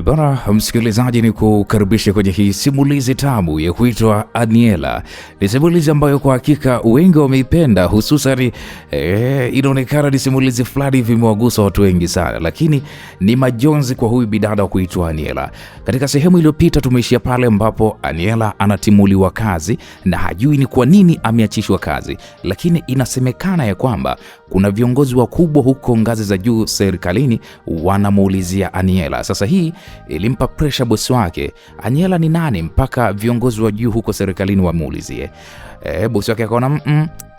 Bwana msikilizaji, ni kukaribisha kwenye hii simulizi tamu ya kuitwa Aniela. Ni simulizi ambayo kwa hakika wengi wameipenda, hususan inaonekana ni simulizi fulani vimewagusa watu wengi sana, lakini ni majonzi kwa huyu bidada wa kuitwa Aniela. Katika sehemu iliyopita tumeishia pale ambapo Aniela anatimuliwa kazi na hajui ni kwa nini ameachishwa kazi, lakini inasemekana ya kwamba kuna viongozi wakubwa huko ngazi za juu serikalini wanamuulizia Aniela. Sasa hii ilimpa pressure bosi wake. Aniela ni nani mpaka viongozi wa juu huko serikalini wamuulizie? Bosi wake akaona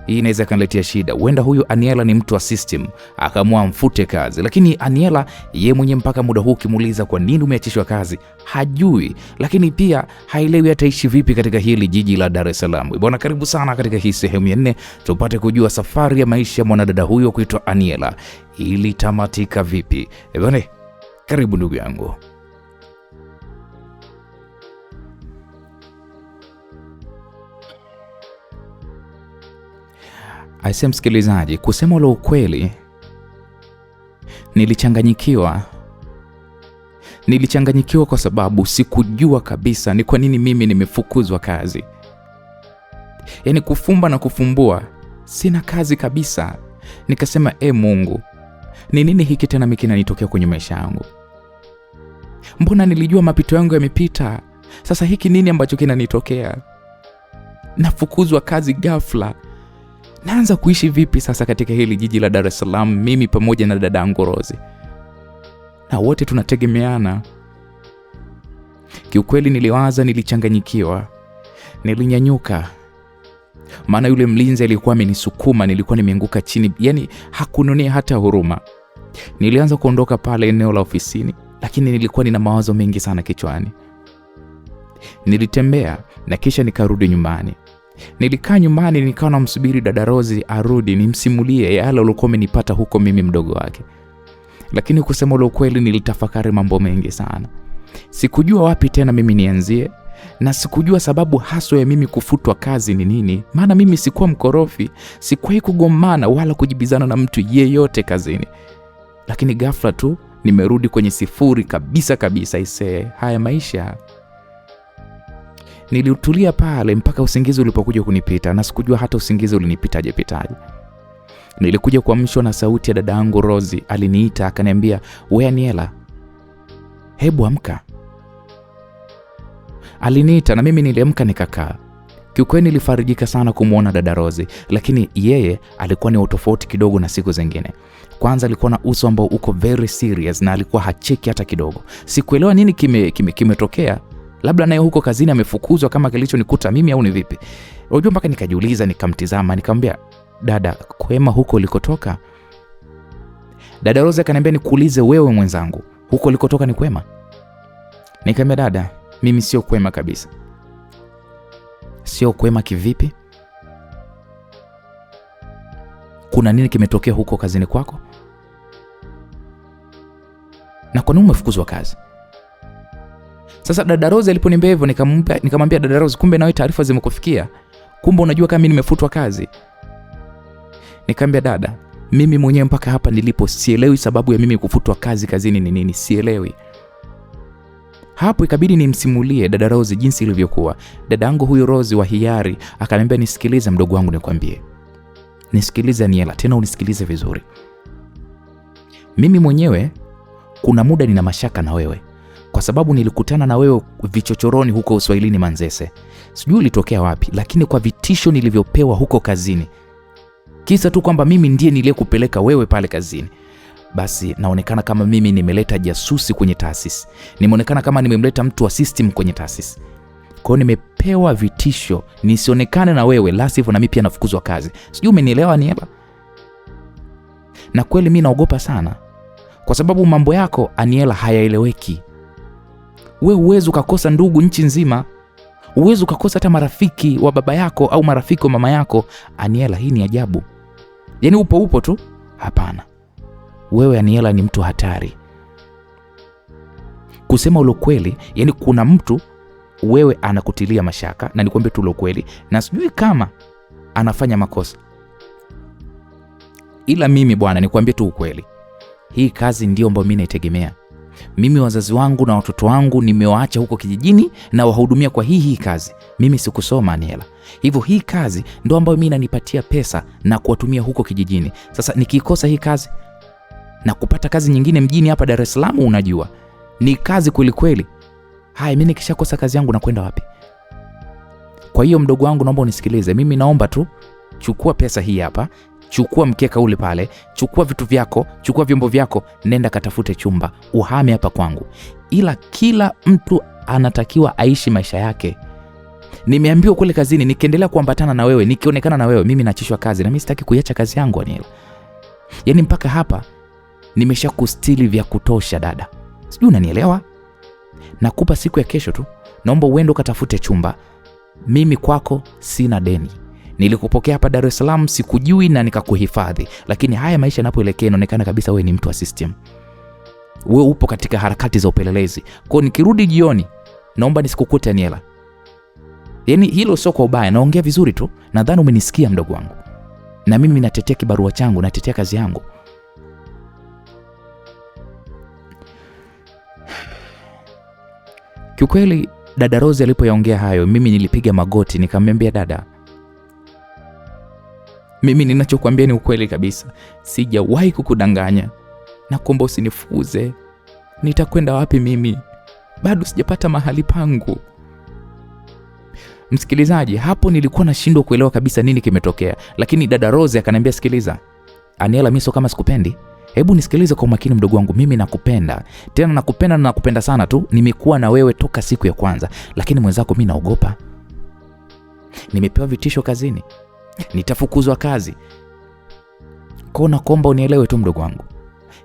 hii inaweza kaniletea shida. Huenda huyu Aniela ni mtu wa system, akaamua mfute kazi. Lakini Aniela yeye mwenyewe mpaka muda huu kimuuliza kwa nini umeachishwa kazi hajui, lakini pia haelewi ataishi vipi katika hili jiji la Dar es Salaam. Bwana, karibu sana katika hii sehemu ya 4 tupate kujua safari ya maisha ya mwanadada huyo kuitwa Aniela ilitamatika vipi. Bwana, karibu ndugu yangu. Aisee msikilizaji, kusema ule ukweli, nilichanganyikiwa kwa sababu sikujua kabisa ni kwa nini mimi nimefukuzwa kazi. Yaani kufumba na kufumbua, sina kazi kabisa. Nikasema Mungu, ni nini hiki tena mimi kinanitokea kwenye maisha yangu? Mbona nilijua mapito yangu yamepita, sasa hiki nini ambacho kinanitokea? Nafukuzwa kazi ghafla. Naanza kuishi vipi sasa katika hili jiji la Dar es Salaam, mimi pamoja na dadangu Rozi? Na wote tunategemeana. Kiukweli niliwaza, nilichanganyikiwa, nilinyanyuka. Maana yule mlinzi alikuwa amenisukuma, nilikuwa nimeanguka chini, yani hakunionea hata huruma. Nilianza kuondoka pale eneo la ofisini, lakini nilikuwa nina mawazo mengi sana kichwani. Nilitembea na kisha nikarudi nyumbani. Nilikaa nyumbani nikawa namsubiri dada Rozi arudi nimsimulie yale alikuwa amenipata huko mimi mdogo wake. Lakini kusema ule ukweli, nilitafakari mambo mengi sana. Sikujua wapi tena mimi nianzie, na sikujua sababu haswa ya mimi kufutwa kazi ni nini. Maana mimi sikuwa mkorofi, sikuwahi kugombana wala kujibizana na mtu yeyote kazini. Lakini ghafla tu nimerudi kwenye sifuri kabisa. Haya maisha. Nilitulia pale mpaka usingizi ulipokuja kunipita, na sikujua hata usingizi ulinipitaje. Nilikuja kuamshwa na sauti ya dadangu Rozi. Aliniita akaniambia, "Wewe Aniela, hebu amka." Aliniita na mimi niliamka nikakaa. Kiukweli nilifarijika sana kumuona dada Rozi, lakini yeye alikuwa ni utofauti kidogo na siku zingine. Kwanza alikuwa na uso ambao uko very serious na alikuwa hacheki hata kidogo. Sikuelewa nini kimetokea. Labda naye huko kazini amefukuzwa kama kilichonikuta mimi au ni vipi? Unajua, mpaka nikajiuliza, nikamtizama, nikamwambia, "Dada, kwema huko ulikotoka?" Dada Rozi akaniambia, "Nikuulize wewe mwenzangu, huko ulikotoka ni kwema?" Nikamwambia, "Dada, mimi sio kwema kabisa." "Sio kwema kivipi? Kuna nini kimetokea huko kazini kwako? Na kwa nini umefukuzwa kazi?" Sasa dada Rozi aliponiambia hivyo, nikamwambia, "Dada Rozi, kumbe nawe taarifa zimekufikia? Kumbe unajua kama mimi nimefutwa kazi?" Nikamwambia, "Dada, mimi mwenyewe mpaka hapa nilipo sielewi sababu ya mimi kufutwa kazi kazini ni nini, sielewi." Hapo ikabidi nimsimulie dada Rozi jinsi ilivyokuwa. Dadangu huyo Rozi wa hiari akaniambia, "Nisikilize mdogo wangu, nikwambie. Nisikilize Aniela, tena unisikilize vizuri. Mimi mwenyewe kuna muda nina mashaka na wewe, kwa sababu nilikutana na wewe vichochoroni huko Uswahilini Manzese. Sijui ulitokea wapi, lakini kwa vitisho nilivyopewa huko kazini, kisa tu kwamba mimi ndiye niliyekupeleka wewe pale kazini, basi naonekana kama mimi nimeleta jasusi kwenye taasisi. Nimeonekana kama nimemleta mtu wa system kwenye taasisi. Kwa hiyo nimepewa vitisho nisionekane na wewe, la sivyo na mimi pia nafukuzwa kazi. Sijui umenielewa Aniela? Na kweli mimi naogopa sana, kwa sababu mambo yako Aniela hayaeleweki. Wewe uwezo ukakosa ndugu nchi nzima, uwezo ukakosa hata marafiki wa baba yako au marafiki wa mama yako. Aniela, hii ni ajabu. Yaani upo tu? Hapana. Wewe Aniela ni mtu hatari. Kusema ule kweli, yani kuna mtu wewe anakutilia mashaka, na nikwambie tu ule kweli, na sijui kama anafanya makosa. Ila mimi bwana, nikwambie tu ukweli, hii kazi ndio ambayo mimi naitegemea. Mimi wazazi wangu na watoto wangu nimewaacha huko kijijini na wahudumia kwa hii kazi. Mimi sikusoma Aniela. Hivyo hii kazi ndio ambayo mimi nanipatia pesa na kuwatumia huko kijijini. Sasa nikikosa hii kazi na kupata kazi nyingine mjini hapa Dar es Salaam, unajua ni kazi kweli kweli. Hai, mimi nikishakosa kazi yangu na kwenda wapi? Kwa hiyo mdogo wangu, naomba unisikilize. Mimi naomba tu chukua pesa hii hapa, chukua mkeka ule pale, chukua vitu vyako, chukua vyombo vyako, nenda katafute chumba, uhame hapa kwangu. Ila kila mtu anatakiwa aishi maisha yake. Nimeambiwa kule kazini nikiendelea kuambatana na wewe, nikionekana na wewe, mimi naachishwa kazi, na mimi sitaki kuiacha kazi yangu Aniela. Yaani mpaka hapa nimeshakustili vya kutosha dada. Sijui unanielewa? Nakupa siku ya kesho tu. Naomba uende ukatafute chumba. Mimi kwako sina deni. Nilikupokea hapa Dar es Salaam, sikujui na nikakuhifadhi. Lakini haya maisha yanapoelekea inaonekana kabisa wewe ni mtu wa system. Wewe upo katika harakati za upelelezi. Kwa nikirudi jioni, naomba nisikukute Aniela. Yaani hilo sio kwa ubaya, naongea vizuri tu. Nadhani umenisikia mdogo wangu. Na mimi natetea kibarua changu, natetea kazi yangu. Kiukweli dada Rose alipoyaongea hayo, mimi nilipiga magoti nikamwambia, dada, mimi ninachokuambia ni ukweli kabisa. Sijawahi kukudanganya. Nakuomba usinifukuze. Nitakwenda wapi mimi? Bado sijapata mahali pangu. Msikilizaji, hapo nilikuwa nashindwa kuelewa kabisa nini kimetokea. Lakini dada Rose akaniambia, sikiliza Aniela, mimi sio kama sikupendi. Hebu nisikilize kwa makini mdogo wangu, mimi nakupenda. Tena nakupenda na nakupenda sana tu. Nimekuwa na wewe toka siku ya kwanza. Lakini mwenzako mimi naogopa. Nimepewa vitisho kazini. Nitafukuzwa kazi. Kwa naomba unielewe tu mdogo wangu.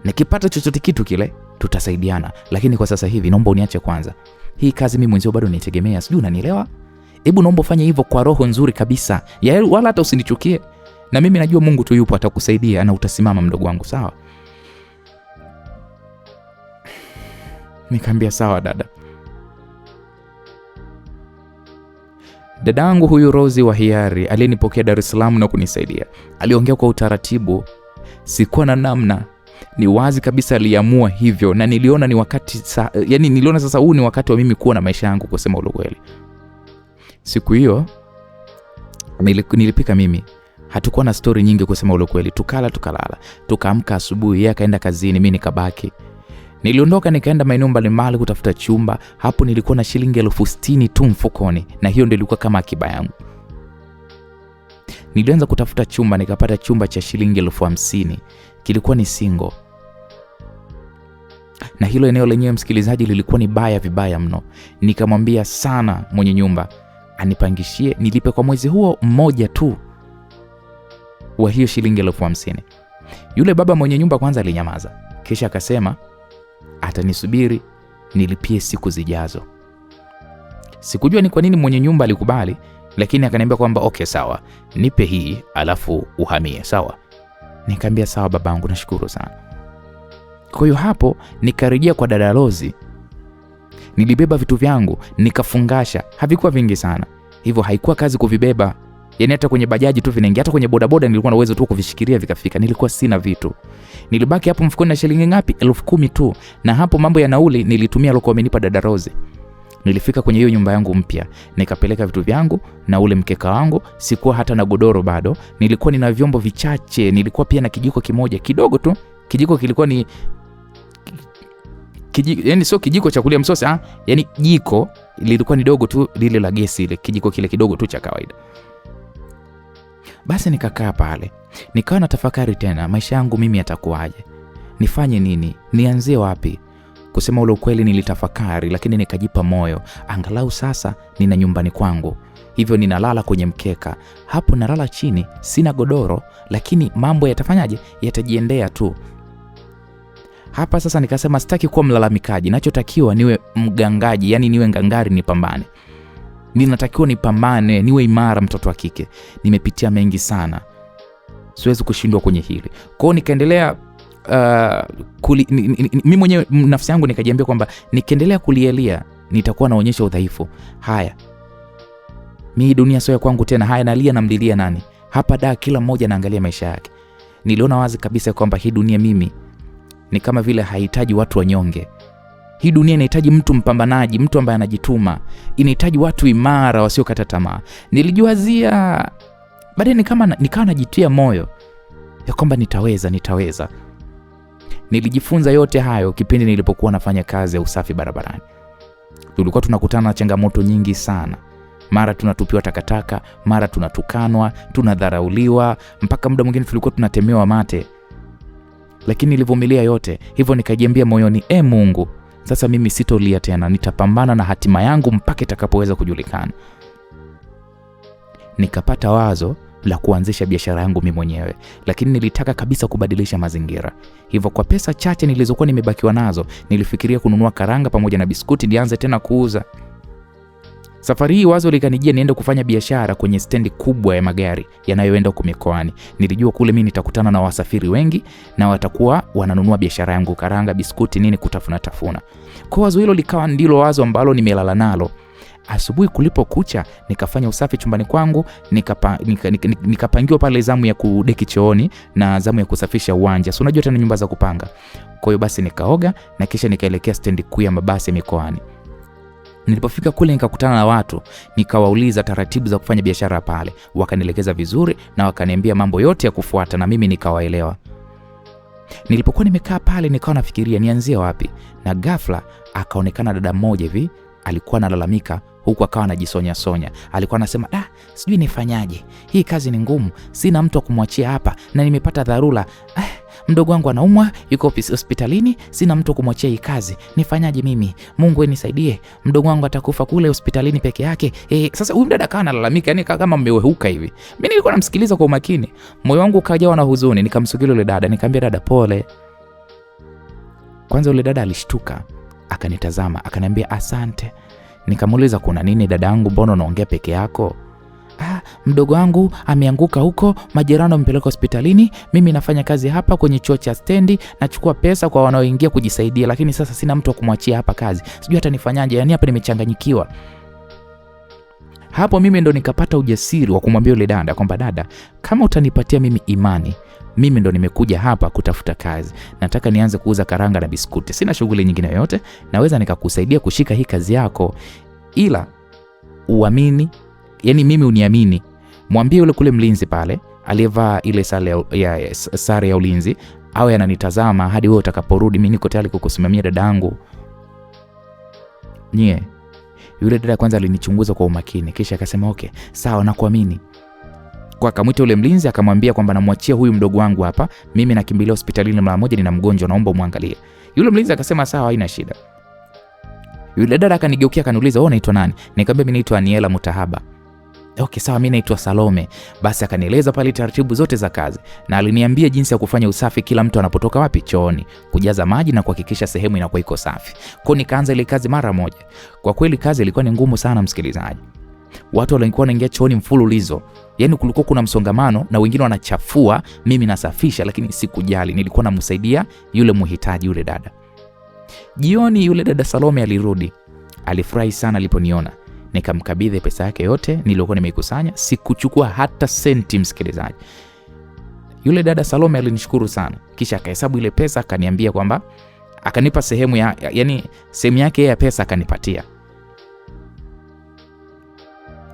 Nikipata chochote kitu kile tutasaidiana. Lakini kwa sasa hivi naomba uniache kwanza. Hii kazi mimi mwenzio bado naitegemea. Sijui unanielewa? Hebu naomba ufanye hivyo kwa roho nzuri kabisa. Ya wala hata usinichukie. Na mimi najua Mungu tu yupo atakusaidia na utasimama mdogo wangu, sawa? Nikamwambia sawa dada. Dadangu huyu Rose wa hiari alinipokea Dar es Salaam na kunisaidia. Aliongea kwa utaratibu, sikuwa na namna. Ni wazi kabisa aliamua hivyo, na niliona ni wakati niliona sasa huu ni wakati wa mimi kuwa na maisha yangu, kusema ukweli. Siku hiyo nilipika mimi. Hatukuwa na story nyingi, kusema ukweli. Tukalala. Tukaamka asubuhi, yeye akaenda kazini, mimi nikabaki. Niliondoka nikaenda maeneo mbalimbali kutafuta chumba. Hapo nilikuwa na shilingi 60,000 tu mfukoni, na hiyo ndio ilikuwa kama akiba yangu. Nilianza kutafuta chumba, nikapata chumba cha shilingi 50,000. Kilikuwa ni single. Na hilo eneo lenyewe, msikilizaji, lilikuwa ni baya vibaya mno. Nikamwambia sana mwenye nyumba anipangishie, nilipe kwa mwezi huo mmoja tu wa hiyo shilingi 50,000. Yule baba mwenye nyumba kwanza alinyamaza, kisha akasema atanisubiri nilipie siku zijazo. Sikujua ni kwa nini mwenye nyumba alikubali, lakini akaniambia kwamba okay sawa, nipe hii alafu uhamie, sawa? Nikamwambia sawa babangu, nashukuru sana. Kwa hiyo hapo nikarejea kwa dada Rose. Nilibeba vitu vyangu nikafungasha, havikuwa vingi sana. Hivyo haikuwa kazi kuvibeba. Yaani hata kwenye bajaji tu vinaingia, hata kwenye bodaboda nilikuwa na uwezo tu kuvishikilia vikafika. Nilikuwa sina vitu. Nilibaki hapo mfukoni na shilingi ngapi? 10,000 tu. Na hapo mambo ya nauli nilitumia lokuwa amenipa dada Rose. Nilifika kwenye hiyo nyumba yangu mpya, nikapeleka vitu vyangu na ule mkeka wangu. Sikuwa hata na godoro bado. Nilikuwa nina vyombo vichache, nilikuwa pia na kijiko kimoja kidogo tu. Kijiko kilikuwa ni yani sio kijiko cha kulia msosi, yani jiko lilikuwa ni dogo tu, lile la gesi, ile kijiko kile kidogo tu cha kawaida. Basi nikakaa pale, nikawa natafakari tena, maisha yangu mimi yatakuwaje? Nifanye nini? Nianzie wapi? Kusema ule ukweli nilitafakari, lakini nikajipa moyo, angalau sasa nina nyumbani kwangu. Hivyo ninalala kwenye mkeka. Hapo nalala chini, sina godoro, lakini mambo yatafanyaje? Yatajiendea tu. Hapa sasa nikasema sitaki kuwa mlalamikaji, nachotakiwa niwe mgangaji, yani niwe ngangari, nipambane. Ninatakiwa nipambane, niwe imara, mtoto wa kike. Nimepitia mengi sana, siwezi kushindwa kwenye hili. Kwa hiyo nikaendelea mimi mwenyewe nafsi yangu nikajiambia kwamba nikiendelea kulielia nitakuwa naonyesha udhaifu. Haya, mimi dunia sio ya kwangu tena. Haya, nalia namlilia nani? Hapa kila mmoja anaangalia maisha yake. Niliona wazi kabisa kwamba hii dunia mimi ni kama vile haihitaji watu wanyonge. Hii dunia inahitaji mtu mpambanaji, mtu ambaye anajituma. Inahitaji watu imara wasiokata tamaa. Nilijiwazia baadaye nikawa najitia moyo ya kwamba nitaweza. Nilijifunza yote hayo kipindi nilipokuwa nafanya kazi ya usafi barabarani. Tulikuwa tunakutana na changamoto nyingi sana. Mara tunatupiwa takataka, mara tunatukanwa, tunadharauliwa, mpaka muda mwingine tulikuwa tunatemewa mate. Lakini nilivumilia yote. Hivyo nikajiambia moyoni, Mungu, sasa mimi sitolia tena, nitapambana na hatima yangu mpaka itakapoweza kujulikana. Nikapata wazo la kuanzisha biashara yangu mimi mwenyewe, lakini nilitaka kabisa kubadilisha mazingira. Hivyo kwa pesa chache nilizokuwa nimebakiwa nazo, nilifikiria kununua karanga pamoja na biskuti nianze tena kuuza. Safari hii wazo likanijia niende kufanya biashara kwenye stendi kubwa ya magari yanayoenda huko mikoani. Nilijua kule mimi nitakutana na wasafiri wengi na watakuwa wananunua biashara yangu, karanga, biskuti, nini kutafuna. Kwa wazo hilo likawa ndilo wazo ambalo nimelala nalo. Asubuhi kulipokucha nikafanya usafi chumbani kwangu, nikapangiwa pale zamu ya kudeki chooni na zamu ya kusafisha uwanja. So unajua tena nyumba za kupanga. Kwa hiyo basi nikaoga na kisha nikaelekea stendi kuu ya mabasi mikoani. Nilipofika kule nikakutana na watu, nikawauliza taratibu za kufanya biashara pale. Wakanielekeza vizuri na wakaniambia mambo yote ya kufuata na mimi nikawaelewa. Nilipokuwa nimekaa pale nikawa nafikiria nianzie wapi, na ghafla akaonekana dada mmoja hivi alikuwa analalamika huku akawa anajisonya. Alikuwa anasema, sijui nifanyaje. Hii kazi ni ngumu. Sina mtu wa kumwachia hapa na nimepata dharura. Mdogo wangu anaumwa, yuko hospitalini, sina mtu wa kumwachia hii kazi. Nifanyaje mimi? Mungu nisaidie. Mdogo wangu atakufa kule hospitalini peke yake. Sasa huyu dada akawa analalamika, yani kama mmeuka hivi. Mimi nilikuwa namsikiliza kwa umakini. Moyo wangu ukajawa na huzuni. Nikamsogelea yule dada, nikamwambia, dada pole. Kwanza yule dada alishtuka, akanitazama, akaniambia asante. Nikamuuliza, kuna nini dadangu, mbona unaongea peke yako? Mdogo wangu ameanguka huko, majirani wamempeleka hospitalini. Mimi nafanya kazi hapa kwenye chuo cha stendi, nachukua pesa kwa wanaoingia kujisaidia, lakini sasa sina mtu wa kumwachia hapa kazi. Sijui hata nifanyaje, yani hapa nimechanganyikiwa. Hapo mimi ndo nikapata ujasiri wa kumwambia yule dada kwamba, dada, kama utanipatia mimi imani, mimi ndo nimekuja hapa kutafuta kazi. Nataka nianze kuuza karanga na biskuti. Sina shughuli nyingine yoyote. Naweza nikakusaidia kushika hii kazi yako. Ila uamini, yani mimi uniamini. Mwambie yule kule mlinzi pale aliyevaa ile sare ya ulinzi awe ananitazama hadi wewe utakaporudi. Mimi niko tayari kukusimamia dadangu. Yule dada kwanza alinichunguza kwa umakini, kisha akasema, okay, sawa, nakuamini. Kwa akamwita yule mlinzi akamwambia kwamba namwachia huyu mdogo wangu hapa, mimi nakimbilia hospitalini mara moja, nina mgonjwa, naomba muangalie. Yule mlinzi akasema sawa, haina shida. Yule dada akanigeukia akaniuliza, wewe unaitwa nani? Nikamwambia mimi naitwa Aniela Mutahaba. Okay, sawa, mimi naitwa Salome. Basi akanieleza pale taratibu zote za kazi na aliniambia jinsi ya kufanya usafi kila mtu anapotoka wapi, chooni, kujaza maji na kuhakikisha sehemu inakuwa iko safi. Kwa nikaanza ile kazi mara moja. Kwa kweli kazi ilikuwa ni ngumu sana, msikilizaji. Watu walikuwa wanaingia chooni mfululizo. Yaani kulikuwa kuna msongamano na wengine wanachafua, mimi nasafisha, lakini sikujali. Nilikuwa namsaidia yule mhitaji, yule dada. Jioni yule dada Salome alirudi. Alifurahi sana aliponiona. Nikamkabidhi pesa yake yote niliyokuwa nimeikusanya. Sikuchukua hata senti, msikilizaji. Yule dada Salome alinishukuru sana. Kisha akahesabu ile pesa, akaniambia kwamba akanipa sehemu sehemu yake ya pesa akanipatia.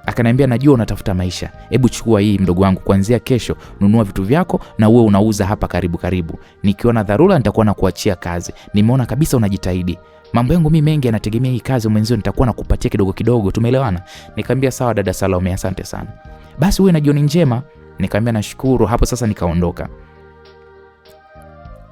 Akaniambia, najua unatafuta maisha. Hebu chukua hii mdogo wangu, kuanzia kesho nunua vitu vyako na uwe unauza hapa karibu. Nikiona dharura nitakuwa nakuachia kazi. Nimeona kabisa unajitahidi. Mambo yangu mimi mengi yanategemea hii kazi, mwenzio nitakuwa nakupatia kidogo. Tumeelewana? Nikamwambia sawa dada Salome, asante sana. Basi uwe na jioni njema. Nikamwambia nashukuru. Hapo sasa nikaondoka.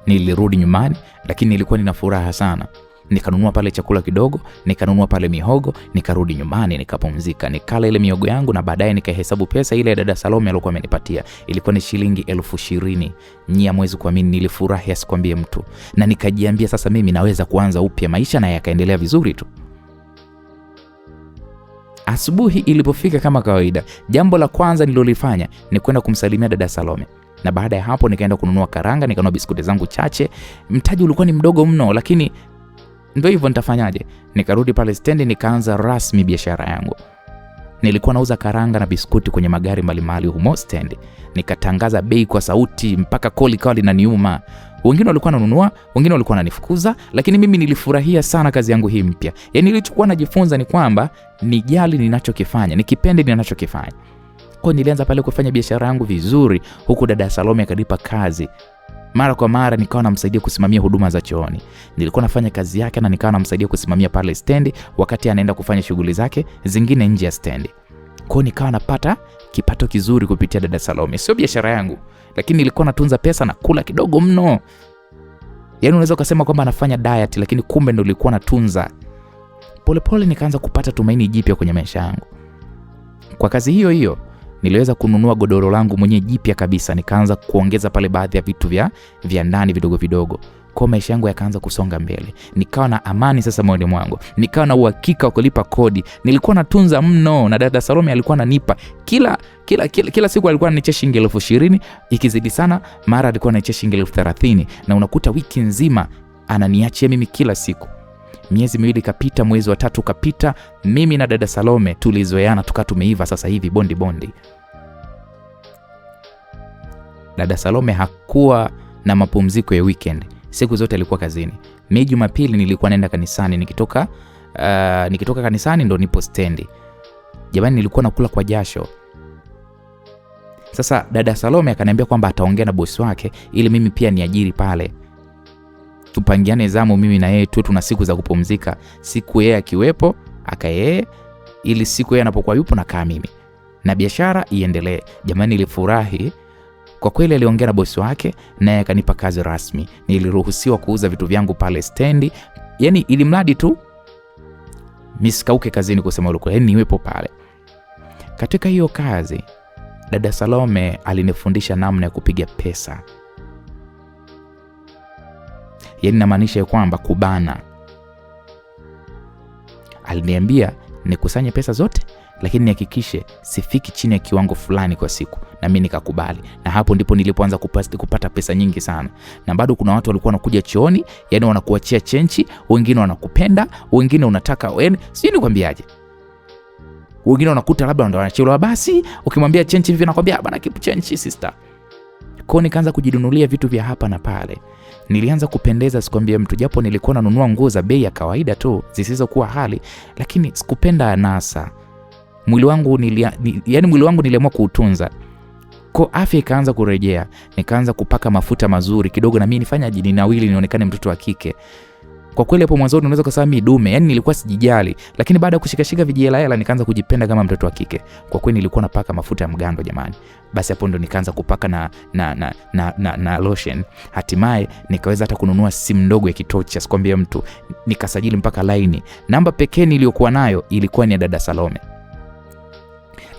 Nilirudi nyumbani, lakini nilikuwa nina furaha sana. Nikanunua pale chakula kidogo, nikanunua pale mihogo, nikarudi nyumbani, nikapumzika, nikala ile mihogo yangu na baadaye nikahesabu pesa ile dada Salome alikuwa amenipatia. Ilikuwa ni shilingi 20,000. Nyia mwezi kuamini, nilifurahi asikwambie mtu. Na nikajiambia sasa mimi naweza kuanza upya maisha, na yakaendelea vizuri tu. Asubuhi ilipofika kama kawaida, jambo la kwanza nililofanya ni kwenda kumsalimia dada Salome. Na baada ya hapo nikaenda kununua karanga, nikanunua biskuti zangu chache. Mtaji ulikuwa ni mdogo mno, lakini ndio hivyo, nitafanyaje? Nikarudi pale stendi, nikaanza rasmi biashara yangu. Nilikuwa nauza karanga na biskuti kwenye magari mbalimbali humo stendi. Nikatangaza bei kwa sauti mpaka koli kawa linaniuma. Wengine walikuwa wananunua, wengine walikuwa wananifukuza, lakini mimi nilifurahia sana kazi yangu hii mpya. Yaani nilichokuwa najifunza ni kwamba nijali ninachokifanya, nikipende ninachokifanya. Kwa nilianza pale kufanya biashara yangu vizuri, huku dada Salome akanipa kazi. Mara kwa mara nikawa namsaidia kusimamia huduma za chooni. Nilikuwa nafanya kazi yake na nikawa namsaidia kusimamia pale stendi wakati anaenda kufanya shughuli zake zingine nje ya stendi. Kwa nikawa napata kipato kizuri kupitia dada Salome. Sio biashara yangu, lakini nilikuwa natunza pesa na kula kidogo mno. Yaani unaweza kusema kwamba anafanya diet, lakini kumbe ndio nilikuwa natunza. Polepole nikaanza kupata tumaini jipya kwenye maisha yangu. Kwa kazi hiyo hiyo niliweza kununua godoro langu mwenyewe jipya kabisa, nikaanza kuongeza pale baadhi ya vitu vya ndani vidogo vidogo. Kwa maisha yangu yakaanza kusonga mbele. Nikawa na amani sasa moyoni mwangu. Nikawa na uhakika wa kulipa kodi. Nilikuwa natunza mno na dada Salome alikuwa ananipa kila siku alikuwa ananichia shilingi 20,000, ikizidi sana mara alikuwa ananichia shilingi 30,000, na unakuta wiki nzima ananiachia mimi kila siku. Miezi 2 kapita, mwezi wa 3 kapita, mimi na dada Salome tulizoeana tukawa tumeiva sasa hivi bondi. Dada Salome hakuwa na mapumziko ya weekend. Siku zote alikuwa kazini. Mimi Jumapili nilikuwa naenda kanisani, nikitoka kanisani ndo nipo stendi. Jamani, nilikuwa nakula kwa jasho. Sasa dada Salome akaniambia kwamba ataongea na bosi wake ili mimi pia niajiri pale. Tupangiane zamu mimi na yeye tu, tuna siku za kupumzika. Siku yeye akiwepo akaye, ili siku yeye anapokuwa yupo nakaa mimi. Na biashara iendelee. Jamani, nilifurahi. Kwa kweli aliongea na bosi wake naye akanipa kazi rasmi. Niliruhusiwa kuuza vitu vyangu pale stendi. Yaani ili mradi tu misikauke kazini kusema ukweli, yaani niwepo pale. Katika hiyo kazi dada Salome alinifundisha namna ya kupiga pesa. Yaani namaanisha kwamba kubana. Aliniambia nikusanye pesa zote, lakini nihakikishe sifiki chini ya kiwango fulani kwa siku, na mimi nikakubali. Na hapo ndipo nilipoanza kupata pesa nyingi sana. Na bado kuna watu walikuwa wanakuja chooni, yani wanakuachia chenchi, wengine wanakupenda, wengine unataka sio nikwambiaje. Wengine wanakuta labda ndo wanachelewa, basi ukimwambia chenchi hivi anakuambia bana kipu chenchi sister. Kwa nikaanza kujinunulia vitu vya hapa na pale. Nilianza kupendeza, sikwambia mtu, japo nilikuwa nanunua nguo za bei ya kawaida tu zisizokuwa hali, lakini sikupenda anasa. Mwili wangu niliamua kuutunza. Kwa afya ikaanza kurejea, nikaanza kupaka mafuta mazuri kidogo na mimi nifanya ninawili nionekane mtoto wa kike. Kwa kweli hapo mwanzo unaweza kusema mimi dume, yani nilikuwa sijijali, lakini baada ya kushikashika vijela nikaanza kujipenda kama mtoto wa kike. Kwa kweli nilikuwa napaka mafuta ya mgando jamani. Basi hapo ndo nikaanza kupaka na lotion. Hatimaye nikaweza hata kununua simu ndogo ya kitocha, sikwambia mtu, nikasajili mpaka line. Namba pekee niliyokuwa nayo ilikuwa ni ya dada Salome.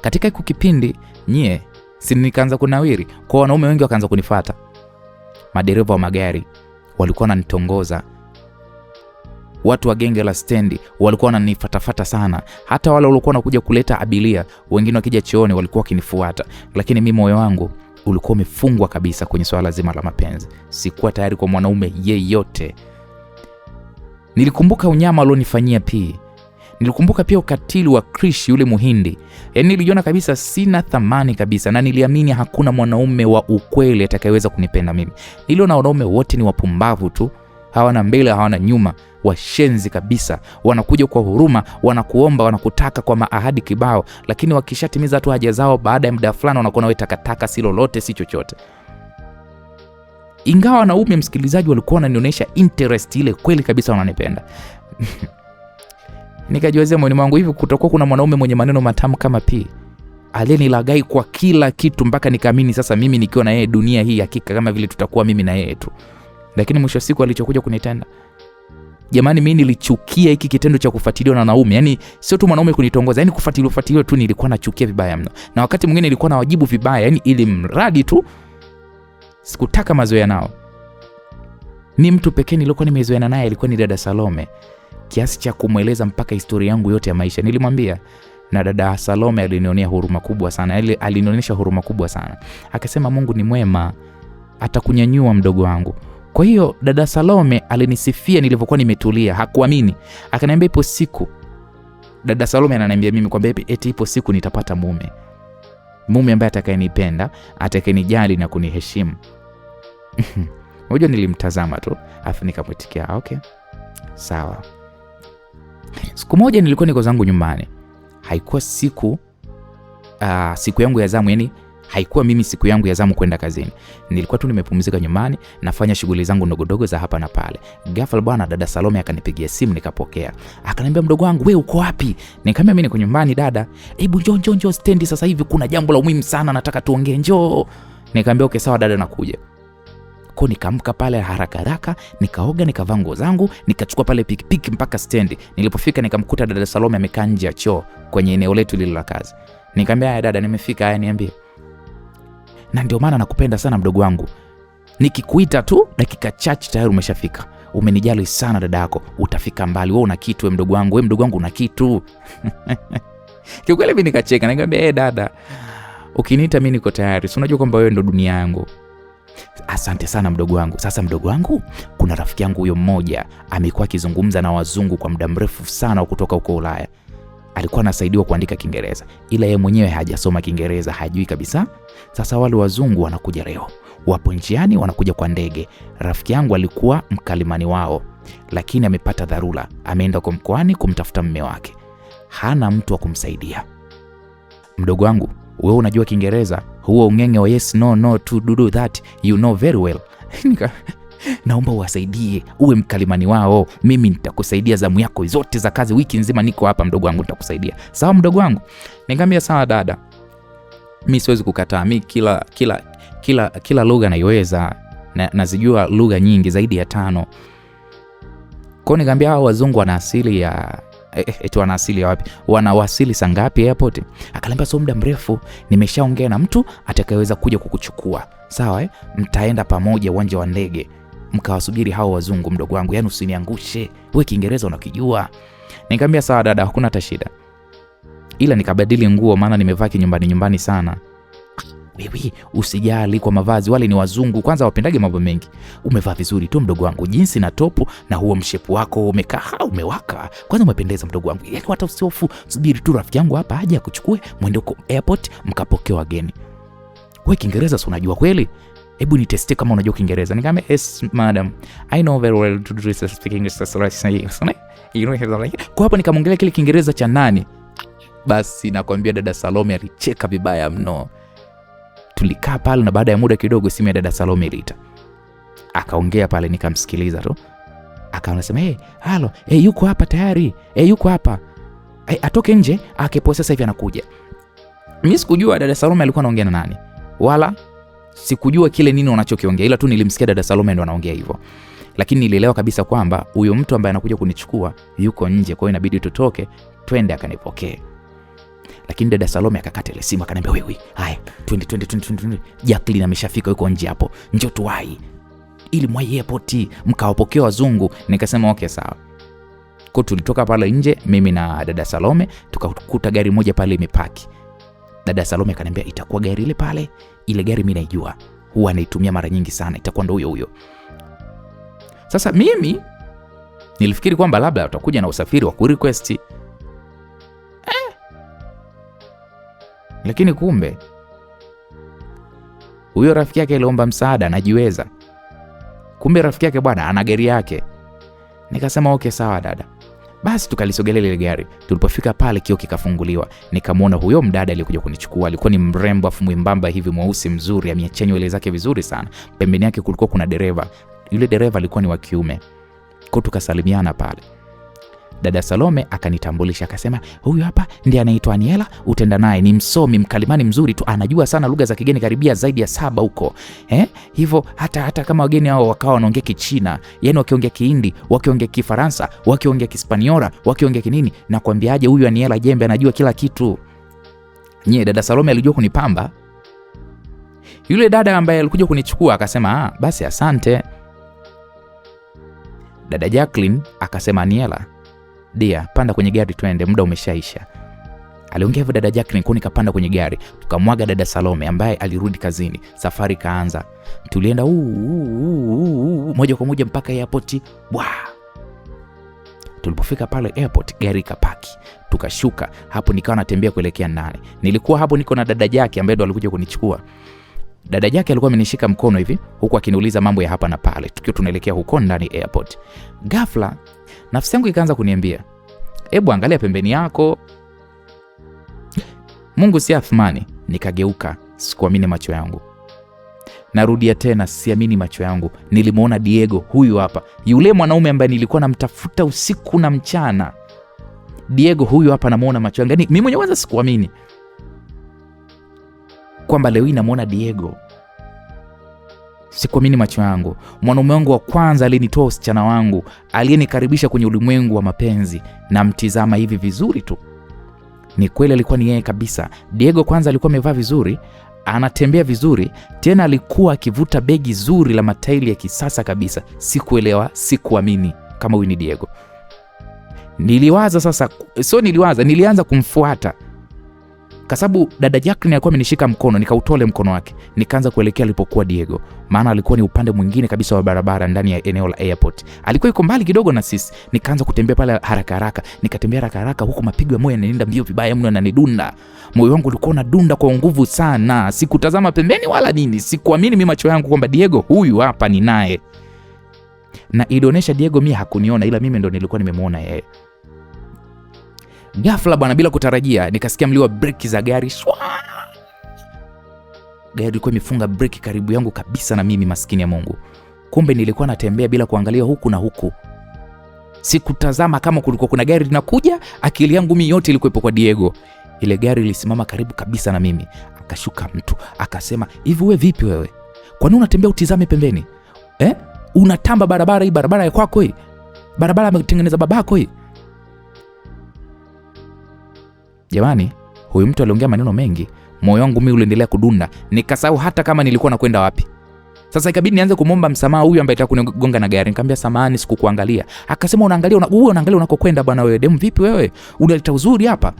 Katika kipindi nikaanza kunawiri, kwa wanaume wengi wakaanza kunifuata. Madereva wa magari walikuwa wananitongoza. Watu wa genge la stendi walikuwa wananifuata sana. Hata wale walikuwa wanakuja kuleta abiria, wengine wakija chooni walikuwa wakinifuata. Lakini mimi moyo wangu ulikuwa umefungwa kabisa kwenye swala zima la mapenzi. Sikuwa tayari kwa mwanaume yeyote. Nilikumbuka unyama alionifanyia pia. Nilikumbuka pia ukatili wa Krish yule Muhindi. Yaani nilijiona kabisa sina thamani kabisa, na niliamini hakuna mwanaume wa ukweli atakayeweza kunipenda mimi. Niliona wanaume wote ni wapumbavu tu, hawana mbele hawana nyuma, washenzi kabisa. Wanakuja kwa huruma, wanakuomba, wanakutaka kwa maahadi kibao, lakini wakishatimiza tu haja zao baada ya muda fulani wanakuona wewe takataka, si lolote, si chochote. Ingawa wanaume, msikilizaji, walikuwa wananionyesha interest ile kweli kabisa wananipenda. Nikajiwazia moyoni mwangu, hivi kutakuwa kuna mwanaume mwenye maneno matamu kama P aliyenilagai kwa kila kitu mpaka nikaamini sasa mimi nikiwa na yeye dunia hii hakika kama vile tutakuwa mimi na yeye tu. Lakini mwisho siku alichokuja kunitenda, jamani, mimi nilichukia hiki kitendo cha kufuatiliwa na wanaume. Yaani sio tu mwanaume kunitongoza, yaani kufuatiliwa tu nilikuwa nachukia vibaya mno. Na wakati mwingine nilikuwa na wajibu vibaya, yaani ili mradi tu sikutaka mazoea nao. Ni mtu pekee nilikuwa nimezoeana naye alikuwa ni dada Salome, kiasi cha kumweleza mpaka historia yangu yote ya maisha nilimwambia. Na dada Salome alinionyesha huruma kubwa sana. Alinionyesha huruma kubwa sana. Akasema Mungu ni mwema, atakunyanyua mdogo wangu. Kwa hiyo dada Salome alinisifia nilivyokuwa nimetulia, hakuamini. Akaniambia ipo siku, dada Salome ananiambia mimi kwamba eti ipo siku nitapata mume ambaye atakayenipenda, atakayenijali na kuniheshimu. Unajua nilimtazama tu, afu nikamwitikia okay, sawa. Siku moja nilikuwa niko zangu nyumbani. Haikuwa siku yangu ya zamu, yani haikuwa mimi siku yangu ya zamu kwenda kazini. Nilikuwa tu nimepumzika nyumbani, nafanya shughuli zangu ndogo za hapa na pale. Ghafla bwana dada Salome akanipigia simu, nikapokea. Akaniambia, mdogo wangu wewe uko wapi? Nikamwambia mimi niko nyumbani dada. Hebu njoo stendi sasa hivi, kuna jambo la muhimu sana nataka tuongee, njoo. Nikamwambia okay sawa dada, nakuja. Kwa nikamka pale haraka, nikaoga, nikavaa nguo zangu, nikachukua pale pikipiki mpaka stendi. Nilipofika nikamkuta dada Salome amekaa nje ya choo kwenye eneo letu lile la kazi. Nikamwambia haya dada, nimefika, haya niambie. Na ndio maana nakupenda sana mdogo wangu. Nikikuita tu dakika chache tayari umeshafika. Umenijali sana dada yako, utafika mbali. Wewe una kitu mdogo wangu, wewe mdogo wangu una kitu. Kiukweli mimi nikacheka, nikamwambia dada, ukiniita mimi niko tayari. Si unajua kwamba wewe ndo dunia yangu. Asante sana mdogo wangu. Sasa mdogo wangu, kuna rafiki yangu huyo mmoja amekuwa akizungumza na wazungu kwa muda mrefu sana kutoka huko Ulaya. Alikuwa anasaidiwa kuandika Kiingereza, ila yeye mwenyewe hajasoma Kiingereza, hajui kabisa. Sasa wale wazungu wanakuja leo, wapo njiani, wanakuja kwa ndege. Rafiki yangu alikuwa mkalimani wao, lakini amepata dharura, ameenda kwa mkoani kumtafuta mume wake, hana mtu wa kumsaidia. Mdogo wangu, wewe unajua Kiingereza? Huo ungenge wa yes no to do that you know very well. Naomba uwasaidie, uwe mkalimani wao. Mimi nitakusaidia zamu yako zote za kazi, wiki nzima niko hapa mdogo wangu, nitakusaidia. Sawa mdogo wangu? Nikamwambia sawa dada. Mimi siwezi kukataa, mimi kila lugha naiweza, nazijua lugha nyingi zaidi ya 5. Kwa nikamwambia hao wazungu wana asili ya wana asili ya wapi? Wanawasili saa ngapi airport? Akaniambia sio muda mrefu, nimeshaongea na mtu atakayeweza kuja kukuchukua. Sawa mtaenda pamoja uwanja wa ndege, mkawasubiri hao wazungu mdogo wangu, yani usiniangushe, wewe Kiingereza unakijua. Nikamwambia sawa dada, hakuna hata shida. Ila nikabadili nguo, maana nimevaa kinyumbani sana. Wewe usijali kwa mavazi, wale ni wazungu, kwanza wapendage mambo mengi. Umevaa vizuri tu mdogo wangu, jinsi na topu na huo mshepu wako umekaa umewaka. Kwanza umependeza mdogo wangu. Yaani hata usiofu, subiri tu rafiki yangu hapa aje akuchukue, mwende huko airport mkapokee wageni. Wewe Kiingereza si unajua kweli? Hebu ni testi kama unajua Kiingereza. Nikamwambia yes madam, I know very well to do speak English as well as you know. Kwa hapo nikamwongelea kile Kiingereza cha nani. Basi nakwambia dada Salome alicheka vibaya mno. Tulikaa pale na baada ya muda kidogo simu ya dada Salome iliita. Akaongea pale, nikamsikiliza tu. Akaanasema halo, yuko hapa tayari. Yuko hapa. Atoke nje, akepo sasa hivi anakuja. Mimi sikujua dada Salome alikuwa anaongea na nani, wala sikujua kile nini wanachokiongea, ila tu nilimsikia dada Salome ndo anaongea hivyo. Lakini nilielewa kabisa kwamba huyo mtu ambaye anakuja kunichukua yuko nje, kwa hiyo inabidi tutoke twende akanipokee. Lakini dada Salome akakata ile simu, akaniambia wewe, haya twende. Jacqueline ameshafika yuko nje hapo, njoo tuwai ili mwai airport mkawapokea wazungu. Nikasema okay sawa. Kwa tulitoka pale nje, mimi na dada Salome, tukakuta gari moja pale imepaki. Dada Salome akaniambia itakuwa gari ile pale, ile gari mimi naijua, huwa naitumia mara nyingi sana, itakuwa ndo huyo. Sasa mimi nilifikiri kwamba labda utakuja na usafiri wa kurequest. Lakini kumbe huyo rafiki yake aliomba msaada, anajiweza. Kumbe rafiki yake bwana ana gari yake. Nikasema okay sawa dada. Basi tukalisogelea ile gari. Tulipofika pale kioo kikafunguliwa, nikamwona huyo mdada aliyekuja kunichukua. Alikuwa ni mrembo afu mwembamba hivi, mweusi mzuri, ameachanya nywele zake vizuri sana. Pembeni yake kulikuwa kuna dereva. Yule dereva alikuwa ni wa kiume. Kwa tukasalimiana pale. Dada Salome akanitambulisha, akasema huyu hapa ndiye anaitwa Aniela, utenda naye, ni msomi mkalimani mzuri tu, anajua sana lugha za kigeni karibia zaidi ya 7 huko. Hivyo hata kama wageni hao wakawa wanaongea Kichina, yani wakiongea Kihindi, wakiongea Kifaransa, wakiongea Kispaniola, wakiongea kinini, na kwambiaje huyu Aniela jembe anajua kila kitu. Dada Salome alijua kunipamba. Yule dada ambaye alikuja kunichukua akasema basi asante. Dada Jacqueline akasema Aniela, dia panda kwenye gari twende, muda umeshaisha. Aliongea hivyo dada Jacqueline, kwa nikapanda kwenye gari, tukamwaga dada Salome ambaye alirudi kazini. Safari kaanza. Tulienda moja kwa moja mpaka airport. Tulipofika pale airport, gari kapaki. Tukashuka. Hapo nikawa natembea kuelekea ndani. Nilikuwa hapo niko na dada Jackie ambaye ndo alikuja kunichukua. Dada yake alikuwa amenishika mkono hivi huku akiniuliza mambo ya hapa na pale tukiwa tunaelekea huko ndani airport. Ghafla nafsi yangu ikaanza kuniambia, hebu angalia pembeni yako. Mungu si Athmani. Nikageuka, sikuamini macho yangu. Narudia tena, siamini macho yangu. Nilimuona Diego, huyu hapa, yule mwanaume ambaye nilikuwa namtafuta usiku na mchana. Diego huyu hapa, namuona macho yangu. Mimi mwenyewe kwanza sikuamini kwamba leo hii namuona Diego. Sikuamini macho yangu. Mwanaume wangu wa kwanza alinitoa usichana wangu, aliyenikaribisha kwenye ulimwengu wa mapenzi, na mtizama hivi vizuri tu. Ni kweli alikuwa ni yeye kabisa. Diego kwanza alikuwa amevaa vizuri, anatembea vizuri, tena alikuwa akivuta begi zuri la matairi ya kisasa kabisa. Sikuelewa, sikuamini kama huyu ni Diego. Niliwaza sasa, nilianza kumfuata. Kwa sababu dada Jacqueline alikuwa amenishika mkono, nikautole mkono wake, nikaanza kuelekea alipokuwa Diego, maana alikuwa ni upande mwingine kabisa wa barabara ndani ya eneo la airport. Alikuwa yuko mbali kidogo na sisi. Nikaanza kutembea pale haraka haraka, nikatembea haraka haraka huko, mapigo ya moyo yanaenda mbio vibaya mno, yananidunda. Moyo wangu ulikuwa unadunda kwa nguvu sana. Sikutazama pembeni wala nini. Sikuamini mimi macho yangu kwamba Diego huyu hapa ni naye. Na ilionyesha Diego mimi hakuniona, ila mimi ndo nilikuwa nimemuona yeye. Ghafla bwana, bila kutarajia, nikasikia mlio wa breki za gari. Gari ilikuwa imefunga breki karibu yangu kabisa na mimi, maskini ya Mungu. Kumbe nilikuwa natembea bila kuangalia huku na huku. Sikutazama kama kulikuwa kuna gari linakuja. Akili yangu mimi yote ilikuwa ipo kwa Diego. Ile gari ilisimama karibu kabisa na mimi. Akashuka mtu, akasema, "Hivi wewe vipi wewe? Kwa nini unatembea utizame pembeni? Unatamba barabara hii, barabara ya kwako hii. Barabara ametengeneza babako hii." Jamani, huyu mtu aliongea maneno mengi. Moyo wangu mimi uliendelea kudunda. Nikasahau hata kama nilikuwa nakwenda wapi. Sasa ikabidi nianze kumomba msamaha huyu ambaye alitaka kunigonga na gari. Nikamwambia, "Samahani, sikukuangalia." Akasema, "Unaangalia unakokwenda bwana wewe. Demu vipi wewe? Unaleta uzuri hapa?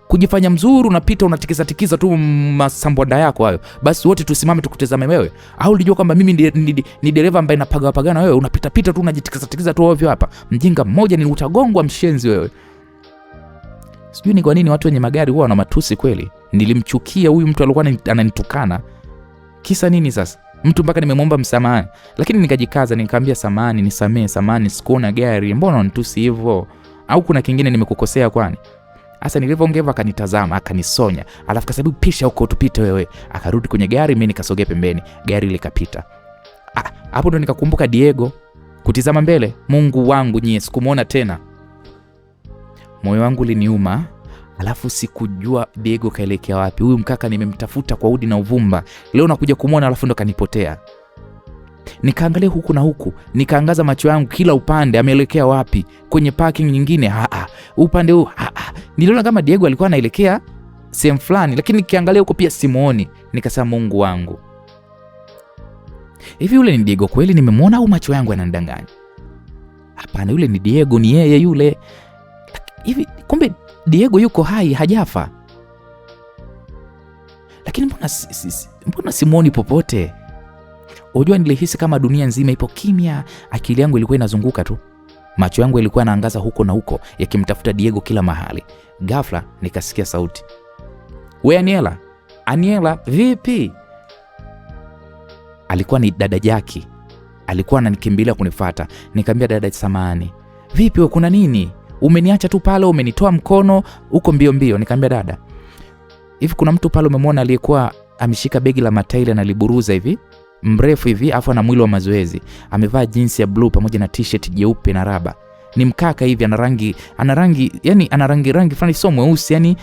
Kujifanya mzuri, unapita unatikisa tu masambonda yako hayo. Basi wote tusimame tukutazame wewe. Au ulijua kwamba mimi ni dereva ambaye napagana wewe? Unapita tu unajitikisa tu ovyo hapa. Mjinga mmoja, ni utagongwa mshenzi wewe." Sijui ni kwa nini watu wenye magari huwa wana matusi kweli. Nilimchukia huyu mtu, alikuwa ananitukana. Kisa nini sasa? Mtu mpaka nimemwomba msamaha. Lakini nikajikaza, nikamwambia, "Samahani, nisamee, samahani, sikuona gari. Mbona unanitusi hivyo? Au kuna kingine nimekukosea kwani?" Asa nilivyoongea akanitazama, akanisonya. Alafu kasababu, "Pisha huko tupite wewe." Akarudi kwenye gari, mimi nikasogea pembeni. Gari likapita. Hapo ndo nikakumbuka Diego. Kutizama mbele, Mungu wangu nyie, sikumuona tena. Moyo wangu uliniuma. Alafu sikujua Diego kaelekea wapi. Huyu mkaka nimemtafuta kwa udi na uvumba. Leo nakuja kumuona alafu ndo kanipotea. Nikaangalia huku na huku, nikaangaza macho yangu kila upande, ameelekea wapi? Kwenye parking nyingine, upande huu, Niliona kama Diego alikuwa anaelekea sehemu fulani, lakini nikiangalia huko pia simuoni. Nikasema, Mungu wangu, hivi yule ni Diego kweli nimemwona au macho yangu yananidanganya? Hapana, yule ni Diego, ni yeye yule. Hivi kumbe Diego yuko hai, hajafa. Lakini mbona simuoni popote? Unajua, nilihisi kama dunia nzima ipo kimya. Akili yangu ilikuwa inazunguka tu. Macho yangu yalikuwa yanaangaza huko na huko, yakimtafuta Diego kila mahali. Ghafla nikasikia sauti. "We Aniela, Aniela, vipi?" Alikuwa ni dada Jackie. Alikuwa ananikimbilia kunifuata. Nikamwambia, "Dada, samahani. Vipi, kuna nini? Umeniacha tu pale, umenitoa mkono uko mbio mbio." Nikamwambia, "Dada, hivi kuna mtu pale umemwona aliyekuwa ameshika begi la matairi na liburuza hivi, mrefu hivi, afu ana mwili wa mazoezi, amevaa jeans ya blue pamoja na t-shirt jeupe na raba. Ni mkaka hivi, ana rangi fulani, sio mweusi yani."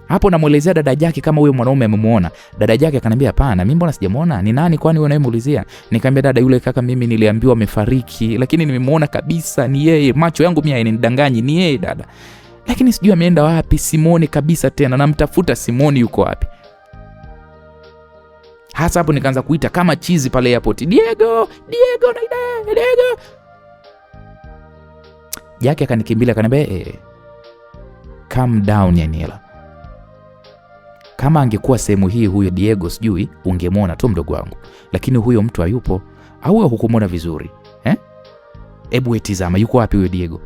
Hapo namuelezea dada Jackie kama huyo mwanaume amemuona. Dada Jackie akaniambia, "Hapana, mimi mbona sijamuona? Ni nani kwani wewe unayemuulizia?" Nikamwambia, "Dada, yule kaka mimi niliambiwa amefariki, lakini nimemuona kabisa, ni yeye. Macho yangu mimi hayanidanganyi, ni yeye dada. Lakini sijui ameenda wapi, simuoni kabisa tena. Namtafuta, simuoni yuko wapi." Hasa hapo nikaanza kuita kama chizi pale airport, "Diego, Diego, Diego." Jackie akanikimbilia akaniambia, "Calm down Aniela. Kama angekuwa sehemu hii huyo Diego sijui ungemwona tu mdogo wangu. Lakini huyo mtu hayupo. Au wewe hukumwona vizuri? Hebu tizama, yuko wapi huyo Diego?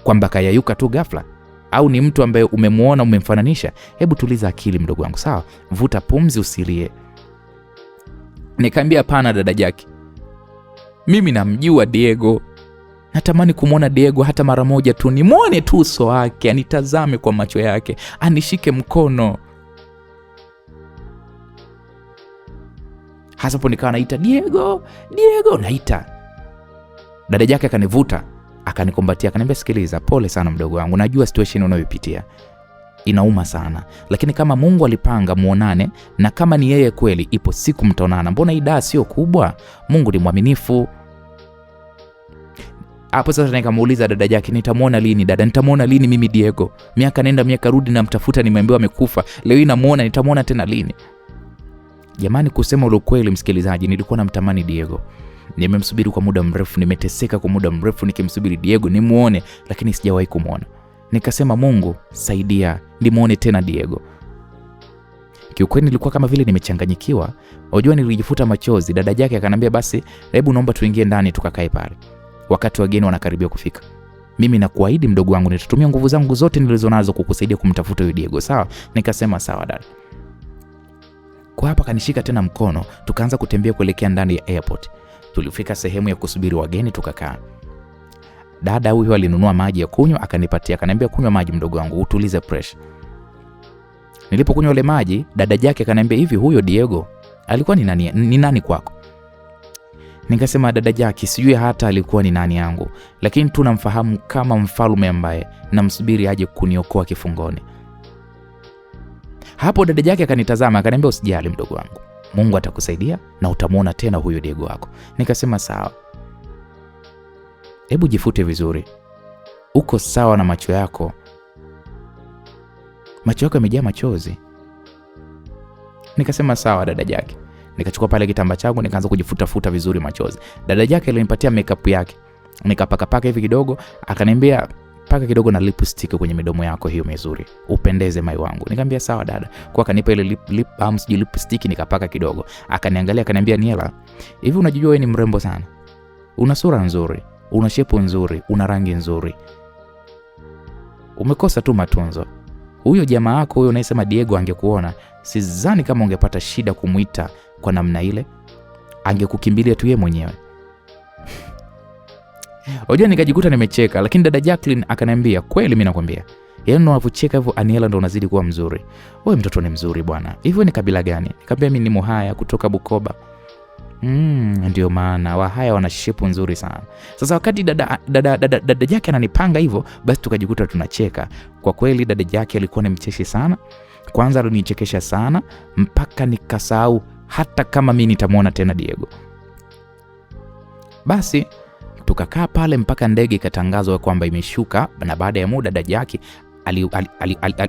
Kwamba kayayuka tu ghafla? Au ni mtu ambaye umemuona umemfananisha? Hebu tuliza akili mdogo wangu, sawa? Vuta pumzi, usilie." Nikamwambia hapana dada Jackie, mimi namjua Diego, natamani kumwona Diego hata mara moja tu, nimwone tu uso wake, anitazame kwa macho yake, anishike mkono. Hasa hapo nikawa naita Diego, Diego naita. Dada Jackie akanivuta, akanikumbatia, akaniambia sikiliza, pole sana mdogo wangu, najua situation unayopitia inauma sana, lakini kama Mungu alipanga muonane, na kama ni yeye kweli, ipo siku mtaonana. Mbona hii daa sio kubwa? Mungu ni mwaminifu. Hapo sasa nikamuuliza dada Jackie, nitamuona lini dada? Nitamuona lini mimi Diego? Miaka nenda miaka rudi namtafuta, nimeambiwa amekufa. Leo hii namuona, nitamuona tena lini? Jamani, kusema ule kweli msikilizaji, nilikuwa namtamani Diego. Nimemsubiri kwa muda mrefu, nimeteseka kwa muda mrefu nikimsubiri Diego nimuone, lakini sijawahi kumuona. Nikasema Mungu saidia nimuone tena Diego. Kiukweli nilikuwa kama vile nimechanganyikiwa. Unajua, nilijifuta machozi. Dada Jackie akanambia basi hebu naomba tuingie ndani tukakae pale, wakati wageni wanakaribia kufika. Mimi nakuahidi mdogo wangu, nitatumia nguvu zangu zote nilizonazo kukusaidia kumtafuta huyo Diego, sawa? Nikasema sawa dada. Kwa hapa kanishika tena mkono, tukaanza kutembea kuelekea ndani ya airport. Tulifika sehemu ya kusubiri wageni tukakaa. Dada huyo alinunua maji ya kunywa akanipatia, akaniambia kunywa maji mdogo wangu utulize pressure. Nilipokunywa ile maji, dada Jackie akaniambia hivi, huyo Diego alikuwa ni nani kwako? Nikasema dada Jackie, sijui hata alikuwa ni nani yangu, lakini tunamfahamu kama mfalme ambaye namsubiri aje kuniokoa kifungoni. Hapo dada Jackie akanitazama akaniambia usijali mdogo wangu, Mungu atakusaidia na utamuona tena huyo Diego wako. Nikasema sawa. Hebu jifute vizuri, uko sawa na macho yako? Macho yako yamejaa machozi. Nikasema sawa dada Jackie. Nikachukua pale kitambaa changu nikaanza kujifuta vizuri machozi. Dada Jackie alinipatia makeup yake, nikapaka hivi kidogo, akaniambia paka kidogo na lipstick kwenye midomo yako, hiyo mizuri upendeze mai wangu. Nikamwambia sawa dada. Kwa akanipa ile lip balm lipstick, nikapaka kidogo. Akaniangalia akaniambia, Niela, hivi unajua wewe ni mrembo sana, una sura nzuri, una shepu nzuri, una rangi nzuri, umekosa tu matunzo. Huyo jamaa wako huyo unayesema Diego angekuona, sidhani kama ungepata shida kumuita kwa namna ile, angekukimbilia tu yeye mwenyewe. Unajua, nikajikuta nimecheka, lakini dada Jacqueline akaniambia kweli, mimi nakwambia, yaani unapocheka hivyo Aniela ndo unazidi kuwa mzuri. Wewe mtoto ni mzuri bwana. Hivyo ni kabila gani? Nikamwambia mimi ni Muhaya kutoka Bukoba. Ndio maana Wahaya wana shepu nzuri sana. Sasa wakati dada Jackie ananipanga hivyo, basi tukajikuta tunacheka. Kwa kweli dada Jackie alikuwa ni mcheshi sana. Kwanza alinichekesha sana mpaka nikasahau hata kama mimi nitamuona tena Diego. Basi tukakaa pale mpaka ndege ikatangazwa kwamba imeshuka, na baada ya muda dada Jackie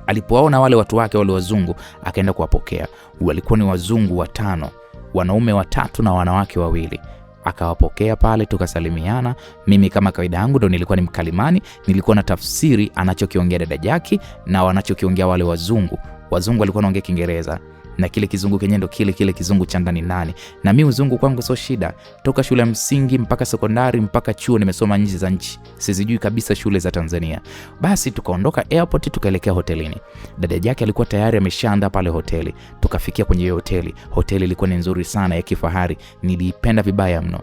alipoona wale watu wake wale wazungu akaenda kuwapokea. Walikuwa ni wazungu 5, wanaume 3 na wanawake 2. Akawapokea pale, tukasalimiana. Mimi kama kawaida yangu ndo nilikuwa ni mkalimani, nilikuwa na tafsiri anachokiongea dada Jackie na wanachokiongea wale wazungu. Wazungu walikuwa wanaongea Kiingereza na kile kizungu kenyewe ndo kile kizungu cha ndani nani. Na mimi uzungu kwangu sio shida. Toka shule ya msingi mpaka sekondari mpaka chuo nimesoma nje za nchi. Sizijui kabisa shule za Tanzania. Basi tukaondoka airport tukaelekea hotelini. Dada Jackie alikuwa tayari ameshaandaa pale hoteli. Tukafikia kwenye hiyo hoteli. Hoteli ilikuwa ni nzuri sana ya kifahari. Niliipenda vibaya mno.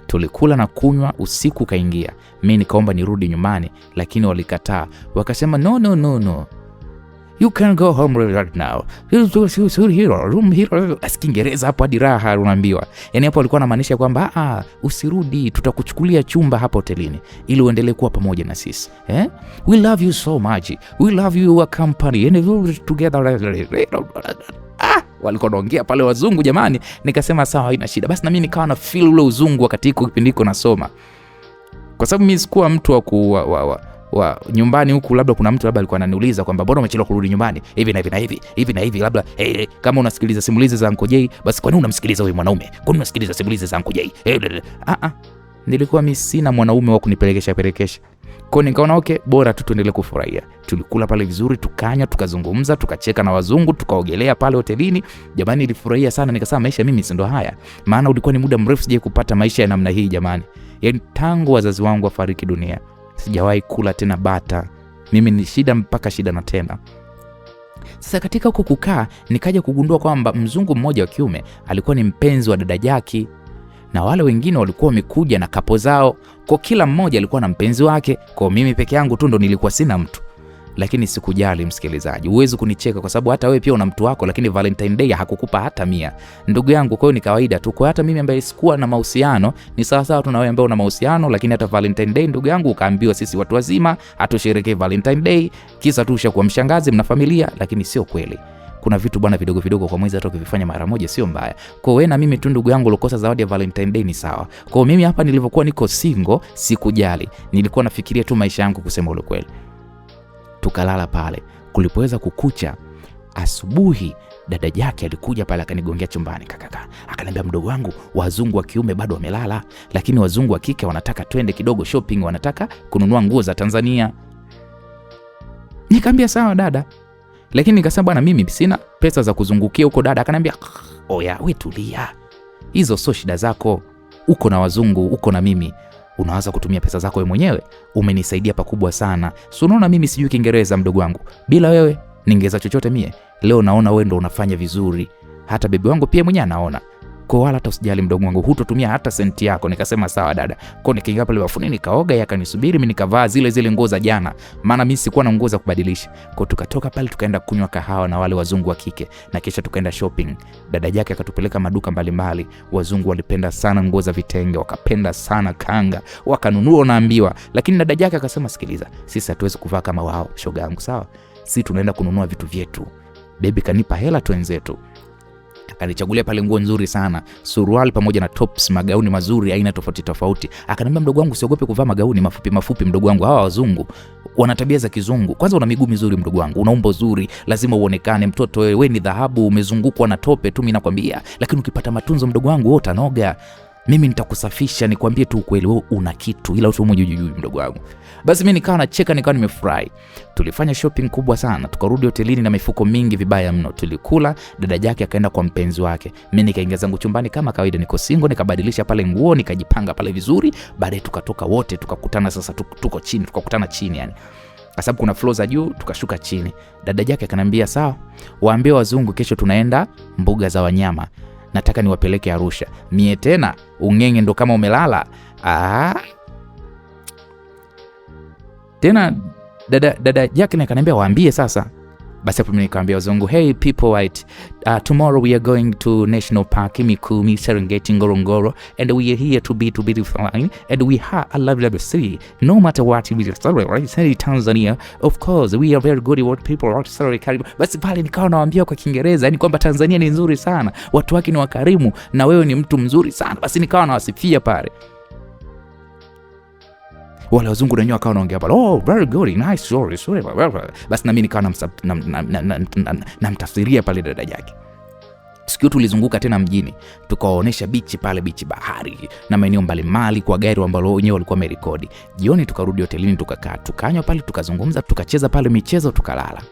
Tulikula na kunywa, usiku kaingia. Mimi nikaomba nirudi nyumbani, lakini walikataa. Wakasema no. You can go home right now. Room here. Kiingereza hapo hadi raha unaambiwa. Yaani hapo walikuwa wanamaanisha kwamba usirudi, tutakuchukulia chumba hapo hotelini ili uendelee kuwa pamoja na sisi. We love you so much. We love you our company and we together. Walikuwa wanaongea pale wazungu jamani. Nikasema sawa, haina shida. Basi na mimi nikawa na feel ule uzungu wakati kipindi niko nasoma. Kwa sababu mimi sikuwa mtu wa nyumbani huku, labda kuna mtu labda alikuwa ananiuliza kwamba mbona umechelewa kurudi nyumbani hivi na hivi, labda kama unasikiliza simulizi za Uncle Jay, basi kwa nini unamsikiliza huyu mwanaume? Kwa nini unasikiliza simulizi za Uncle Jay? Nilikuwa mimi sina mwanaume wa kunipelekesha. Kwa nikaona okay, bora tu tuendelee kufurahia. Tulikula pale vizuri, tukanya, tukazungumza, tukacheka na wazungu, tukaogelea pale hotelini. Jamani, nilifurahia sana. Nikasema maisha mimi si ndo haya. Maana ulikuwa ni muda mrefu sije kupata maisha ya namna hii jamani. Yaani tangu wazazi wangu wafariki dunia sijawahi kula tena bata. Mimi ni shida mpaka shida na tena. Sasa katika huko kukaa nikaja kugundua kwamba mzungu mmoja wa kiume alikuwa ni mpenzi wa dada Jackie, na wale wengine walikuwa wamekuja na kapo zao, kwa kila mmoja alikuwa na mpenzi wake, kwa mimi peke yangu tu ndo nilikuwa sina mtu. Lakini sikujali msikilizaji, uwezi kunicheka kwa sababu hata wewe pia una mtu wako, lakini Valentine Day hakukupa hata 100 ndugu yangu. Kwa hiyo ni kawaida tu, kwa hata mimi ambaye sikuwa na mahusiano ni sawa sawa tu na wewe ambaye una mahusiano, lakini hata Valentine Day ndugu yangu ukaambiwa sisi watu wazima hatusherekee Valentine Day kisa tu ushakuwa mshangazi mna familia, lakini sio kweli. Kuna vitu bwana vidogo vidogo kwa mwezi hata ukivifanya mara moja sio mbaya. Kwa wewe na mimi tu ndugu yangu ulokosa zawadi ya Valentine Day ni sawa. Kwa mimi hapa nilivyokuwa niko single sikujali, nilikuwa nafikiria tu maisha yangu kusema ule kweli. Tukalala pale. Kulipoweza kukucha asubuhi, dada Jackie alikuja pale akanigongea chumbani, kaka. Akaniambia mdogo wangu, wazungu wa kiume bado wamelala, lakini wazungu wa kike wanataka twende kidogo shopping, wanataka kununua nguo za Tanzania. Nikamwambia sawa dada. Lakini nikasema bwana mimi sina pesa za kuzungukia huko dada. Akaniambia oya wewe tulia. Hizo sio shida zako. Uko na wazungu, uko na mimi. Unaanza kutumia pesa zako wewe mwenyewe. Umenisaidia pakubwa sana. Si unaona mimi sijui Kiingereza mdogo wangu. Bila wewe ningeza chochote mie. Leo naona wewe ndo unafanya vizuri. Hata bibi wangu pia mwenyewe anaona. Kwa wala hata usijali mdogo wangu, hutotumia hata senti yako. Nikasema sawa dada. Kwa nikiingia pale bafuni nikaoga, yakanisubiri mimi nikavaa zile nguo za jana. Maana mimi sikuwa na nguo za kubadilisha. Kwa tukatoka pale tukaenda kunywa kahawa na wale wazungu wa kike na kisha tukaenda shopping. Dada Jackie akatupeleka maduka mbalimbali. Wazungu walipenda sana nguo za vitenge, wakapenda sana kanga, wakanunua naambiwa. Lakini dada Jackie akasema sikiliza, sisi hatuwezi kuvaa kama wao, shoga yangu sawa? Sisi tunaenda kununua vitu vyetu. Baby kanipa hela twenzetu. Akanichagulia pale nguo nzuri sana, suruali pamoja na tops, magauni mazuri aina tofauti tofauti. Akaniambia mdogo wangu usiogope kuvaa magauni mafupi mdogo wangu, hawa wazungu wana tabia za kizungu. Kwanza una miguu mizuri mdogo wangu, una umbo zuri, lazima uonekane mtoto wewe ni dhahabu, umezungukwa na tope tu mimi nakwambia. Lakini ukipata matunzo mdogo wangu wewe utanoga. Mimi nitakusafisha, nikwambie tu ukweli, wewe una kitu ila usiumo juu mdogo wangu. Basi mimi nikawa nacheka, nikawa nimefurahi. Tulifanya shopping kubwa sana, tukarudi hotelini na mifuko mingi vibaya mno. Tulikula, dada Jackie akaenda kwa mpenzi wake. Mimi nikaingia zangu chumbani kama kawaida, niko single, nikabadilisha pale nguo, nikajipanga pale vizuri. Baadaye tukatoka wote, tukakutana sasa tuko chini, tukakutana chini yani. Kwa sababu kuna floor za juu, tukashuka chini. Dada Jackie akaniambia sawa, waambie wazungu kesho tunaenda mbuga za wanyama. Nataka niwapeleke Arusha. Mie tena ungenge ndo kama umelala. Tena dada Jackie akaniambia waambie sasa. Basi hapo mimi nikamwambia wazungu, hey people white, tomorrow we are going to National Park Mikumi, Serengeti, Ngorongoro, and we are here to be fine, and we have a lovely city. No matter what we are sorry Tanzania, of course we are very good what people are sorry karibu. Basi pale nikawa nawaambia kwa Kiingereza yani kwamba Tanzania ni nzuri sana, watu wake ni wakarimu na wewe ni mtu mzuri sana. Basi nikawa nawasifia pale. Wale wazungu wenyewe wakawa wanaongea pale, oh very good, nice, sorry. Basi na mimi nikawa namtafsiria pale dada Jackie. Siku tulizunguka tena mjini, tukawaonesha beach pale, beach bahari na maeneo mbalimbali kwa gari ambalo wenyewe walikuwa wamerekodi. Jioni tukarudi hotelini, tukakaa, tukanywa pale, tukazungumza, tukacheza pale michezo, tukalala.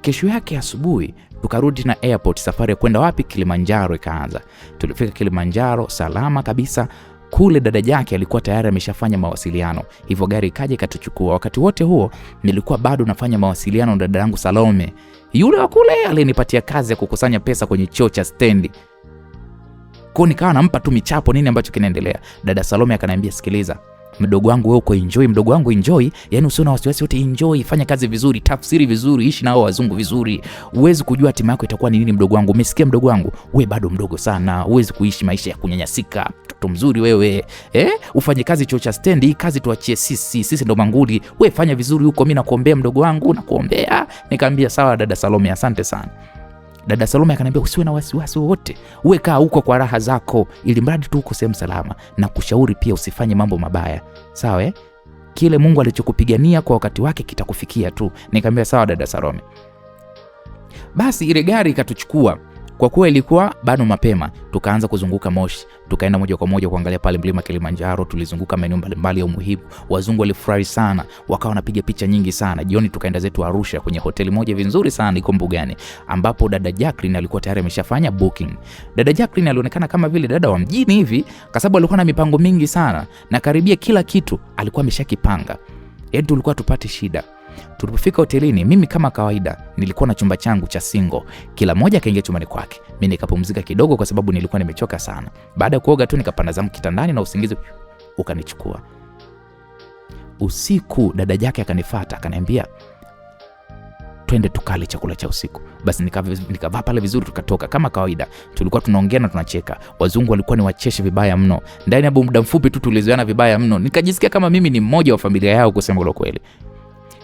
Kesho yake asubuhi tukarudi na airport, safari ya kwenda wapi? Kilimanjaro ikaanza. Tulifika Kilimanjaro salama kabisa. Kule dada Jackie alikuwa tayari ameshafanya mawasiliano, hivyo gari ikaja ikatuchukua. Wakati wote huo nilikuwa bado nafanya mawasiliano na dada yangu Salome, yule wa kule alinipatia kazi ya kukusanya pesa kwenye choo cha stendi. Kwa nikawa nampa tu michapo nini ambacho kinaendelea. Dada Salome akaniambia sikiliza mdogo wangu, wewe uko enjoy mdogo wangu, enjoy. Yaani usiona wasiwasi wote, enjoy, fanya kazi vizuri, tafsiri vizuri, ishi nao wazungu vizuri. Uwezi kujua hatima yako itakuwa ni nini mdogo wangu. Umesikia mdogo wangu? Wewe bado mdogo sana. Uwezi kuishi maisha ya kunyanyasika. Mtoto mzuri wewe. Ufanye kazi choo cha stendi, kazi tuachie sisi. Sisi ndo manguli. Wewe fanya vizuri huko, mimi nakuombea mdogo wangu, nakuombea. Nikamwambia sawa dada Salome, asante sana. Dada Salome akaniambia usiwe na wasiwasi wote. Wewe kaa huko kwa raha zako, ili mradi tu uko sehemu salama, na kushauri pia usifanye mambo mabaya. Sawa Kile Mungu alichokupigania kwa wakati wake kitakufikia tu. Nikamwambia sawa dada Salome. Basi ile gari ikatuchukua. Kwa kuwa ilikuwa bado mapema, tukaanza kuzunguka Moshi. Tukaenda moja kwa moja kuangalia pale mlima Kilimanjaro, tulizunguka maeneo mbalimbali ya umuhimu. Wazungu walifurahi sana, wakawa wanapiga picha nyingi sana. Jioni tukaenda zetu Arusha kwenye hoteli moja vizuri sana iko Mbugani, ambapo dada Jacqueline alikuwa tayari ameshafanya booking. Dada Jacqueline alionekana kama vile dada wa mjini hivi, kwa sababu alikuwa na mipango mingi sana na karibia kila kitu alikuwa ameshakipanga. Yaani tulikuwa tupate shida. Tulipofika hotelini, mimi kama kawaida nilikuwa na chumba changu cha single. Kila mmoja kaingia chumbani kwake. Mimi nikapumzika kidogo kwa sababu nilikuwa nimechoka sana. Baada ya kuoga tu nikapanda zangu kitandani na usingizi ukanichukua. Usiku dada yake akanifuata akaniambia twende tukale chakula cha usiku. Basi nikavaa pale vizuri tukatoka kama kawaida. Tulikuwa tunaongea na tunacheka. Wazungu walikuwa ni wacheshi vibaya mno. Ndani ya muda mfupi tu tulizoeana vibaya mno. Nikajisikia kama mimi ni mmoja wa familia yao kusema ule kweli.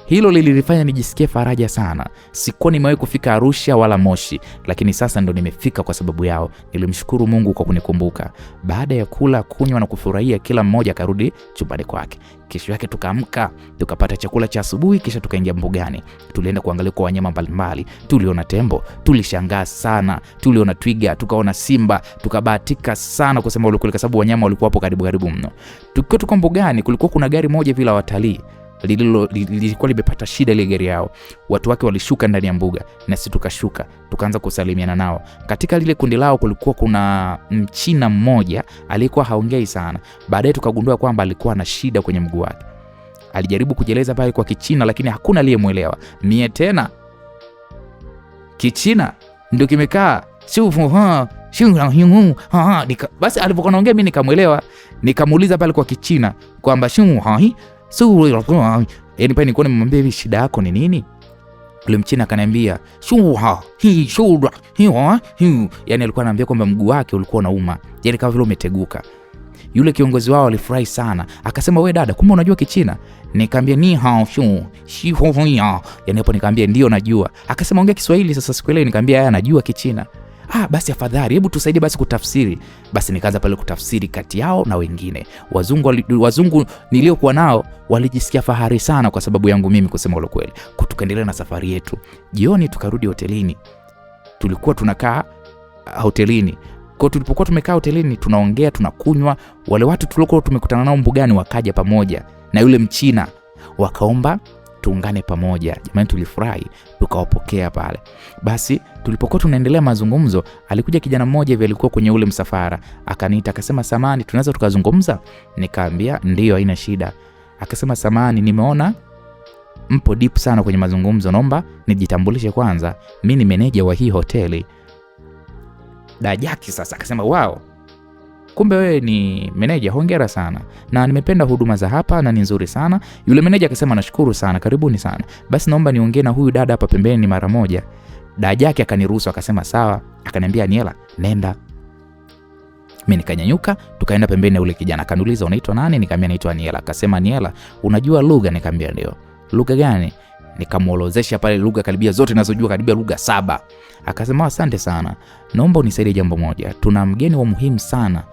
Hilo lilifanya nijisikie faraja sana. Sikuwa nimewahi kufika Arusha wala Moshi, lakini sasa ndo nimefika kwa sababu yao. Nilimshukuru Mungu kwa kunikumbuka. Baada ya kula, kunywa na kufurahia, kila mmoja akarudi chumbani kwake. Kesho yake tukaamka, tukapata chakula cha asubuhi, kisha tukaingia mbugani. Tulienda kuangalia kwa wanyama mbalimbali. Tuliona tembo, tulishangaa sana. Tuliona twiga, tukaona simba, tukabahatika sana kusema ule kweli kwa sababu wanyama walikuwa hapo karibu mno. Tuko mbugani, kulikuwa kuna gari moja vile la watalii. Lilikuwa limepata shida ile gari yao. Watu wake walishuka ndani ya mbuga na sisi tukashuka, tukaanza kusalimiana nao. Katika lile kundi lao kulikuwa kuna Mchina mmoja aliyekuwa haongei sana. Baadaye tukagundua kwamba alikuwa na shida kwenye mguu wake. Alijaribu kujieleza pale kwa Kichina lakini hakuna aliyemuelewa. Mie tena Kichina ndio kimekaa basi alipokuwa anaongea mimi nikamuelewa. Nikamuuliza pale kwa Kichina kwamba yaani pale nilikuwa nimemwambia hivi shida yako ni nini? Yule Mchina akaniambia yaani alikuwa ananiambia kwamba mguu wake ulikuwa unauma, yaani kama vile umeteguka. Yule kiongozi wao alifurahi sana, akasema wewe dada, kumbe unajua Kichina? Nikamwambia ni hao yaani hapo nikamwambia ndio najua. Akasema ongea Kiswahili sasa sikuelewi. Nikamwambia haya najua Kichina. Basi afadhali hebu tusaidie basi kutafsiri. Basi nikaanza pale kutafsiri kati yao na wengine. Wazungu niliokuwa nao walijisikia fahari sana kwa sababu yangu mimi kusema ule kweli. Tukaendelea na safari yetu. Jioni tukarudi hotelini. Tulikuwa tunakaa hotelini. Kwa tulipokuwa tumekaa hotelini tunaongea, tunakunywa. Wale watu tuliokuwa tumekutana nao mbugani wakaja pamoja na yule Mchina. Wakaomba tuungane pamoja. Jamani tulifurahi, tukawapokea pale. Basi tulipokuwa tunaendelea mazungumzo, alikuja kijana mmoja hivi alikuwa kwenye ule msafara. Akaniita akasema samani tunaweza tukazungumza? Nikaambia ndio haina shida. Akasema samani nimeona mpo deep sana kwenye mazungumzo, naomba nijitambulishe kwanza. Mimi ni meneja wa hii hoteli. Dajaki sasa akasema wow, kumbe wewe ni meneja, hongera sana. Na nimependa huduma za hapa na ni nzuri sana. Yule meneja akasema nashukuru sana, karibuni sana. Basi naomba niongee na huyu dada hapa pembeni mara moja. Dada yake akaniruhusu akasema sawa. Akaniambia Aniela, nenda. Mimi nikanyanyuka, tukaenda pembeni na ule kijana. Akaniuliza unaitwa nani? Nikamwambia naitwa Aniela. Akasema Aniela, unajua lugha? Nikamwambia ndio. Lugha gani? Nikamuolozesha pale lugha karibia zote ninazojua, karibia lugha 7. Akasema asante sana. Naomba unisaidie jambo moja. Tuna mgeni wa muhimu sana.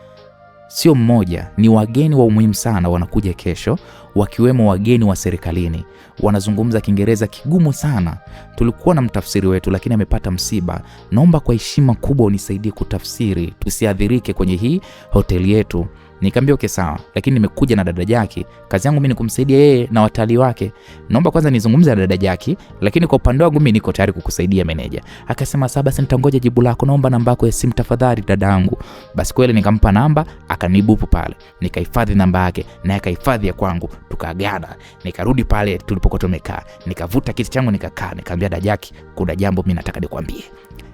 Sio mmoja, ni wageni wa umuhimu sana wanakuja kesho, wakiwemo wageni wa serikalini. Wanazungumza Kiingereza kigumu sana. Tulikuwa na mtafsiri wetu lakini amepata msiba. Naomba kwa heshima kubwa unisaidie kutafsiri, tusiadhirike kwenye hii hoteli yetu. Nikamwambia okay sawa, lakini nimekuja na dada Jaki. Kazi yangu mimi ni kumsaidia yeye na watalii wake. Naomba kwanza nizungumze na dada Jaki, lakini kwa upande wangu mimi niko tayari kukusaidia meneja. Akasema sawa basi nitangoja jibu lako, naomba namba yako ya simu tafadhali dadangu. Basi kweli nikampa namba, akanibupu pale. Nikahifadhi namba yake na akahifadhi ya kwangu. Tukaagana. Nikarudi pale tulipokuwa tumekaa. Nikavuta kiti changu nikakaa. Nikamwambia dada Jaki, kuna jambo mimi nataka nikwambie.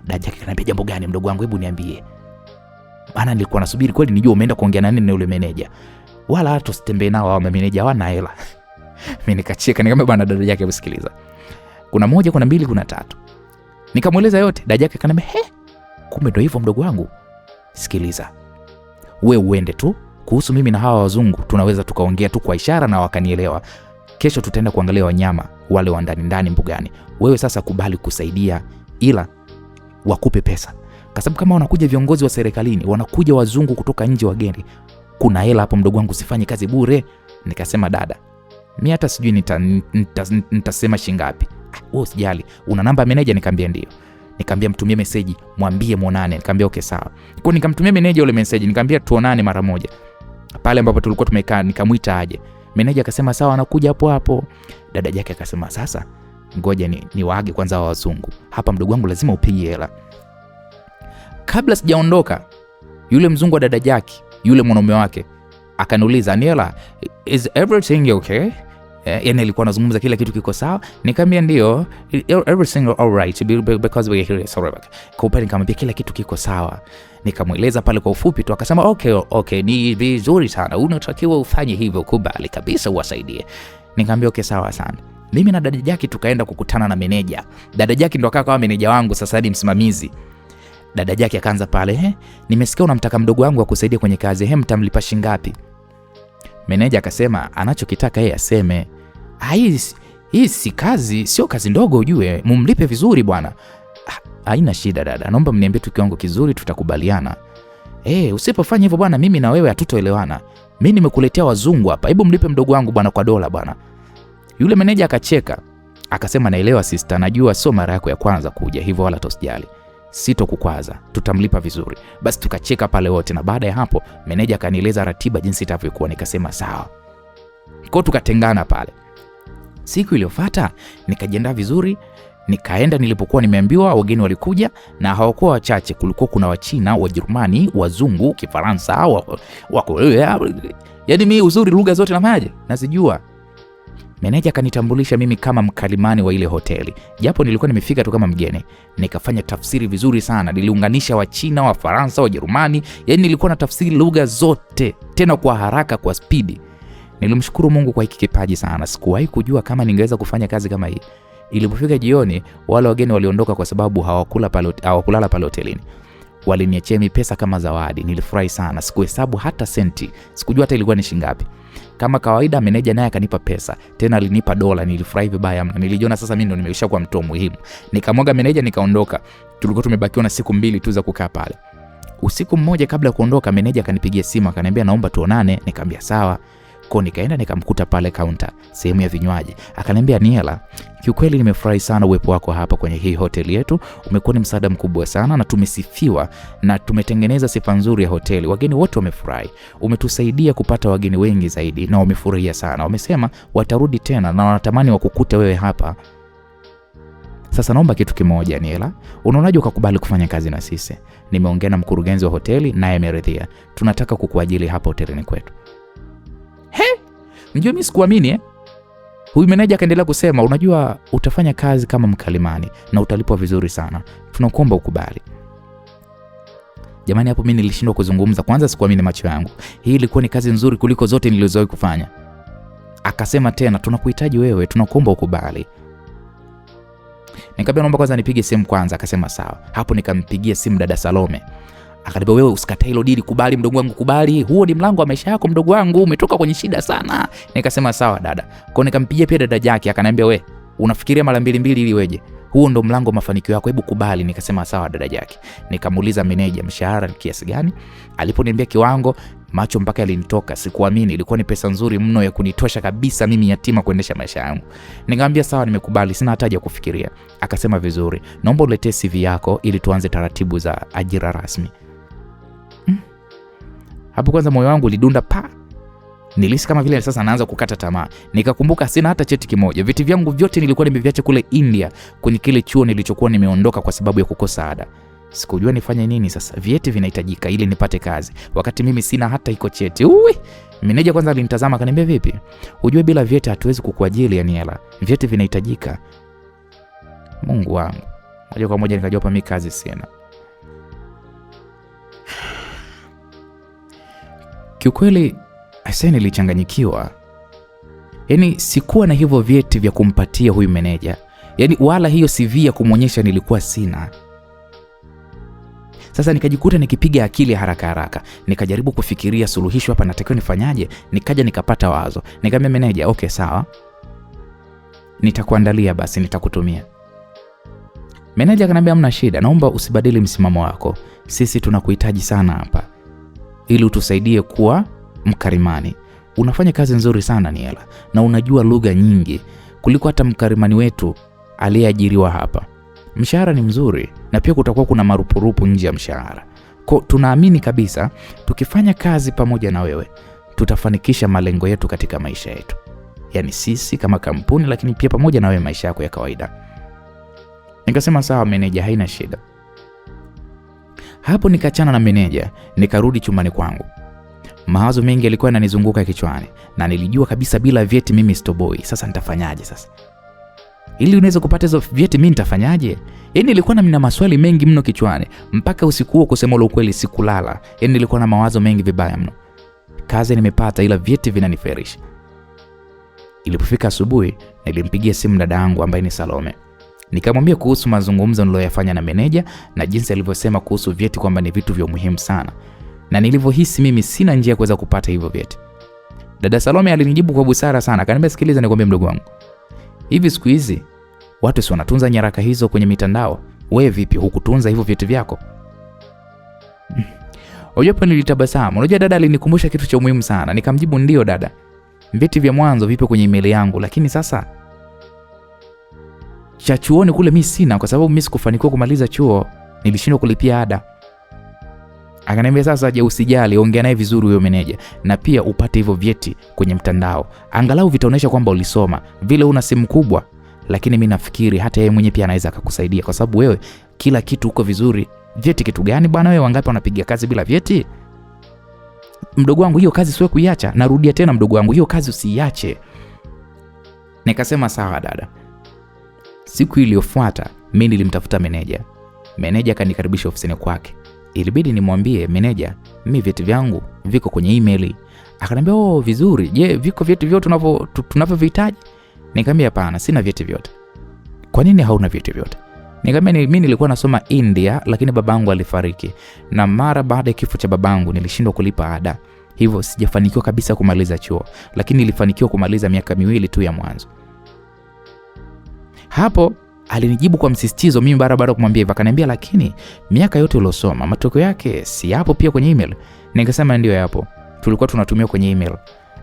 Dada Jaki akaniambia jambo gani mdogo wangu, hebu niambie. Maana nilikuwa nasubiri kweli nijue umeenda kuongea na nini na yule meneja. Wala hata usitembee nao hao meneja hawana hela. Mimi nikacheka nikamwambia bwana dada yake msikiliza. Kuna 1, kuna 2, kuna 3. Nikamueleza yote. Dada yake akaniambia kumbe ndio hivyo mdogo wangu. Sikiliza. Wewe uende tu. Kuhusu mimi na hawa wazungu tunaweza tukaongea tu kwa ishara na wakanielewa. Kesho tutaenda kuangalia wanyama wale wa ndani mbugani. Wewe sasa kubali kusaidia ila wakupe pesa. Kwa sababu kama wanakuja viongozi wa serikalini, wanakuja wazungu kutoka nje wageni, kuna hela hapo mdogo wangu, usifanye kazi bure. Nikasema dada, mimi hata sijui nitasema shingapi. Wewe usijali, una namba ya meneja? Nikamwambia ndio. Nikamwambia mtumie message, mwambie muonane. Nikamwambia okay sawa. Kwa nikamtumia meneja yule message, nikamwambia tuonane mara moja. Pale ambapo tulikuwa tumekaa nikamuita aje. Meneja akasema sawa anakuja hapo hapo. Dada yake akasema sasa ngoja ni waage kwanza wa wazungu. Hapa mdogo wangu lazima upige hela. Kabla sijaondoka, yule mzungu wa dada Jaki, yule mwanaume wake, akaniuliza Aniela, is everything okay? Yani alikuwa anazungumza kila kitu kiko sawa. Nikamwambia ndio, everything all right because we are here. Sorry. Kwa upande nikamwambia kila kitu kiko sawa. Nikamweleza pale kwa ufupi tu, akasema okay, ni vizuri sana, unatakiwa ufanye hivyo, kubali kabisa uwasaidie. Nikamwambia okay, sawa sana. Mimi na dada Jackie tukaenda kukutana na meneja. Dada Jackie ndo akawa meneja wangu sasa, hadi msimamizi. Dada Jackie akaanza pale, nimesikia unamtaka mdogo wangu akusaidia kwenye kazi, mtamlipa shingapi? Meneja akasema anachokitaka yeye aseme. Hii si kazi, sio kazi ndogo ujue, mumlipe vizuri bwana. Haina shida dada, naomba mniambie tu kiwango kizuri, tutakubaliana. Usipofanya hivyo bwana, mimi na wewe hatutoelewana. Mimi nimekuletea wazungu hapa, hebu mlipe mdogo wangu bwana kwa dola bwana. Yule meneja akacheka, akasema naelewa sister, najua sio mara yako ya kwanza kuja hivyo, wala tosijali. Sitokukwaza, tutamlipa vizuri. Basi tukacheka pale wote, na baada ya hapo meneja akanieleza ratiba jinsi itavyokuwa. Nikasema sawa. Kwa tukatengana pale. Siku iliyofuata nikajiandaa vizuri, nikaenda nilipokuwa nimeambiwa. Wageni walikuja na hawakuwa wachache, kulikuwa kuna Wachina, Wajerumani, Wazungu, Kifaransa, wako yaani mimi uzuri lugha zote nazijua. Meneja akanitambulisha mimi kama mkalimani wa ile hoteli. Japo nilikuwa nimefika tu kama mgeni, nikafanya tafsiri vizuri sana. Niliunganisha Wachina, Wafaransa, Wajerumani, yaani nilikuwa na tafsiri lugha zote, tena kwa haraka, kwa spidi. Nilimshukuru Mungu kwa hiki kipaji sana. Sikuwahi kujua kama ningeweza kufanya kazi kama hii. Ilipofika jioni, wale wageni waliondoka kwa sababu hawakulala pale hotelini. Waliniachia mimi pesa kama zawadi. Nilifurahi sana. Sikuhesabu hata senti. Sikujua hata ilikuwa ni shilingi ngapi. Kama kawaida meneja naye akanipa pesa. Tena alinipa dola. Nilifurahi vibaya mno. Nilijiona sasa mimi ndo nimeshakuwa mtu muhimu. Nikamwaga meneja nikaondoka. Tulikuwa tumebakiwa na siku 2 tu za kukaa pale. Usiku mmoja kabla ya kuondoka, meneja akanipigia simu akaniambia naomba tuonane. Nikamwambia sawa. Kwa nikaenda nikamkuta pale counter, sehemu ya vinywaji. Akaniambia Niela, kiukweli nimefurahi sana uwepo wako hapa kwenye hii hoteli yetu. Umekuwa ni msaada mkubwa sana na tumesifiwa na tumetengeneza sifa nzuri ya hoteli. Wageni wote wamefurahi. Umetusaidia kupata wageni wengi zaidi na wamefurahia sana. Wamesema watarudi tena na wanatamani wakukute wewe hapa. Sasa naomba kitu kimoja Niela, unaonaje ukakubali kufanya kazi na sisi? Nimeongea na mkurugenzi wa hoteli naye ameridhia. Tunataka kukuajili hapa hotelini kwetu. Mjua mimi sikuamini. Huyu meneja akaendelea kusema, unajua utafanya kazi kama mkalimani na utalipwa vizuri sana. Tunakuomba ukubali. Jamani, hapo mimi nilishindwa kuzungumza. Kwanza sikuamini macho yangu. Hii ilikuwa ni kazi nzuri kuliko zote nilizowahi kufanya. Akasema tena, tunakuhitaji wewe, tunakuomba ukubali. Nikamwambia naomba kwanza nipige simu kwanza. Akasema sawa. Hapo nikampigia simu dada Salome. Akaniambia wewe usikatae hilo dili, kubali mdogo wangu, kubali. Huo ni mlango wa maisha yako mdogo wangu, umetoka kwenye shida sana. Nikasema sawa dada. Kwa nikampigia pia dada Jackie, akaniambia we unafikiria mara mbili ili weje. Huo ndo mlango wa mafanikio yako, hebu kubali. Nikasema sawa dada Jackie. Nikamuuliza meneja mshahara kiasi gani. Aliponiambia kiwango, macho mpaka yalinitoka. Sikuamini, ilikuwa ni pesa nzuri mno ya kunitosha kabisa mimi yatima kuendesha maisha yangu. Nikamwambia sawa, nimekubali, sina hata haja kufikiria. Akasema vizuri, naomba uletee CV yako ili tuanze taratibu za ajira rasmi. Hapo kwanza moyo wangu ulidunda pa. Nilisi kama vile sasa naanza kukata tamaa. Nikakumbuka sina hata cheti kimoja. Viti vyangu vyote nilikuwa nimeviacha kule India kwenye kile chuo nilichokuwa nimeondoka kwa sababu ya kukosa ada. Sikujua nifanye nini sasa. Vyeti vinahitajika ili nipate kazi, wakati mimi sina hata iko cheti. Meneja kwanza alinitazama akaniambia vipi? Unajua bila vyeti hatuwezi kukuajili Niela. Vyeti vinahitajika. Mungu wangu. Moja kwa moja nikajua mimi kazi sina. Kiukweli nilichanganyikiwa. Yaani sikuwa na hivyo vyeti vya kumpatia huyu meneja. Yaani wala hiyo CV ya kumuonyesha nilikuwa sina. Sasa nikajikuta nikipiga akili haraka. Nikajaribu kufikiria suluhisho hapa, natakiwa nifanyaje? Nikaja nikapata wazo. Nikamwambia meneja, okay sawa, nitakuandalia basi, nitakutumia. Meneja akaniambia hamna shida, naomba usibadili msimamo wako. Sisi tunakuhitaji sana hapa ili utusaidie kuwa mkarimani. Unafanya kazi nzuri sana Niela, na unajua lugha nyingi kuliko hata mkarimani wetu aliyeajiriwa hapa. Mshahara ni mzuri na pia kutakuwa kuna marupurupu nje ya mshahara. Kwa tunaamini kabisa tukifanya kazi pamoja na wewe tutafanikisha malengo yetu katika maisha yetu. Yaani sisi kama kampuni, lakini pia pamoja na wewe maisha yako ya kawaida. Nikasema sawa meneja, haina shida. Hapo nikachana na meneja, nikarudi chumbani kwangu. Mawazo mengi yalikuwa yananizunguka kichwani na nilijua kabisa bila vyeti mimi sitoboi. Sasa nitafanyaje sasa? Ili unaweza kupata hizo vyeti mimi nitafanyaje? Yaani nilikuwa na maswali mengi mno kichwani mpaka usiku huo, kusema ukweli sikulala. Yaani nilikuwa na mawazo mengi vibaya mno. Kazi nimepata ila vyeti vinaniferisha. Ilipofika asubuhi nilimpigia simu dada yangu ambaye ni Salome. Nikamwambia kuhusu mazungumzo niliyoyafanya na meneja na jinsi alivyosema kuhusu vyeti kwamba ni vitu vya muhimu sana. Na nilivyohisi mimi sina njia ya kuweza kupata hivyo vyeti. Dada Salome alinijibu kwa busara sana. Akaniambia, sikiliza nikwambie mdogo wangu. Hivi siku hizi watu si wanatunza nyaraka hizo kwenye mitandao. Wewe vipi hukutunza hivyo vyeti vyako? Ojopo nilitabasamu. Unajua dada alinikumbusha kitu cha muhimu sana. Nikamjibu, ndio dada. Vyeti vya mwanzo vipo kwenye email yangu, lakini sasa cha chuoni kule mimi sina kwa sababu mimi sikufanikiwa kumaliza chuo. Nilishindwa kulipia ada. Akaniambia, sasa je, usijali, ongea naye vizuri huyo meneja na pia upate hivyo vyeti kwenye mtandao. Angalau vitaonesha kwamba ulisoma. Vile una simu kubwa, lakini mimi nafikiri hata yeye mwenyewe pia anaweza akakusaidia kwa sababu wewe kila kitu uko vizuri. Vyeti kitu gani bwana wewe? Wangapi wanapiga kazi bila vyeti? Mdogo wangu, hiyo kazi siwe kuiacha. Narudia tena mdogo wangu, hiyo kazi usiiache. Nikasema sawa dada. Siku iliyofuata mimi nilimtafuta meneja. Meneja akanikaribisha ofisini kwake. Ilibidi nimwambie meneja, mimi vyeti vyangu viko kwenye email. Akaniambia, "Oh, vizuri. Je, viko vyeti vyote tunavyohitaji?" Nikamwambia, "Hapana, sina vyeti vyote." "Kwa nini hauna vyeti vyote?" Nikamwambia, "Mimi nilikuwa nasoma India, lakini babangu alifariki. Na mara baada ya kifo cha babangu nilishindwa kulipa ada. Hivyo sijafanikiwa kabisa kumaliza chuo, lakini nilifanikiwa kumaliza miaka 2 tu ya mwanzo." Hapo alinijibu kwa msisitizo mimi barabara kumwambia hivyo. Akaniambia, "Lakini miaka yote uliosoma matokeo yake si yapo pia kwenye email?" Nikasema, "Ndio yapo. Tulikuwa tunatumia kwenye email."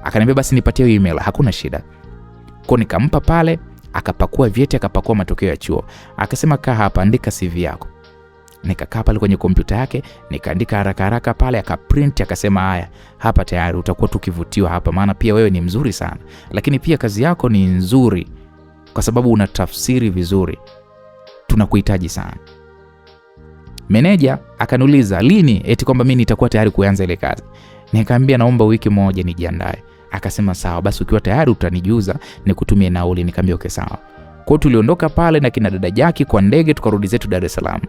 Akaniambia, "Basi nipatie hiyo email, hakuna shida." Kwa nikampa pale, akapakua vyeti, akapakua matokeo ya chuo. Akasema, "Kaa hapa, andika CV yako." Nikakaa pale kwenye kompyuta yake, nikaandika haraka pale, akaprint, akasema, "Haya, hapa tayari utakuwa tukivutiwa hapa, maana pia wewe ni mzuri sana. Lakini pia kazi yako ni nzuri kwa sababu unatafsiri vizuri. Tunakuhitaji sana." Meneja akaniuliza lini, eti kwamba mimi nitakuwa tayari kuanza ile kazi. Nikamwambia, "Naomba wiki moja nijiandae." Akasema, "Sawa, basi ukiwa tayari utanijuza nikutumie nauli." Nikamwambia, "Okay, sawa." Kwa tuliondoka pale na kina dada Jackie kwa ndege, tukarudi zetu Dar es Salaam.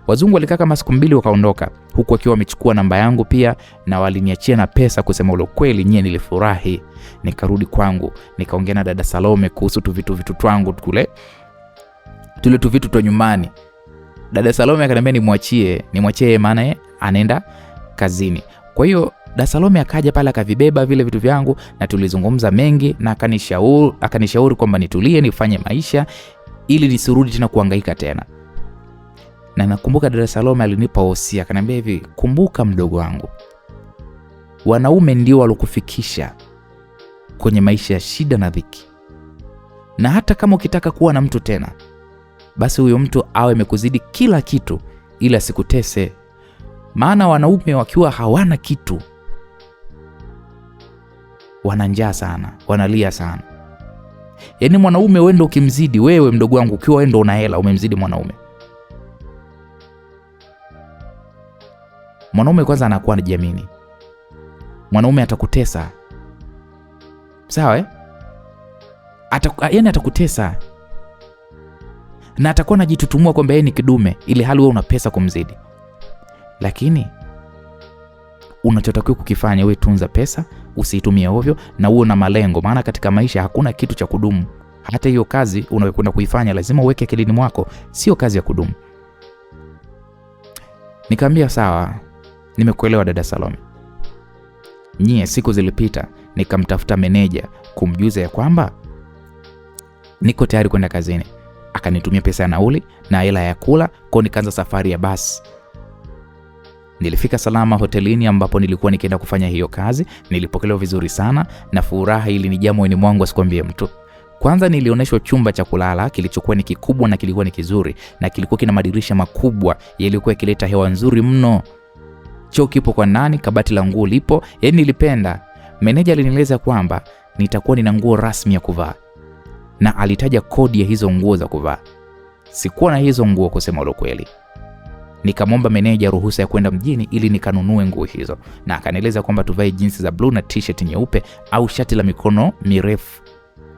Wazungu walikaa kama siku 2 wakaondoka, huku wakiwa wamechukua namba yangu pia na waliniachia na pesa. Kusema ule kweli, nyie nilifurahi. Nikarudi kwangu, nikaongea na dada Salome kuhusu vitu twangu tule vitu twa nyumbani. Dada Salome akaniambia nimwachie maana anaenda kazini. Kwa hiyo dada Salome akaja pale akavibeba vile vitu vyangu na tulizungumza mengi na akanishauri kwamba nitulie nifanye maisha ili nisirudi tena kuhangaika tena. Na nakumbuka dada Salome alinipa wosia, akaniambia hivi, "Kumbuka mdogo wangu, wanaume ndio walokufikisha kwenye maisha ya shida na dhiki. Na hata kama ukitaka kuwa na mtu tena, basi huyo mtu awe amekuzidi kila kitu ili asikutese. Maana wanaume wakiwa hawana kitu wana njaa sana, wanalia sana. Yaani mwanaume wewe ndio ukimzidi, wewe mdogo wangu ukiwa wewe ndio una hela umemzidi mwanaume. Mwanaume kwanza anakuwa anajiamini. Mwanaume atakutesa. Sawa yaani atakutesa. Na atakuwa anajitutumua kwamba yeye ni kidume ili hali wewe una pesa kumzidi. Lakini unachotakiwa kukifanya, wewe tunza pesa, usiitumie ovyo na uwe na malengo, maana katika maisha hakuna kitu cha kudumu. Hata hiyo kazi unayokwenda kuifanya lazima uweke akilini mwako, sio kazi ya kudumu. Nikamwambia, "Sawa, nimekuelewa dada Salome." Siku zilipita, nikamtafuta meneja kumjuza ya kwamba niko tayari kwenda kazini. Akanitumia pesa ya nauli na hela ya kula, kwa nikaanza safari ya basi. Nilifika salama hotelini ambapo nilikuwa nikienda kufanya hiyo kazi. Nilipokelewa vizuri sana na furaha ilinijaa moyoni mwangu asikwambie mtu. Kwanza nilioneshwa chumba cha kulala kilichokuwa ni kikubwa na kilikuwa ni kizuri na kilikuwa kina madirisha makubwa yaliokuwa yakileta hewa nzuri mno. Choo kipo kwa ndani, kabati la nguo lipo, yaani nilipenda. Meneja alinieleza kwamba nitakuwa nina nguo rasmi ya kuvaa na alitaja kodi ya hizo nguo za kuvaa. Sikuwa na hizo nguo kusema ule kweli. Nikamwomba meneja ruhusa ya kwenda mjini ili nikanunue nguo hizo, na akanieleza kwamba tuvae jeans za blue na t-shirt nyeupe au shati la mikono mirefu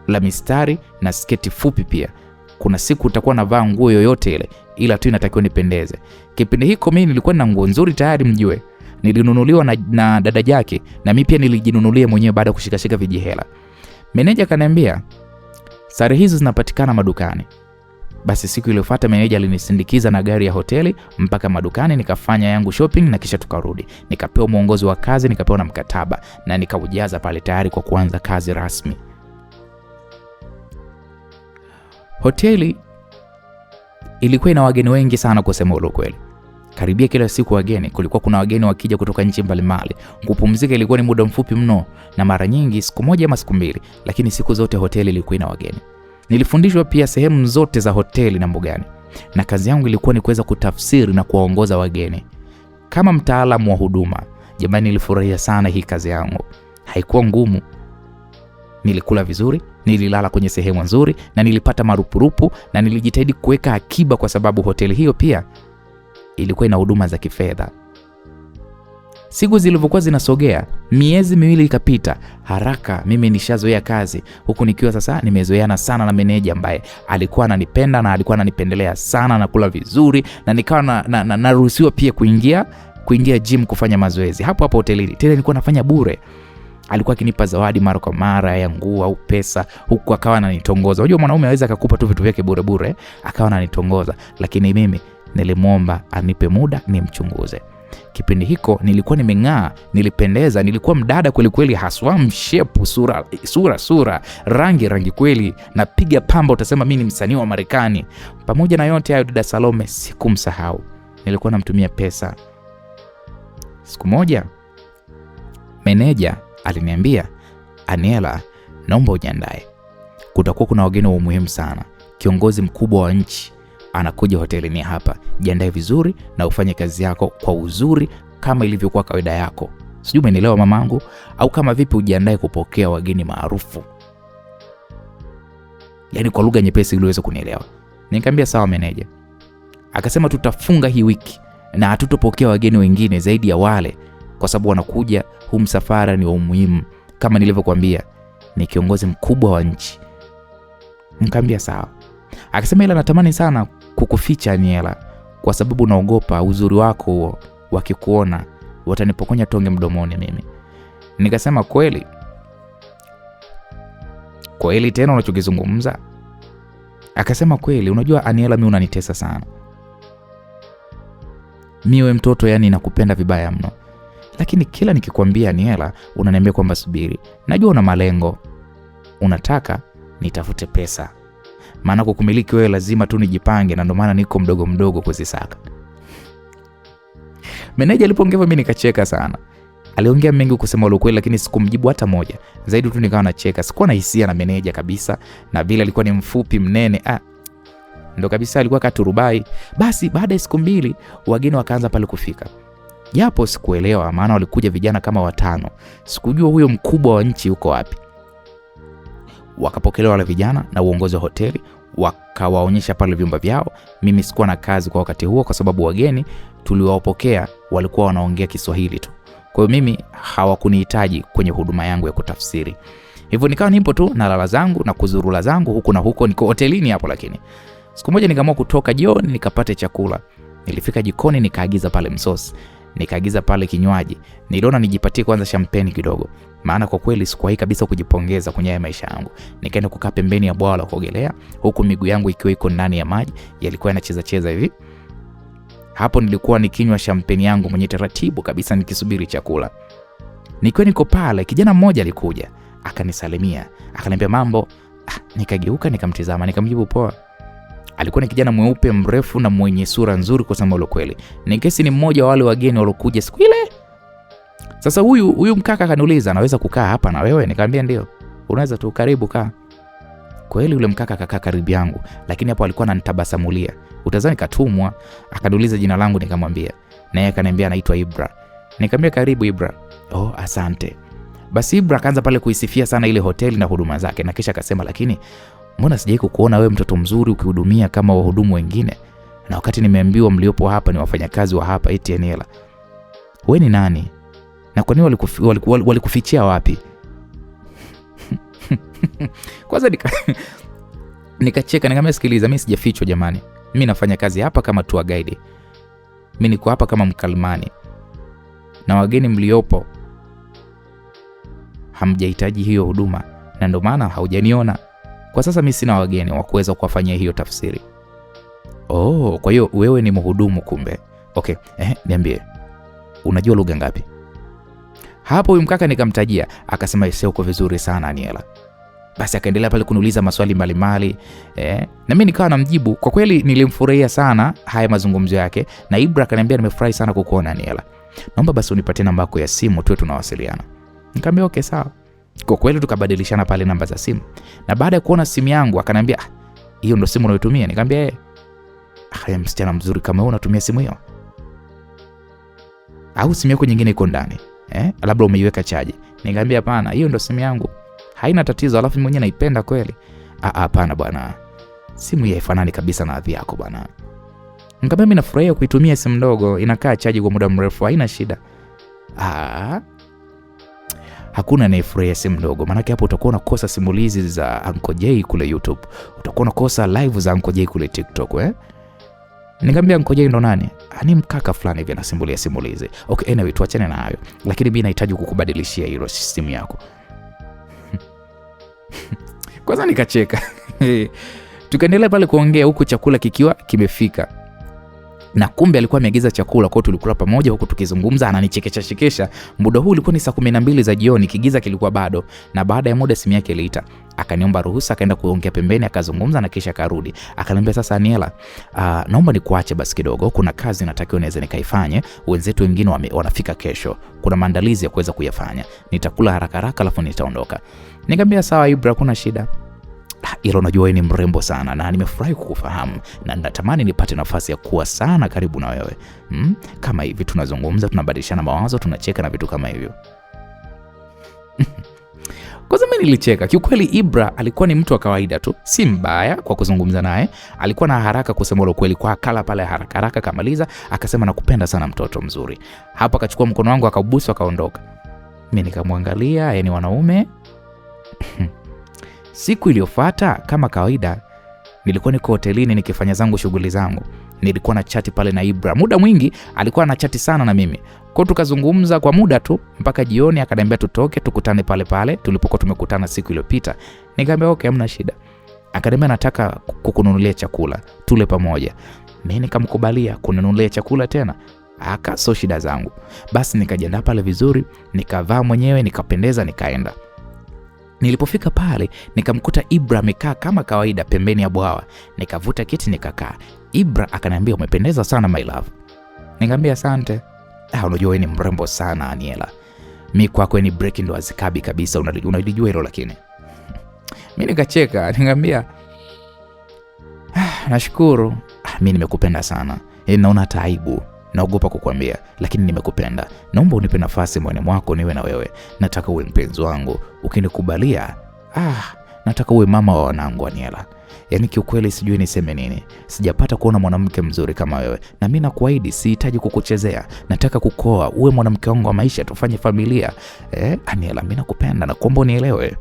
la mistari na sketi fupi pia. Kuna siku utakuwa navaa nguo yoyote ile, ila tu inatakiwa nipendeze. Kipindi hiko mimi nilikuwa na nguo nzuri tayari mjue. Nilinunuliwa na dada yake, na mimi pia nilijinunulia mwenyewe baada ya kushikashika vijihela. Meneja akaniambia sare hizo zinapatikana madukani. Basi siku iliyofuata meneja alinisindikiza na gari ya hoteli mpaka madukani, nikafanya yangu shopping na kisha tukarudi. Nikapewa mwongozo wa kazi, nikapewa na mkataba na nikaujaza pale tayari kwa kuanza kazi rasmi. Hoteli ilikuwa ina wageni wengi sana kusema ukweli. Karibia kila siku wageni, kulikuwa kuna wageni wakija kutoka nchi mbalimbali. Kupumzika ilikuwa ni muda mfupi mno, na mara nyingi siku moja ama siku mbili, lakini siku zote hoteli ilikuwa ina wageni. Nilifundishwa pia sehemu zote za hoteli na mbugani, na kazi yangu ilikuwa ni kuweza kutafsiri na kuwaongoza wageni kama mtaalamu wa huduma. Jamani, nilifurahia sana hii kazi yangu. Haikuwa ngumu. Nilikula vizuri, nililala kwenye sehemu nzuri, na nilipata marupurupu, na nilijitahidi kuweka akiba kwa sababu hoteli hiyo pia ilikuwa ina huduma za kifedha. Siku zilivyokuwa zinasogea, miezi 2 ikapita haraka. Mimi nishazoea kazi, huku nikiwa sasa nimezoeana sana na meneja ambaye alikuwa ananipenda na alikuwa ananipendelea sana, na kula vizuri, na nikawa naruhusiwa pia kuingia gym kufanya mazoezi hapo hapo hotelini. Tena nilikuwa nafanya bure. Alikuwa akinipa zawadi mara kwa mara ya nguo au pesa, huku akawa ananitongoza. Unajua mwanaume anaweza akakupa tu vitu vyake bure bure, akawa ananitongoza, lakini mimi nilimwomba anipe muda nimchunguze. Kipindi hiko nilikuwa nimeng'aa, nilipendeza, nilikuwa mdada kweli kweli, haswa mshepu, sura, rangi kweli, napiga pamba utasema mimi ni msanii wa Marekani. Pamoja na yote hayo, dada Salome sikumsahau. Nilikuwa namtumia pesa. Siku moja meneja aliniambia, Aniela, naomba ujiandae. Kutakuwa kuna wageni wa muhimu sana. Kiongozi mkubwa wa nchi anakuja hotelini hapa. Jiandae vizuri na ufanye kazi yako kwa uzuri kama ilivyokuwa kawaida yako. Sijui umenielewa mamangu, au kama vipi ujiandae kupokea wageni maarufu. Yaani kwa lugha nyepesi ili uweze kunielewa. Nikamwambia sawa meneja. Akasema tutafunga hii wiki na hatutopokea wageni wengine zaidi ya wale, kwa sababu wanakuja, huu msafara ni wa umuhimu. Kama nilivyokuambia, ni kiongozi mkubwa wa nchi. Nikamwambia sawa. Akasema ila natamani sana kukuficha Aniela, kwa sababu naogopa uzuri wako huo wakikuona watanipokonya tonge mdomoni mimi. Nikasema kweli tena unachokizungumza? Akasema kweli, unajua Aniela, mimi unanitesa sana. Mimi mtoto, yani nakupenda vibaya mno. Lakini kila nikikwambia Aniela, unaniambia kwamba subiri. Najua una malengo. Unataka nitafute pesa. Maana kukumiliki wewe lazima tu nijipange, na ndio maana niko mdogo kuzisaka. Meneja alipoongea mimi nikacheka sana. Aliongea mengi kusema ukweli, lakini sikumjibu hata moja. Zaidi tu nikawa nacheka. Sikuwa na hisia na meneja kabisa, na vile alikuwa ni mfupi mnene. Ndio kabisa alikuwa katurubai. Basi baada ya siku 2 wageni wakaanza pale kufika. Japo sikuelewa, maana walikuja vijana kama 5. Sikujua huyo mkubwa wa nchi yuko wapi. Wakapokelewa wale vijana na uongozi wa hoteli, wakawaonyesha pale vyumba vyao. Mimi sikuwa na kazi kwa wakati huo, kwa sababu wageni tuliowapokea walikuwa wanaongea Kiswahili tu. Kwa hiyo mimi hawakunihitaji kwenye huduma yangu ya kutafsiri. Hivyo nikawa nipo tu na lala zangu na kuzurula zangu huku na huko, niko hotelini hapo. Lakini siku moja nikaamua kutoka jioni nikapate chakula. Nilifika jikoni nikaagiza pale msosi, nikaagiza pale kinywaji. Niliona nijipatie kwanza champagne kidogo, maana kwa kweli sikuwahi kabisa kujipongeza kwenye maisha yangu. Nikaenda kukaa pembeni ya bwawa la kuogelea, huku miguu yangu ikiwa iko ndani ya maji, yalikuwa yanacheza hivi. Hapo nilikuwa nikinywa champagne yangu mwenye taratibu kabisa, nikisubiri chakula. Nikiwa niko pale, kijana mmoja alikuja, akanisalimia, akaniambia mambo. Nikageuka nikamtizama, nikamjibu poa. Alikuwa ni kijana mweupe mrefu na mwenye sura nzuri kwa sababu kweli. Nikesi ni mmoja wa wale wageni walokuja siku ile. Sasa huyu mkaka akaniuliza, "Naweza kukaa hapa na wewe?" Nikamwambia ndio. "Unaweza tu, karibu kaa." Kweli yule mkaka akakaa karibu yangu, lakini hapo alikuwa ananitabasamulia. Utazani katumwa. Akaniuliza jina langu, nikamwambia. Naye akaniambia anaitwa Ibra. Nikamwambia karibu Ibra. "Oh, asante." Basi Ibra akaanza pale kuisifia sana ile hoteli na huduma zake, na kisha akasema, "Lakini mbona sijai kukuona wewe mtoto mzuri ukihudumia kama wahudumu wengine? na wakati nimeambiwa mliopo hapa ni wafanyakazi wa hapa. Eti Aniela, wewe ni nani na kwa nini walikufichia wapi? Kwanza nikacheka, nikamwambia sikiliza, mimi sijafichwa jamani, mimi nafanya kazi hapa kama tour guide, mimi niko hapa kama mkalimani, na wageni mliopo hamjahitaji hiyo huduma, na ndio maana haujaniona kwa sasa. Mimi sina wageni wa kuweza kuwafanyia hiyo tafsiri. Oh, kwa hiyo wewe ni mhudumu kumbe. Okay, niambie, unajua lugha ngapi? Hapo huyu mkaka nikamtajia, akasema yeye uko vizuri sana Aniela. Basi akaendelea pale kuniuliza maswali mbalimbali, na mimi nikawa namjibu. Kwa kweli nilimfurahia sana haya mazungumzo yake, na Ibra akaniambia nimefurahi sana kukuona Aniela, naomba basi unipatie namba yako ya simu tuwe tunawasiliana. Nikamwambia okay sawa. Kwa kweli tukabadilishana pale namba za simu, na baada ya kuona simu yangu akaniambia hiyo ndio simu unayotumia? Nikamwambia msichana mzuri kama wewe unatumia simu hiyo? Au simu yako nyingine iko ndani? Labda umeiweka chaji? Nikamwambia hapana, hiyo ndio simu yangu, haina tatizo, alafu mimi mwenyewe naipenda kweli. Hapana bwana, simu hii haifanani kabisa na hadhi yako bwana. Nikamwambia mimi nafurahia kuitumia simu ndogo, inakaa chaji kwa muda mrefu, haina shida. Hakuna anayefurahia simu ndogo, maana hapo utakuwa unakosa simulizi za Uncle Jay kule YouTube, utakuwa unakosa live za Uncle Jay kule TikTok. Nikamwambia Uncle Jay ndo nani? Ni mkaka fulani hivi anasimulia simulizi. Okay, anyway tuachane na hayo, lakini mimi nahitaji kukubadilishia hilo simu yako. Kwanza nikacheka. Tukaendelea pale kuongea huku chakula kikiwa kimefika, na kumbe alikuwa ameagiza chakula kwa tulikula pamoja huku tukizungumza, ananichekesha. Muda huu ulikuwa ni saa 12 za jioni, kigiza kilikuwa bado, na baada ya muda simu yake iliita. Akaniomba ruhusa, akaenda kuongea pembeni, akazungumza na kisha akarudi. Akaniambia sasa Aniela, naomba nikuache basi kidogo, kuna kazi natakiwa niweze nikaifanye, wenzetu wengine wanafika kesho, kuna maandalizi ya kuweza kuyafanya, nitakula haraka alafu nitaondoka. Nikamwambia sawa Ibra, kuna shida. Ila unajua wewe ni mrembo sana na nimefurahi kukufahamu, na natamani nipate nafasi ya kuwa sana karibu na wewe. Kama hivi tunazungumza, tunabadilishana mawazo, tunacheka na vitu kama hivyo. Kwanza mimi nilicheka. Kiukweli Ibra alikuwa ni mtu wa kawaida tu, si mbaya kwa kuzungumza naye. Alikuwa na haraka kusema ukweli, kwa akala pale haraka kamaliza, akasema nakupenda sana mtoto mzuri. Hapo akachukua mkono wangu akaubusu akaondoka. Mimi nikamwangalia, yani wanaume. Siku iliyofuata kama kawaida, nilikuwa niko hotelini nikifanya zangu shughuli zangu. Nilikuwa na chati pale na Ibra. Muda mwingi alikuwa na chati sana na mimi. Kwa tukazungumza kwa muda tu mpaka jioni, akaniambia tutoke tukutane pale tulipokuwa tumekutana siku iliyopita. Nikamwambia okay, hamna shida. Akaniambia nataka kukununulia chakula tule pamoja. Mimi nikamkubalia kununulia chakula tena. So shida zangu. Basi nikajiandaa pale vizuri, nikavaa mwenyewe, nikapendeza, nikaenda. Nilipofika pale nikamkuta Ibra amekaa kama kawaida pembeni ya bwawa. Nikavuta kiti nikakaa. Ibra akaniambia umependeza sana my love. Nikamwambia asante. Unajua wewe ni mrembo sana Aniela, mimi kwako ni breaking ndo azikabi kabisa, unalijua hilo. Lakini mimi nikacheka, nikamwambia nashukuru, mimi nimekupenda sana, naona taibu, naogopa kukuambia, lakini nimekupenda. Naomba unipe nafasi moyoni mwako niwe na wewe. Nataka uwe mpenzi wangu, ukinikubalia nataka uwe mama wa wanangu Aniela. Yaani kiukweli sijui niseme nini. Sijapata kuona mwanamke mzuri kama wewe, na mimi nakuahidi sihitaji kukuchezea. Nataka kukoa, uwe mwanamke wangu wa maisha, tufanye familia. Aniela, mimi nakupenda na kuomba unielewe.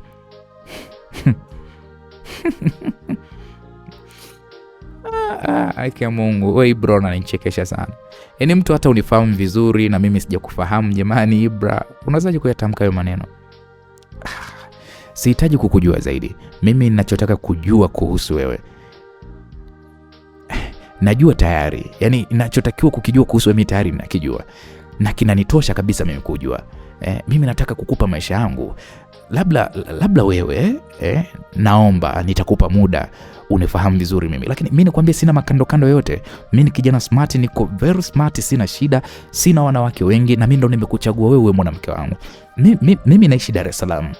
Akia Mungu, wewe Ibra unanichekesha sana. Yaani mtu hata unifahamu vizuri na mimi sijakufahamu jamani. Ibra, unawezaje kuyatamka hayo maneno? Sihitaji kukujua zaidi. Mimi ninachotaka kujua kuhusu wewe najua tayari. Yaani ninachotakiwa kukijua kuhusu wewe tayari ninakijua, na kinanitosha kabisa mimi kujua. Mimi nataka kukupa maisha yangu. Labda wewe naomba nitakupa muda unifahamu vizuri mimi. Lakini mimi nakwambia sina makando yote. Mimi ni kijana smart, niko very smart, sina shida, sina wanawake wengi, na mimi ndo nimekuchagua wewe mwanamke wangu. Mimi naishi Dar es Salaam.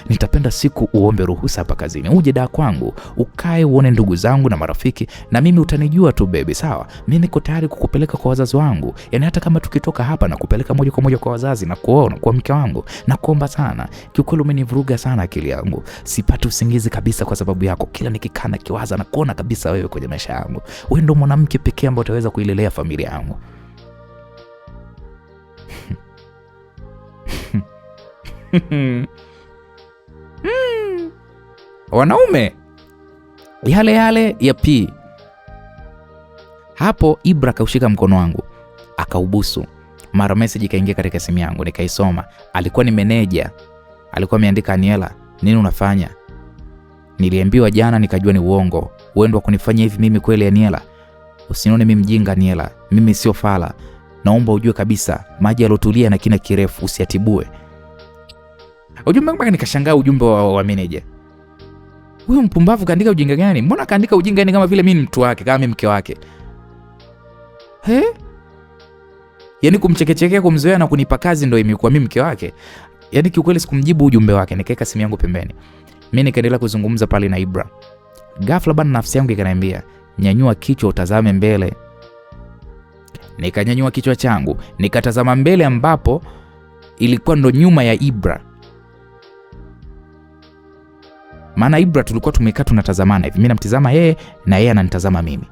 Nitapenda siku uombe ruhusa hapa kazini, uje Dar kwangu, ukae uone ndugu zangu na marafiki, na mimi utanijua tu baby, sawa? Mimi niko tayari kukupeleka kwa wazazi wangu. Yaani hata kama tukitoka hapa na kupeleka moja kwa moja kwa wazazi, na kukuoa kwa mke wangu. Nakuomba sana. Kiukweli umenivuruga sana akili yangu. Sipati usingizi kabisa kwa sababu yako. Kila nikikaa nakiwaza na kuona kabisa wewe kwenye maisha yangu. Wewe ndio mwanamke pekee ambaye utaweza kuilelea familia yangu. Wanaume yale ya P. Hapo Ibra kaushika mkono wangu akaubusu. Mara message ikaingia katika simu yangu, nikaisoma. Alikuwa ni meneja. Alikuwa ameandika, Aniela, nini unafanya? Niliambiwa jana nikajua ni uongo. Wewe ndio kunifanyia hivi mimi kweli Aniela? Usinione mimi mjinga Aniela. Mimi sio fala. Naomba ujue kabisa maji yalotulia na kina kirefu usiatibue. Ujumbe mpaka nikashangaa ujumbe wa meneja. Huyu mpumbavu kaandika ujinga gani? Mbona kaandika ujinga ni kama vile mimi ni mtu wake, kama mimi mke wake? Yaani kumchekechekea, kumzoea na kunipa kazi ndio imekuwa mimi mke wake. Yaani kiukweli sikumjibu ujumbe wake, nikaeka simu yangu pembeni. Mimi nikaendelea kuzungumza pale na Ibra. Ghafla bana nafsi yangu ikaniambia, nyanyua kichwa utazame mbele. Nikanyanyua kichwa changu, nikatazama mbele ambapo ilikuwa ndo nyuma ya Ibra. Maana Ibra tulikuwa tumekaa tunatazamana hivi. Mimi namtazama yeye na yeye ananitazama mimi.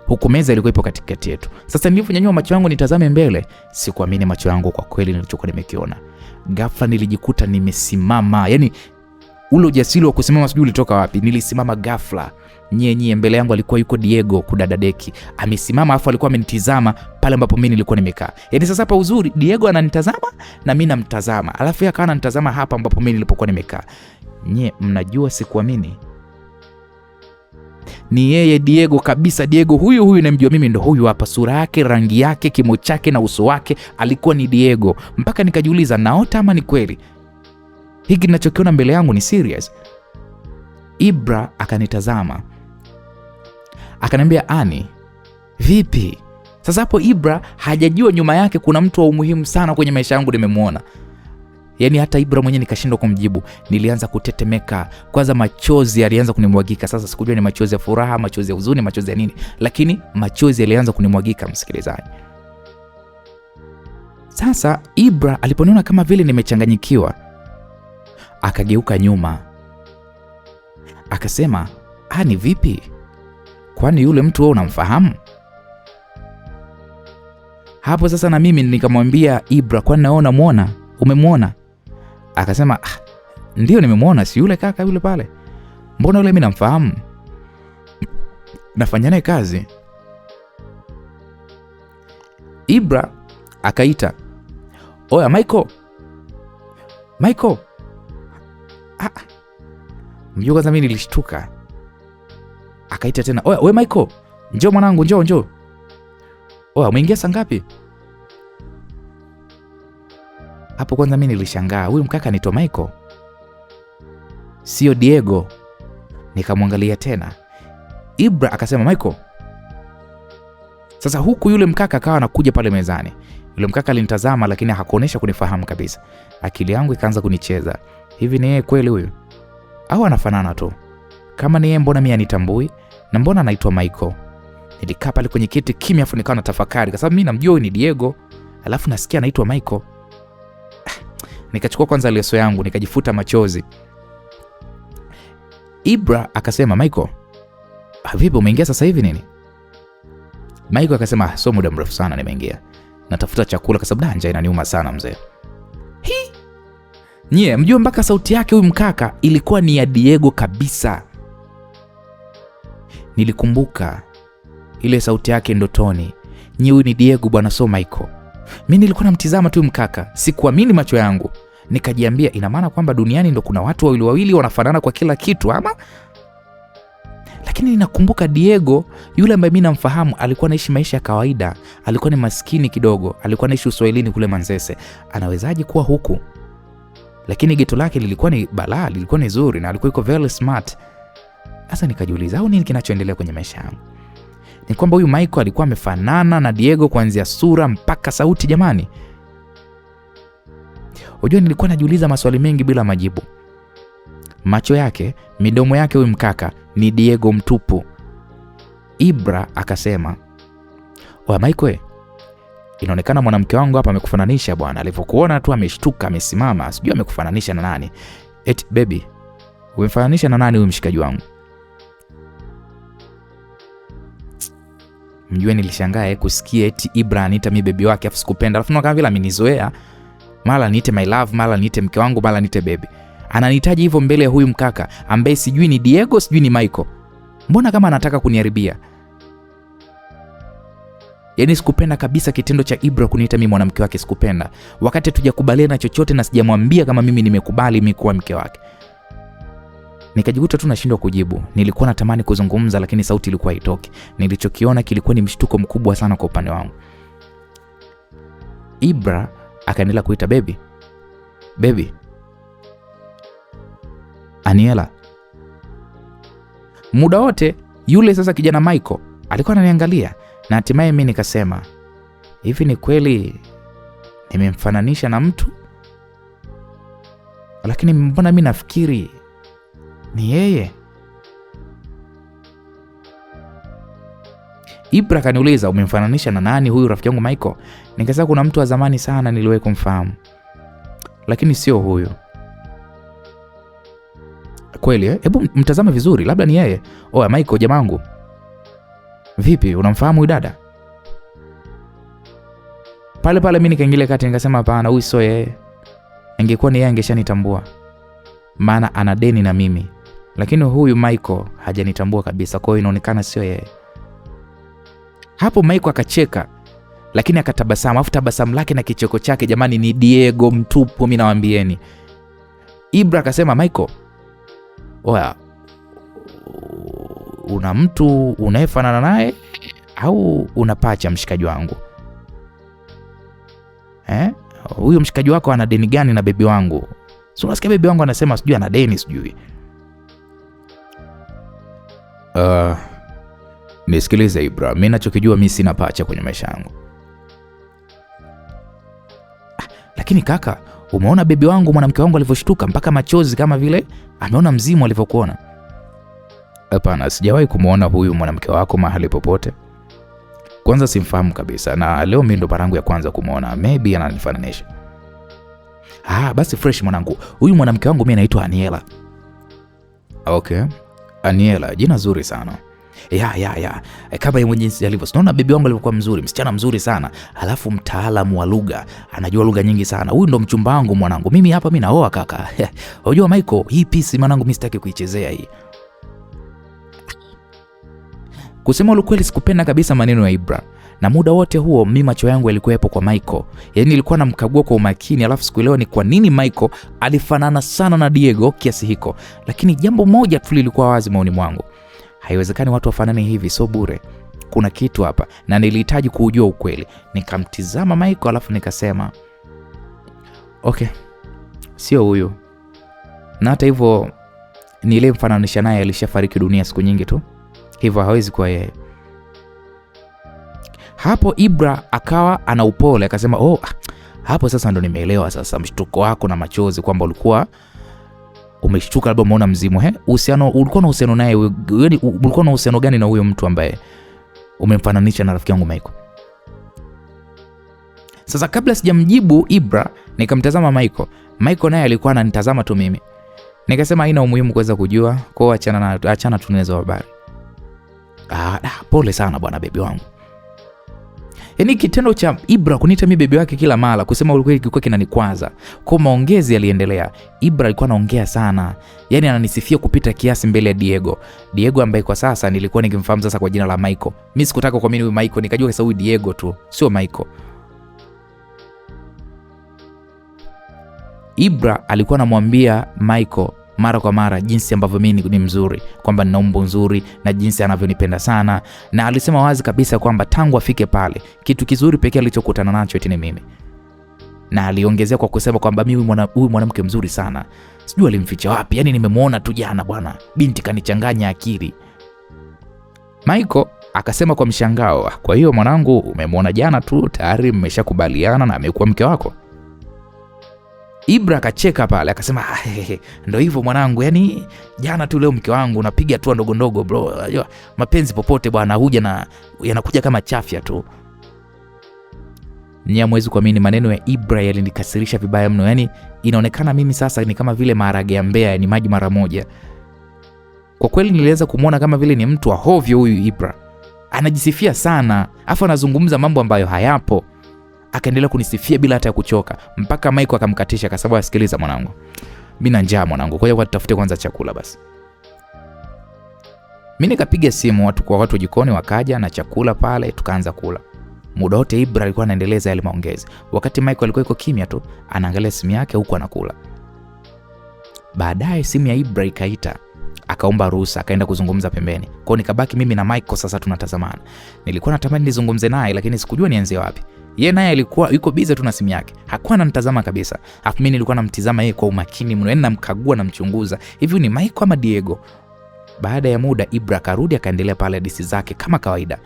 Huku meza ilikuwa ipo katikati yetu. Sasa niliponyanyua macho yangu nitazame mbele, sikuamini macho yangu kwa kweli nilichokuwa nimekiona. Ghafla nilijikuta nimesimama. Yaani ule ujasiri wa kusimama sijui ulitoka wapi. Nilisimama ghafla. Nyie mbele yangu alikuwa yuko Diego kudadadeki. Amesimama afu alikuwa amenitizama pale ambapo mimi nilikuwa nimekaa. Yaani sasa hapa uzuri, Diego ananitazama na mimi namtazama. Alafu yeye akawa ananitazama hapa ambapo mimi nilipokuwa nimekaa. Nyie mnajua sikuamini. Ni yeye Diego kabisa. Diego huyu namjua mimi, ndo huyu hapa. Sura yake, rangi yake, kimo chake na uso wake alikuwa ni Diego. Mpaka nikajiuliza naota ama ni kweli? Hiki ninachokiona mbele yangu ni serious? Ibra akanitazama. Akaniambia, Ani, vipi? Sasa hapo Ibra hajajua nyuma yake kuna mtu wa umuhimu sana kwenye maisha yangu nimemuona. Yaani hata Ibra mwenyewe nikashindwa kumjibu. Nilianza kutetemeka. Kwanza machozi yalianza kunimwagika. Sasa sikujua ni machozi ya furaha, machozi ya huzuni, machozi ya nini, lakini machozi yalianza kunimwagika, msikilizaji. Sasa Ibra aliponiona kama vile nimechanganyikiwa, akageuka nyuma. Akasema, Ani, vipi? Kwani yule mtu wewe unamfahamu? Hapo sasa na mimi nikamwambia Ibra, kwani naona muona? Umemwona? Akasema, ndio nimemwona, si yule kaka yule pale. Mbona yule mimi namfahamu? Nafanya naye kazi. Ibra akaita, oya Michael. Mjua kwanza mimi nilishtuka. Akaita tena, oya we Michael, njoo mwanangu, njoo. Oya umeingia saa ngapi? Hapo kwanza mimi nilishangaa, huyu mkaka anaitwa Michael, sio Diego. Nikamwangalia tena. Ibra akasema, Michael. Sasa huku yule mkaka akawa anakuja pale mezani. Yule mkaka alinitazama lakini hakuonesha kunifahamu kabisa. Akili yangu ikaanza kunicheza. Hivi ni yeye kweli huyu? Au anafanana tu? Kama ni yeye mbona mimi anitambui? Na mbona anaitwa Michael? Nilikaa pale kwenye kiti kimya afu nikawa natafakari kwa sababu mimi namjua huyu ni Diego, alafu nasikia anaitwa Michael. Nikachukua kwanza leso yangu nikajifuta machozi. Ibra akasema, Michael, vipi umeingia sasa hivi nini? Michael akasema, sio muda mrefu sana nimeingia. Natafuta chakula kwa sababu njaa inaniuma sana mzee. Nyie mjue mpaka sauti yake huyu mkaka ilikuwa ni ya Diego kabisa. Nilikumbuka ile sauti yake ndotoni. Nyie huyu ni Diego bwana, so Michael. Mimi nilikuwa namtizama tu mkaka, sikuamini macho yangu. Nikajiambia ina maana kwamba duniani ndo kuna watu wawili wanafanana kwa kila kitu ama? Lakini ninakumbuka Diego yule ambaye mimi namfahamu alikuwa anaishi maisha ya kawaida, alikuwa ni maskini kidogo, alikuwa anaishi Uswahilini kule Manzese. Anawezaje kuwa huku? Lakini geto lake lilikuwa ni balaa, lilikuwa ni zuri na alikuwa yuko very smart. Sasa nikajiuliza au nini kinachoendelea kwenye maisha yangu? Ni kwamba huyu Michael alikuwa amefanana na Diego kuanzia sura mpaka sauti jamani. Unajua nilikuwa najiuliza maswali mengi bila majibu. Macho yake, midomo yake huyu mkaka ni Diego mtupu. Ibra akasema, "Wa Michael, inaonekana mwanamke wangu hapa amekufananisha bwana. Alipokuona tu ameshtuka, amesimama, sijui amekufananisha na nani. Eti baby, umefananisha na nani huyu mshikaji wangu? Mjue nilishangaa kusikia eti Ibra aniita mimi baby wake, afu sikupenda. Alafu kama vile amenizoea, mara niite my love, mara niite mke wangu, mara niite baby. Ananihitaji hivyo mbele ya huyu mkaka ambaye sijui ni Diego, sijui ni Michael. Mbona kama anataka kuniharibia? Yaani sikupenda kabisa kitendo cha Ibra kuniita mimi mwanamke wake, sikupenda. Wakati tujakubaliana chochote na sijamwambia kama mimi nimekubali mimi kuwa mke wake. Nikajikuta tu nashindwa kujibu. Nilikuwa natamani kuzungumza lakini sauti ilikuwa haitoki. Nilichokiona kilikuwa ni mshtuko mkubwa sana kwa upande wangu. Ibra akaendelea kuita baby. Baby. Aniela. Muda wote yule sasa kijana Michael alikuwa ananiangalia na hatimaye mimi nikasema, hivi ni kweli nimemfananisha na mtu? Lakini mbona mimi nafikiri ni yeye? Ibra kaniuliza, umemfananisha na nani huyu rafiki yangu Michael? Nikasema kuna mtu wa zamani sana niliwahi kumfahamu, lakini sio huyu. Kweli hebu mtazame vizuri, labda ni yeye. Oya Michael jamangu, vipi, unamfahamu huyu dada? Pale mimi nikaingilia kati nikasema hapana, huyu sio yeye. Ingekuwa ni yeye angeshanitambua, maana ana deni na mimi. Lakini huyu Michael hajanitambua kabisa, kwa hiyo inaonekana sio yeye. Hapo Michael akacheka, lakini akatabasamu. Afu tabasamu lake na kicheko chake jamani ni Diego mtupu, mimi nawaambieni. Ibra akasema, Michael, oya, una mtu unayefanana naye au unapacha mshikaji wangu? Huyo mshikaji wako ana deni gani na bebi wangu? So unasikia bebi wangu anasema sijui ana deni sijui. Nisikilize Ibra, mimi ninachokijua mimi sina pacha kwenye maisha yangu. Lakini kaka, umeona bebi wangu mwanamke wangu alivyoshtuka mpaka machozi kama vile ameona mzimu alivyokuona? Hapana, sijawahi kumuona huyu mwanamke wako mahali popote. Kwanza simfahamu kabisa na leo mimi ndo parangu ya kwanza kumuona. Maybe ananifananisha. Basi fresh mwanangu. Huyu mwanamke wangu mimi anaitwa Aniela. Okay. Aniela, jina zuri sana. Ya. Kama yeye jinsi alivyo. Unaona bibi wangu alivyokuwa mzuri, msichana mzuri sana. Alafu mtaalamu wa lugha, anajua lugha nyingi sana. Huyu ndo mchumba wangu mwanangu. Mimi hapa mimi naoa kaka. Unajua Michael, hii piece mwanangu mimi sitaki kuichezea hii. Kusema ukweli sikupenda kabisa maneno ya Ibra. Na muda wote huo mimi macho yangu yalikuwa yapo kwa Michael. Yaani nilikuwa namkagua kwa umakini, alafu sikuelewa ni kwa nini Michael alifanana sana na Diego kiasi hiko. Lakini jambo moja tu lilikuwa wazi maoni mwangu. Haiwezekani watu wafanane hivi, so bure. Kuna kitu hapa na nilihitaji kujua ukweli. Nikamtizama Michael alafu nikasema, okay, sio huyu. Na hata hivyo nilimfananisha naye alishafariki dunia siku nyingi tu. Hivyo hawezi kuwa yeye. Hapo Ibra akawa ana upole akasema, hapo sasa ndo nimeelewa sasa mshtuko wako na machozi kwamba ulikuwa umeshtuka labda umeona mzimu. Uhusiano ulikuwa na uhusiano naye, yaani ulikuwa na uhusiano gani na huyo mtu ambaye umemfananisha na rafiki yangu Michael? Sasa kabla sijamjibu Ibra, nikamtazama Michael. Michael naye alikuwa ananitazama tu mimi. Nikasema haina umuhimu kuweza kujua, kwa achana tunaweza habari. Pole sana bwana bebi wangu. Yaani kitendo cha Ibra kuniita mimi bebi wake kila mara, kusema ukweli kilikuwa kinanikwaza. Kwa maongezi yaliendelea, Ibra alikuwa anaongea sana. Yaani ananisifia kupita kiasi mbele ya Diego ambaye kwa sasa nilikuwa nikimfahamu sasa kwa jina la Michael. Mimi sikutaka kuamini huyu Michael, nikajua kasa huyu Diego tu, sio Michael. Ibra alikuwa anamwambia Michael mara kwa mara jinsi ambavyo mimi ni mzuri, kwamba nina umbo nzuri na jinsi anavyonipenda sana, na alisema wazi kabisa kwamba tangu afike pale kitu kizuri pekee alichokutana nacho eti ni mimi. Na aliongezea kwa kusema kwamba mimi huyu mwanamke mzuri sana. Sijui alimficha wapi, yani nimemuona tu jana bwana. Binti kanichanganya akili. Michael akasema kwa mshangao, kwa hiyo mwanangu umemuona jana tu tayari mmeshakubaliana na amekuwa mke wako? Ibra akacheka pale akasema, ndio hivyo mwanangu, yani jana tu leo mke wangu, unapiga tu ndogo ndogo bro. Unajua mapenzi popote bwana huja na yanakuja kama chafya tu. Mwezi kuamini maneno ya Ibra yalinikasirisha vibaya mno. Yaani inaonekana mimi sasa ni kama vile maharage ya Mbeya, ni maji mara moja. Kwa kweli niliweza kumuona kama vile ni mtu wa hovyo huyu Ibra. Anajisifia sana, afu anazungumza mambo ambayo hayapo. Akaendelea kunisifia bila hata kuchoka, mpaka Michael akamkatisha akasema, "Asikiliza mwanangu. Mimi na njaa mwanangu. Kwa hiyo tutafute kwanza chakula basi." Mimi nikapiga simu kwa watu jikoni, wakaja na chakula pale, tukaanza kula. Muda wote Ibra alikuwa anaendeleza yale maongezi, wakati Michael alikuwa yuko kimya tu anaangalia simu yake huku anakula. Baadaye simu ya Ibra ikaita, akaomba ruhusa, akaenda kuzungumza pembeni. Kwa hiyo nikabaki mimi na Michael sasa tunatazamana. Nilikuwa natamani nizungumze naye lakini sikujua nianze wapi. Yeye naye alikuwa yuko busy tu na simu yake. Hakuwa ananitazama kabisa. Alafu mimi nilikuwa namtizama yeye kwa umakini mno, yaani namkagua na mchunguza. Hivi ni Michael ama Diego? Baada ya muda Ibra karudi akaendelea pale hadithi zake kama kawaida.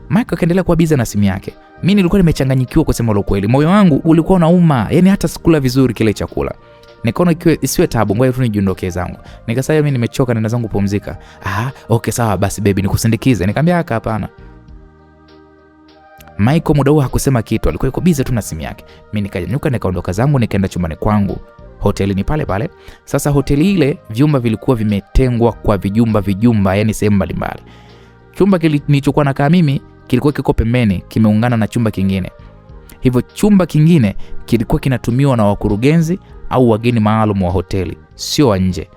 Michael akaendelea kuwa busy na simu yake. Mimi nilikuwa nimechanganyikiwa kusema ukweli. Moyo wangu ulikuwa unauma, yaani hata sikula vizuri kile chakula. Nikaona isiwe taabu, ngoja tu nijiondoke zangu. Nikasema mimi nimechoka, nenda zangu kupumzika. Okay sawa basi baby, nikusindikize. Nikamwambia hapana. Michael muda huo hakusema kitu, alikuwa yuko busy tu na simu yake. Mimi nikanyanyuka nikaondoka zangu, nikaenda chumbani kwangu. Hoteli ni pale pale. Sasa hoteli ile vyumba vilikuwa vimetengwa kwa vijumba, yani sehemu mbalimbali. Chumba nilichokuwa nakaa mimi kilikuwa kiko pembeni, kimeungana na chumba kingine. Hivyo chumba kingine kilikuwa kinatumiwa na wakurugenzi au wageni maalum wa hoteli, sio wa nje.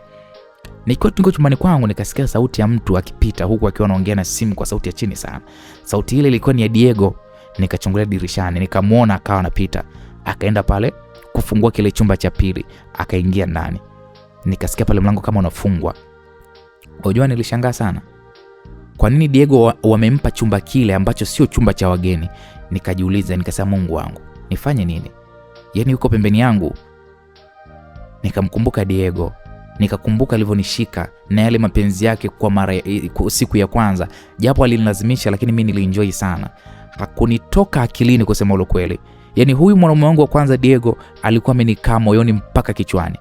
Niko chumbani kwangu nikasikia sauti ya mtu akipita huku akiwa anaongea na simu kwa sauti ya chini sana. Sauti ile ilikuwa ni ya Diego. Nikachungulia dirishani, nikamuona akawa anapita. Akaenda pale kufungua kile chumba cha pili, akaingia ndani. Nikasikia pale mlango kama unafungwa. Unajua nilishangaa sana. Kwa nini Diego wamempa chumba kile ambacho sio chumba cha wageni? Nikajiuliza, nikasema Mungu wangu, nifanye nini? Yaani yuko pembeni yangu. Nikamkumbuka Diego. Nikakumbuka alivyonishika na yale mapenzi yake kwa siku ya kwanza. Japo alinilazimisha lakini mimi nilienjoy sana. Hakunitoka akilini kusema ule kweli. Yaani huyu mwanamume wangu wa kwanza Diego alikuwa amenikaa moyoni mpaka kichwani.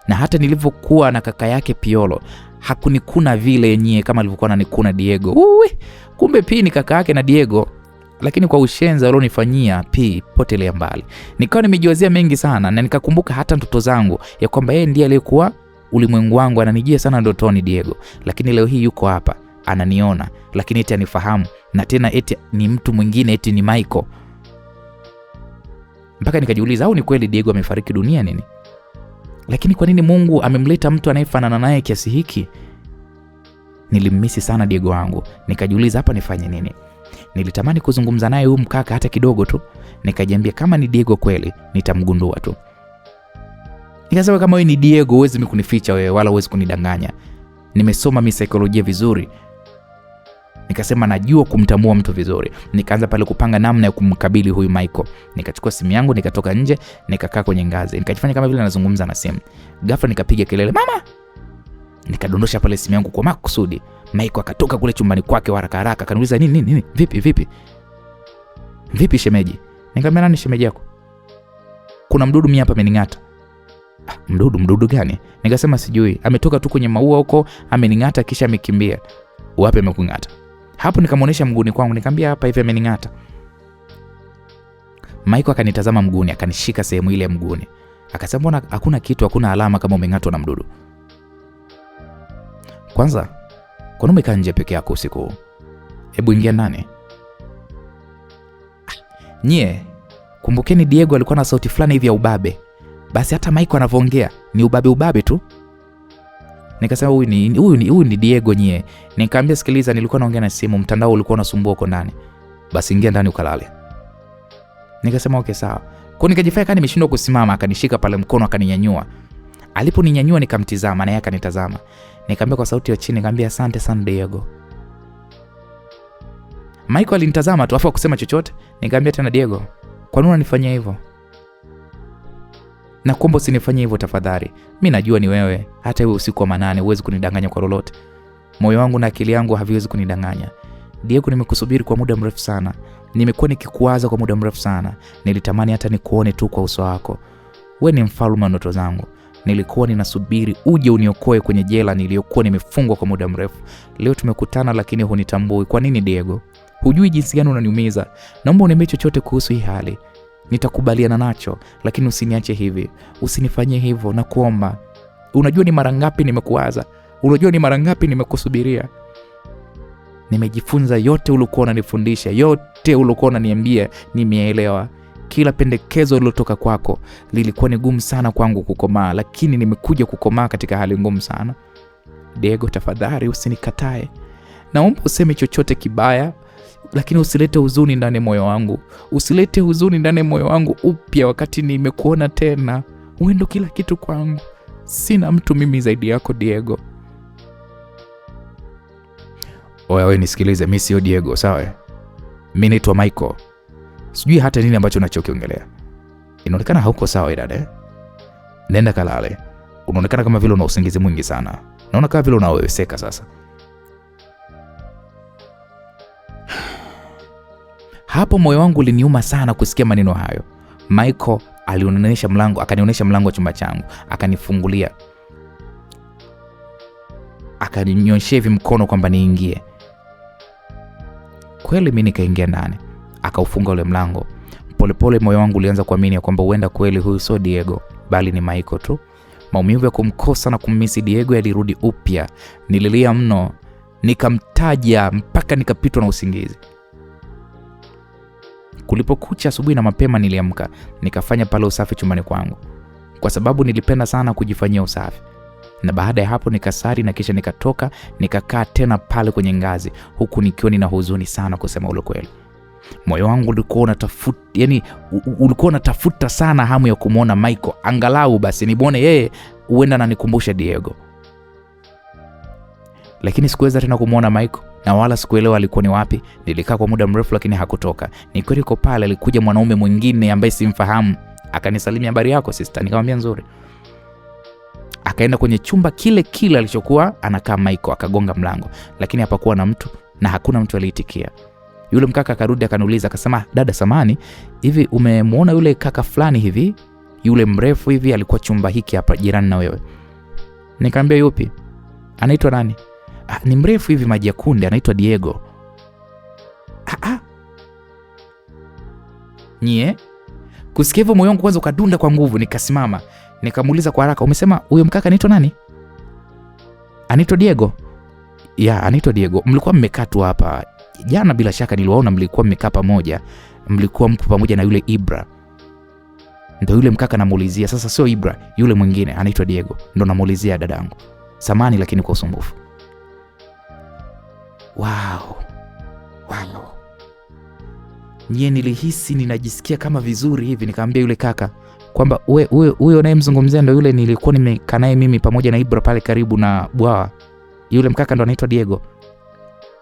Na hata nilivyokuwa na kaka yake Piolo, hakunikuna vile yenyewe kama alivyokuwa ananikuna Diego. Kumbe P ni kaka yake na Diego. Lakini kwa ushenza alionifanyia P potelea mbali. Nikawa nimejiwazia mengi sana na nikakumbuka hata ndoto zangu ya kwamba yeye ndiye aliyekuwa ulimwengu wangu, ananijia sana ndotoni Diego. Lakini leo hii yuko hapa, ananiona, lakini eti anifahamu, na tena eti ni mtu mwingine, eti ni Michael. Mpaka nikajiuliza, au ni kweli Diego amefariki dunia nini? Lakini kwa nini Mungu amemleta mtu anayefanana naye kiasi hiki? Nilimmisi sana Diego wangu. Nikajiuliza hapa nifanye nini? Nilitamani kuzungumza naye huyu mkaka hata kidogo tu. Nikajiambia kama ni Diego kweli, nitamgundua tu. Nikasema kama wewe ni Diego, huwezi mimi kunificha wewe, wala huwezi kunidanganya. Nimesoma mimi saikolojia vizuri. Nikasema najua kumtambua mtu vizuri. Nikaanza pale kupanga namna ya kumkabili huyu Michael. Nikachukua simu yangu, nikatoka nje, nikakaa kwenye ngazi. Nikajifanya kama vile nazungumza na simu. Ghafla nikapiga kelele, "Mama!" Nikadondosha pale simu yangu kwa makusudi. Michael akatoka kule chumbani kwake haraka haraka, akaniuliza, "Nini? Vipi shemeji?" Nikamwambia, "Nani shemeji yako?" "Kuna mdudu mimi hapa amening'ata." Mdudu gani? Nikasema sijui. Ametoka tu kwenye maua huko, amening'ata kisha amekimbia. Wapi amekung'ata? Hapo nikamuonesha mguuni kwangu, nikamwambia hapa hivi amening'ata. Michael akanitazama mguuni, akanishika sehemu ile ya mguuni. Akasema, "Mbona hakuna kitu, hakuna alama kama umeng'atwa na mdudu?" "Kwanza, kwa nini umekaa nje peke yako usiku huu? Hebu ingia ndani." Nyie, kumbukeni Diego alikuwa na sauti fulani hivi ya ubabe. Basi hata Michael anavyoongea ni ubabe tu. Nikasema huyu ni Diego nyie. Nikamwambia, "Sikiliza, nilikuwa naongea na simu, mtandao ulikuwa unasumbua huko ndani. Basi ingia ndani ukalale." Nikasema okay sawa. Kwa nikajifanya kama nimeshindwa kusimama, akanishika pale mkono akaninyanyua. Aliponinyanyua nikamtizama na yeye akanitazama. Nikamwambia kwa sauti ya chini, nikamwambia, "Asante sana Diego." Michael alinitazama tu afa kusema chochote. Nikamwambia tena, "Diego, kwa nini unanifanyia hivyo? Na kuomba usinifanyie hivyo tafadhali. Mimi najua ni wewe. Hata wewe usiku wa manane huwezi kunidanganya kwa lolote. Moyo wangu na akili yangu haviwezi kunidanganya. Diego, nimekusubiri kwa muda mrefu sana. Nimekuwa nikikuwaza kwa muda mrefu sana. Nilitamani hata nikuone tu kwa uso wako. Wewe ni mfalme wa ndoto zangu. Nilikuwa ninasubiri uje uniokoe kwenye jela niliyokuwa nimefungwa kwa muda mrefu. Leo tumekutana lakini hunitambui. Kwa nini Diego? Hujui jinsi gani unaniumiza. Naomba uniambie chochote kuhusu hii hali. nitakubaliana nacho, lakini usiniache hivi, usinifanyie hivyo na kuomba. Unajua ni mara ngapi nimekuwaza, unajua ni mara ngapi nimekusubiria. Nimejifunza yote ulikuwa unanifundisha, yote ulikuwa unaniambia, nimeelewa. Kila pendekezo lilotoka kwako lilikuwa ni gumu sana kwangu kukomaa, lakini nimekuja kukomaa katika hali ngumu sana. Diego, tafadhali usinikatae. Naomba useme chochote kibaya, lakini usilete huzuni ndani moyo wangu. Usilete huzuni ndani moyo wangu upya wakati nimekuona tena. Wewe ndo kila kitu kwangu. Sina mtu mimi zaidi yako Diego. Wewe nisikilize, mimi sio Diego, sawa? Mimi naitwa Michael. Sijui hata nini ambacho unachokiongelea. Inaonekana hauko sawa dada. Nenda kalale. Unaonekana kama vile una usingizi mwingi sana. Naona kama vile unaweweseka sasa. Hapo moyo wangu uliniuma sana kusikia maneno hayo. Michael alionyesha mlango, akanionyesha mlango wa chumba changu, akanifungulia. Akaninyoshia hivi mkono kwamba niingie. Kweli mimi nikaingia ndani. Akaufunga ule mlango. Polepole moyo wangu ulianza kuamini kwamba huenda kweli huyu sio Diego, bali ni Michael tu. Maumivu ya kumkosa na kummisi Diego yalirudi upya. Nililia mno, nikamtaja mpaka nikapitwa na usingizi. Kulipokucha asubuhi na mapema niliamka, nikafanya pale usafi chumbani kwangu, kwa sababu nilipenda sana kujifanyia usafi. Na baada ya hapo nikasali na kisha nikatoka, nikakaa tena pale kwenye ngazi, huku nikiwa nina huzuni sana kusema ule kweli. Moyo wangu ulikuwa unatafuta, ulikuwa unatafuta sana hamu ya kumuona Michael, angalau basi nimuone yeye, huenda ananikumbusha Diego. Lakini sikuweza tena kumuona Michael, na wala sikuelewa alikuwa ni wapi. Nilikaa kwa muda mrefu lakini hakutoka. Nikweli kwa pale alikuja mwanaume mwingine ambaye simfahamu. Akanisalimia, habari yako sister? Nikamwambia nzuri. Akaenda kwenye chumba kile kile alichokuwa anakaa Michael, akagonga mlango, lakini hapakuwa na mtu na hakuna mtu aliitikia. Yule mkaka akarudi akaniuliza, akasema, dada samani, hivi umemuona yule kaka fulani hivi, yule mrefu hivi, alikuwa chumba hiki hapa jirani na wewe? Nikamwambia yupi? Anaitwa nani? Ni mrefu hivi maji ya kunde, anaitwa Diego. Nye? Kusikia hivyo moyo wangu kwanza ukadunda kwa nguvu. Nikasimama, nikamuuliza kwa haraka, umesema huyo mkaka anaitwa nani? Anaitwa Diego? Ya, anaitwa Diego. Mlikuwa mmekaa tu hapa jana, bila shaka niliwaona mlikuwa mmekaa pamoja. Mlikuwa mpo pamoja na yule Ibra. Ndio yule mkaka namuulizia. Sasa sio Ibra, yule mwingine anaitwa Diego. Ndio namuulizia dadangu. Samani lakini kwa usumbufu. Wow. Nye nilihisi ninajisikia kama vizuri hivi. Nikamwambia yule kaka kwamba huyo unayemzungumzia ndio yule nilikuwa nimekaa naye mimi pamoja na Ibra pale karibu na bwawa. Yule mkaka ndo anaitwa Diego?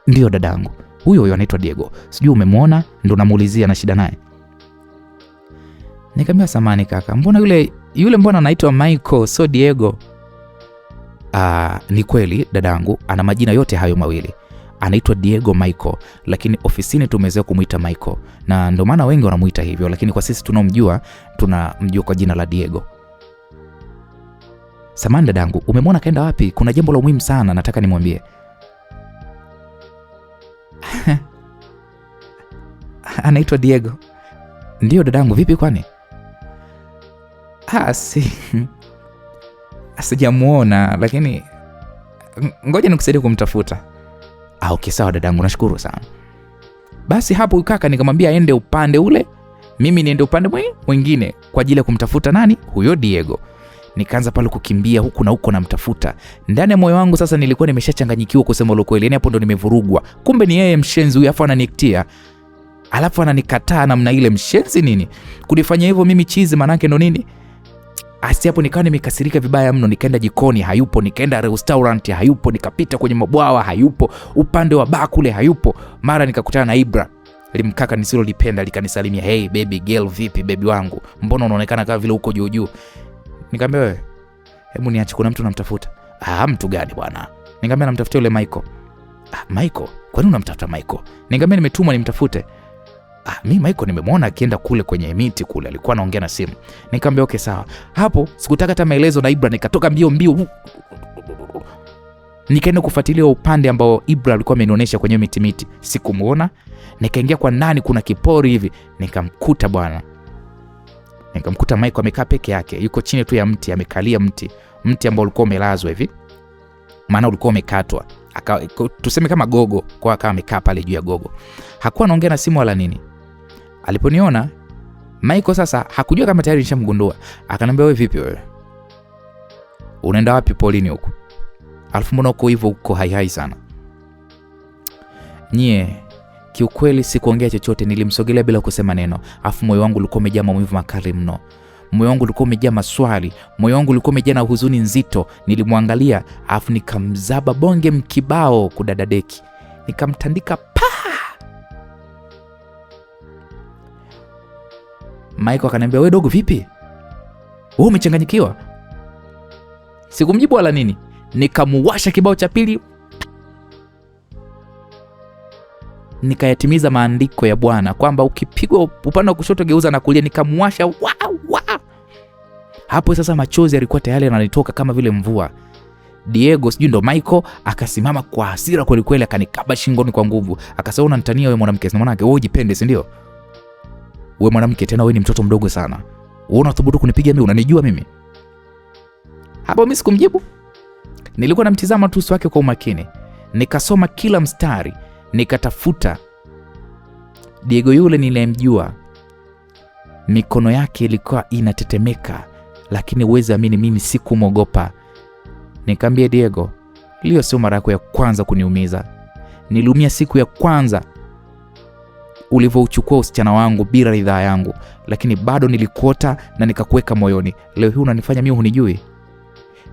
Ndio dadangu. Huyo anaitwa Diego. Sijui umemwona, ndo namuulizia na shida naye. Nikamwambia samani kaka, mbona yule mbona anaitwa Michael so Diego? Ni kweli dadangu, ana majina yote hayo mawili. Anaitwa Diego Michael, lakini ofisini tumezoea kumuita Michael, na ndio maana wengi wanamuita hivyo, lakini kwa sisi tunamjua kwa jina la Diego. Samani dadangu, umemwona kaenda wapi? Kuna jambo la muhimu sana nataka nimwambie. Anaitwa Diego. Ndio dadangu, vipi kwani? Sijamuona, lakini ngoja nikusaidie kumtafuta. Okay sawa dadangu, nashukuru sana. Basi hapo kaka nikamwambia aende upande ule, mimi niende upande mwingine kwa ajili ya kumtafuta nani? Huyo Diego. Nikaanza pale kukimbia huku na huko namtafuta. Ndani ya moyo wangu sasa nilikuwa nimeshachanganyikiwa kusema ukweli. Yaani hapo ndo nimevurugwa. Kumbe ni yeye mshenzi huyu, afa ananikitia. Alafu ananikataa namna ile. Mshenzi nini? Kunifanya hivyo mimi chizi manake ndo nini? Asi hapo nikawa nimekasirika vibaya mno. Nikaenda jikoni, hayupo. Nikaenda restaurant, hayupo. Nikapita kwenye mabwawa, hayupo. Upande wa baa kule, hayupo. Mara nikakutana na Ibra, limkaka nisilolipenda, likanisalimia, hey baby girl, vipi baby wangu, mbona unaonekana kama vile uko juu juu? Nikamwambia wewe, hebu niache, kuna mtu namtafuta. Mtu gani bwana? Nikamwambia namtafutia yule Michael. Michael? Kwa nini unamtafuta Michael? Nikamwambia nimetumwa nimtafute. Mimi Michael nimemwona akienda kule kwenye miti kule, alikuwa anaongea na simu. Nikamwambia okay sawa. Hapo sikutaka hata maelezo na Ibra, nikatoka mbio. Nikaenda kufuatilia upande ambao Ibra alikuwa amenionyesha kwenye miti. Sikumuona. Nikaingia kwa ndani, kuna kipori hivi, nikamkuta bwana Nikamkuta Michael amekaa peke yake, yuko chini tu ya mti, amekalia mti ambao ulikuwa umelazwa hivi, maana ulikuwa umekatwa, tuseme kama gogo, kwa akawa amekaa pale juu ya gogo. Hakuwa anaongea na simu wala nini. Aliponiona Michael sasa hakujua kama tayari nishamgundua. Akaniambia, wewe vipi wewe? Unaenda wapi polini huko? Alafu mbona uko hivyo, uko hai sana? Nyie, kiukweli sikuongea chochote, nilimsogelea bila kusema neno. Alafu moyo wangu ulikuwa umejaa maumivu makali mno. Moyo wangu ulikuwa umejaa maswali, moyo wangu ulikuwa umejaa na huzuni nzito. Nilimwangalia, alafu nikamzaba bonge mkibao kudadadeki. Nikamtandika pa. Michael akaniambia, wewe dogo vipi? Wewe umechanganyikiwa? Sikumjibu wala nini. Nikamuwasha kibao cha pili. Nikayatimiza maandiko ya Bwana kwamba ukipigwa upande wa kushoto geuza na kulia. Nikamuwasha hapo. Sasa machozi yalikuwa tayari yananitoka kama vile mvua. Diego, sijui ndo Michael, akasimama kwa hasira kweli kweli, akanikaba shingoni kwa nguvu. Akasema, unanitania wewe mwanamke? Sina maana yake wewe ujipende, si ndio? Wewe mwanamke tena, wewe ni mtoto mdogo sana. Wewe unathubutu kunipiga mimi? Unanijua mimi? Hapo mimi sikumjibu. Nilikuwa namtizama tu uso wake kwa umakini. Nikasoma kila mstari, nikatafuta. Diego yule nilimjua. Mikono yake ilikuwa inatetemeka, lakini uweze amini mimi sikumwogopa. Nikamwambia, Diego, leo sio mara yako ya kwanza kuniumiza. Niliumia siku ya kwanza ulivyochukua usichana wangu bila ridhaa yangu, lakini bado nilikuota na nikakuweka moyoni. Leo hii unanifanya mimi hunijui?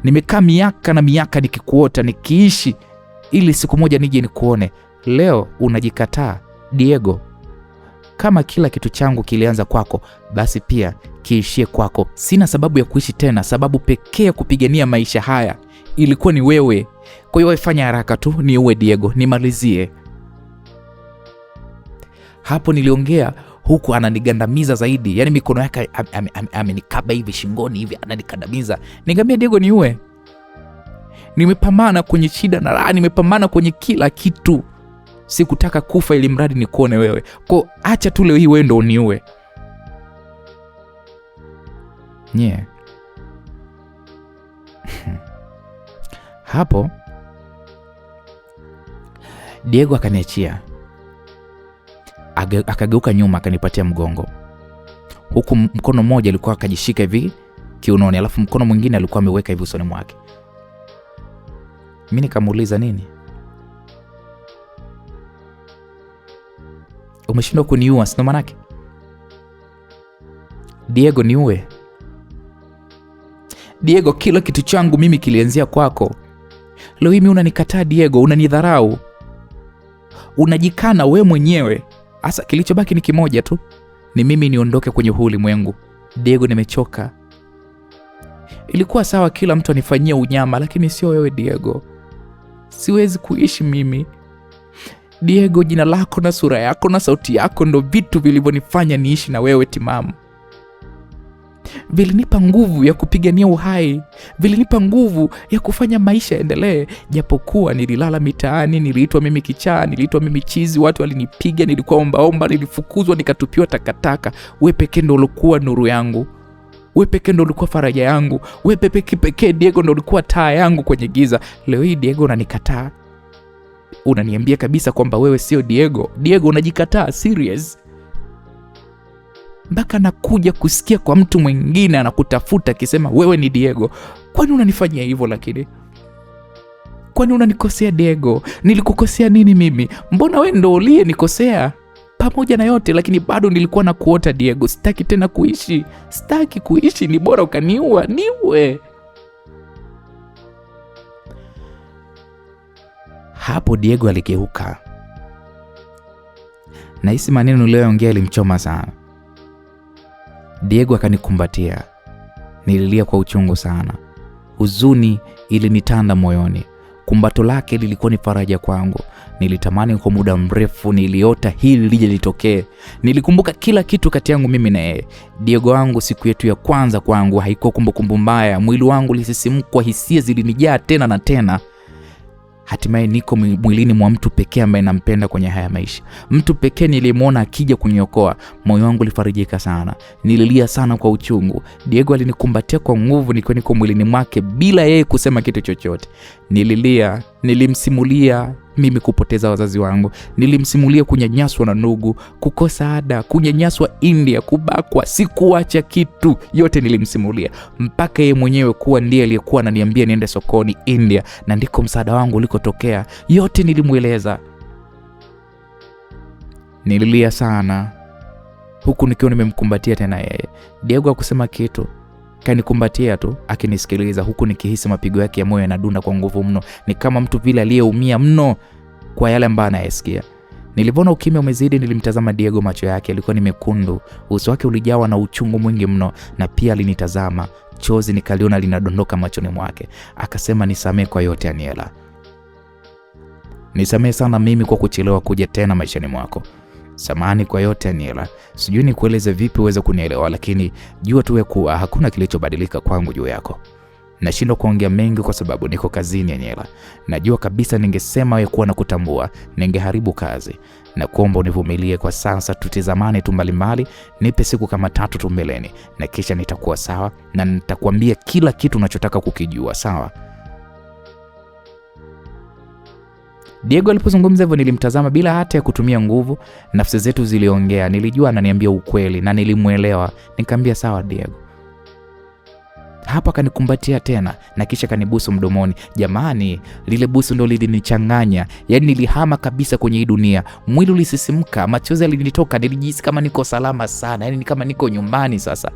Nimekaa miaka na miaka nikikuota, nikiishi ili siku moja nije nikuone. Leo unajikataa. Diego, kama kila kitu changu kilianza kwako, basi pia kiishie kwako. Sina sababu ya kuishi tena. Sababu pekee ya kupigania maisha haya ilikuwa ni wewe. Kwa hiyo fanya haraka tu niue Diego, nimalizie. Hapo niliongea huku ananigandamiza zaidi. Yaani mikono yake amenikaba hivi shingoni hivi, ananikandamiza. Nikamwambia, Diego, niue. Nimepambana kwenye shida na raha, nimepambana kwenye kila kitu. Sikutaka kufa ili mradi nikuone wewe. Kwa acha tu leo hii wewe ndo uniue. Nye. Hapo Diego akaniachia. Akageuka nyuma, akanipatia mgongo. Huku mkono mmoja alikuwa akajishika hivi kiunoni, alafu mkono mwingine alikuwa ameweka hivi usoni mwake. Mimi nikamuuliza, nini? Umeshindwa kuniua, sio maana yake? Diego, niue. Diego, kila kitu changu mimi kilianzia kwako. Leo mimi unanikataa Diego, unanidharau. Unajikana we mwenyewe. Asa kilichobaki ni kimoja tu. Ni mimi niondoke kwenye huu ulimwengu. Diego, nimechoka. Ilikuwa sawa kila mtu anifanyia unyama, lakini sio wewe Diego. Siwezi kuishi mimi. Diego, jina lako na sura yako na sauti yako ndo vitu vilivyonifanya niishi na wewe timamu. Vilinipa nguvu ya kupigania uhai, vilinipa nguvu ya kufanya maisha endelee. Japokuwa nililala mitaani, niliitwa mimi kichaa, niliitwa mimi chizi, watu walinipiga, nilikuwa ombaomba, nilifukuzwa, nikatupiwa takataka. Wewe pekee ndo ulikuwa nuru yangu. Wewe pekee ndo ulikuwa faraja yangu. Wewe pekee Diego ndo ulikuwa taa yangu kwenye giza. Leo hii Diego unanikataa. Unaniambia kabisa kwamba wewe sio Diego. Diego, unajikataa serious. Mpaka nakuja kusikia kwa mtu mwingine anakutafuta akisema wewe ni Diego. Kwani unanifanyia hivyo lakini? Kwani unanikosea Diego? Nilikukosea nini mimi? Mbona wewe ndo uliyenikosea? Pamoja na yote lakini bado nilikuwa na kuota Diego. Sitaki tena kuishi. Sitaki kuishi, ni bora ukaniua, niue. Hapo Diego aligeuka. Na hisi maneno niliyoongea ilimchoma sana. Diego akanikumbatia. Nililia kwa uchungu sana. Huzuni ilinitanda moyoni. Kumbato lake lilikuwa ni faraja kwangu. Nilitamani kwa muda mrefu niliota hili lije litokee. Nilikumbuka kila kitu kati yangu mimi na yeye. Diego wangu, siku yetu ya kwanza kwangu haikuwa kumbukumbu mbaya. Mwili wangu ulisisimka, hisia zilinijaa tena na tena. Hatimaye niko mwilini mwa mtu pekee ambaye nampenda kwenye haya maisha. Mtu pekee niliyemwona akija kuniokoa. Moyo wangu ulifarijika sana. Nililia sana kwa uchungu. Diego alinikumbatia kwa nguvu nikiwa niko mwilini mwake bila yeye kusema kitu chochote. Nililia, nilimsimulia mimi kupoteza wazazi wangu. Nilimsimulia kunyanyaswa na ndugu, kukosa ada, kunyanyaswa India, kubakwa, sikuacha kitu. Yote nilimsimulia. Mpaka yeye mwenyewe kuwa ndiye aliyekuwa ananiambia niende sokoni India na ndiko msaada wangu ulikotokea. Yote nilimueleza. Nililia sana huku nikiwa nimemkumbatia tena yeye. Diego hakusema kitu. Kanikumbatia tu akinisikiliza huku nikihisi mapigo yake ya moyo yanadunda kwa nguvu mno. Ni kama mtu vile aliyeumia mno kwa yale ambayo anayesikia. Nilipoona ukimya umezidi, nilimtazama Diego. Macho yake yalikuwa ni mekundu, uso wake ulijawa na uchungu mwingi mno, na pia alinitazama. Chozi nikaliona linadondoka machoni mwake. Akasema, nisamee kwa yote Aniela. Nisamee sana mimi kwa kuchelewa kuja tena maishani mwako. Samahani kwa yote Aniela. Sijui nikueleze vipi uweze kunielewa, lakini jua tu kuwa hakuna kilichobadilika kwangu juu yako. Nashindwa kuongea mengi kwa sababu niko kazini Aniela. Najua kabisa ningesema wewe kuwa na kutambua, ningeharibu kazi. Na kuomba univumilie kwa sasa, tutizamane tu mbalimbali. Nipe siku kama 3 tu mbeleni na kisha nitakuwa sawa na nitakwambia kila kitu unachotaka kukijua, sawa? Diego alipozungumza hivyo nilimtazama bila hata ya kutumia nguvu. Nafsi zetu ziliongea. Nilijua ananiambia ukweli na nilimuelewa. Nikamwambia sawa Diego. Hapa kanikumbatia tena na kisha kanibusu mdomoni. Jamani, lile busu ndio lilinichanganya. Yaani nilihama kabisa kwenye hii dunia. Mwili ulisisimka, machozi yalinitoka, nilijihisi kama niko salama sana. Yaani kama niko nyumbani sasa.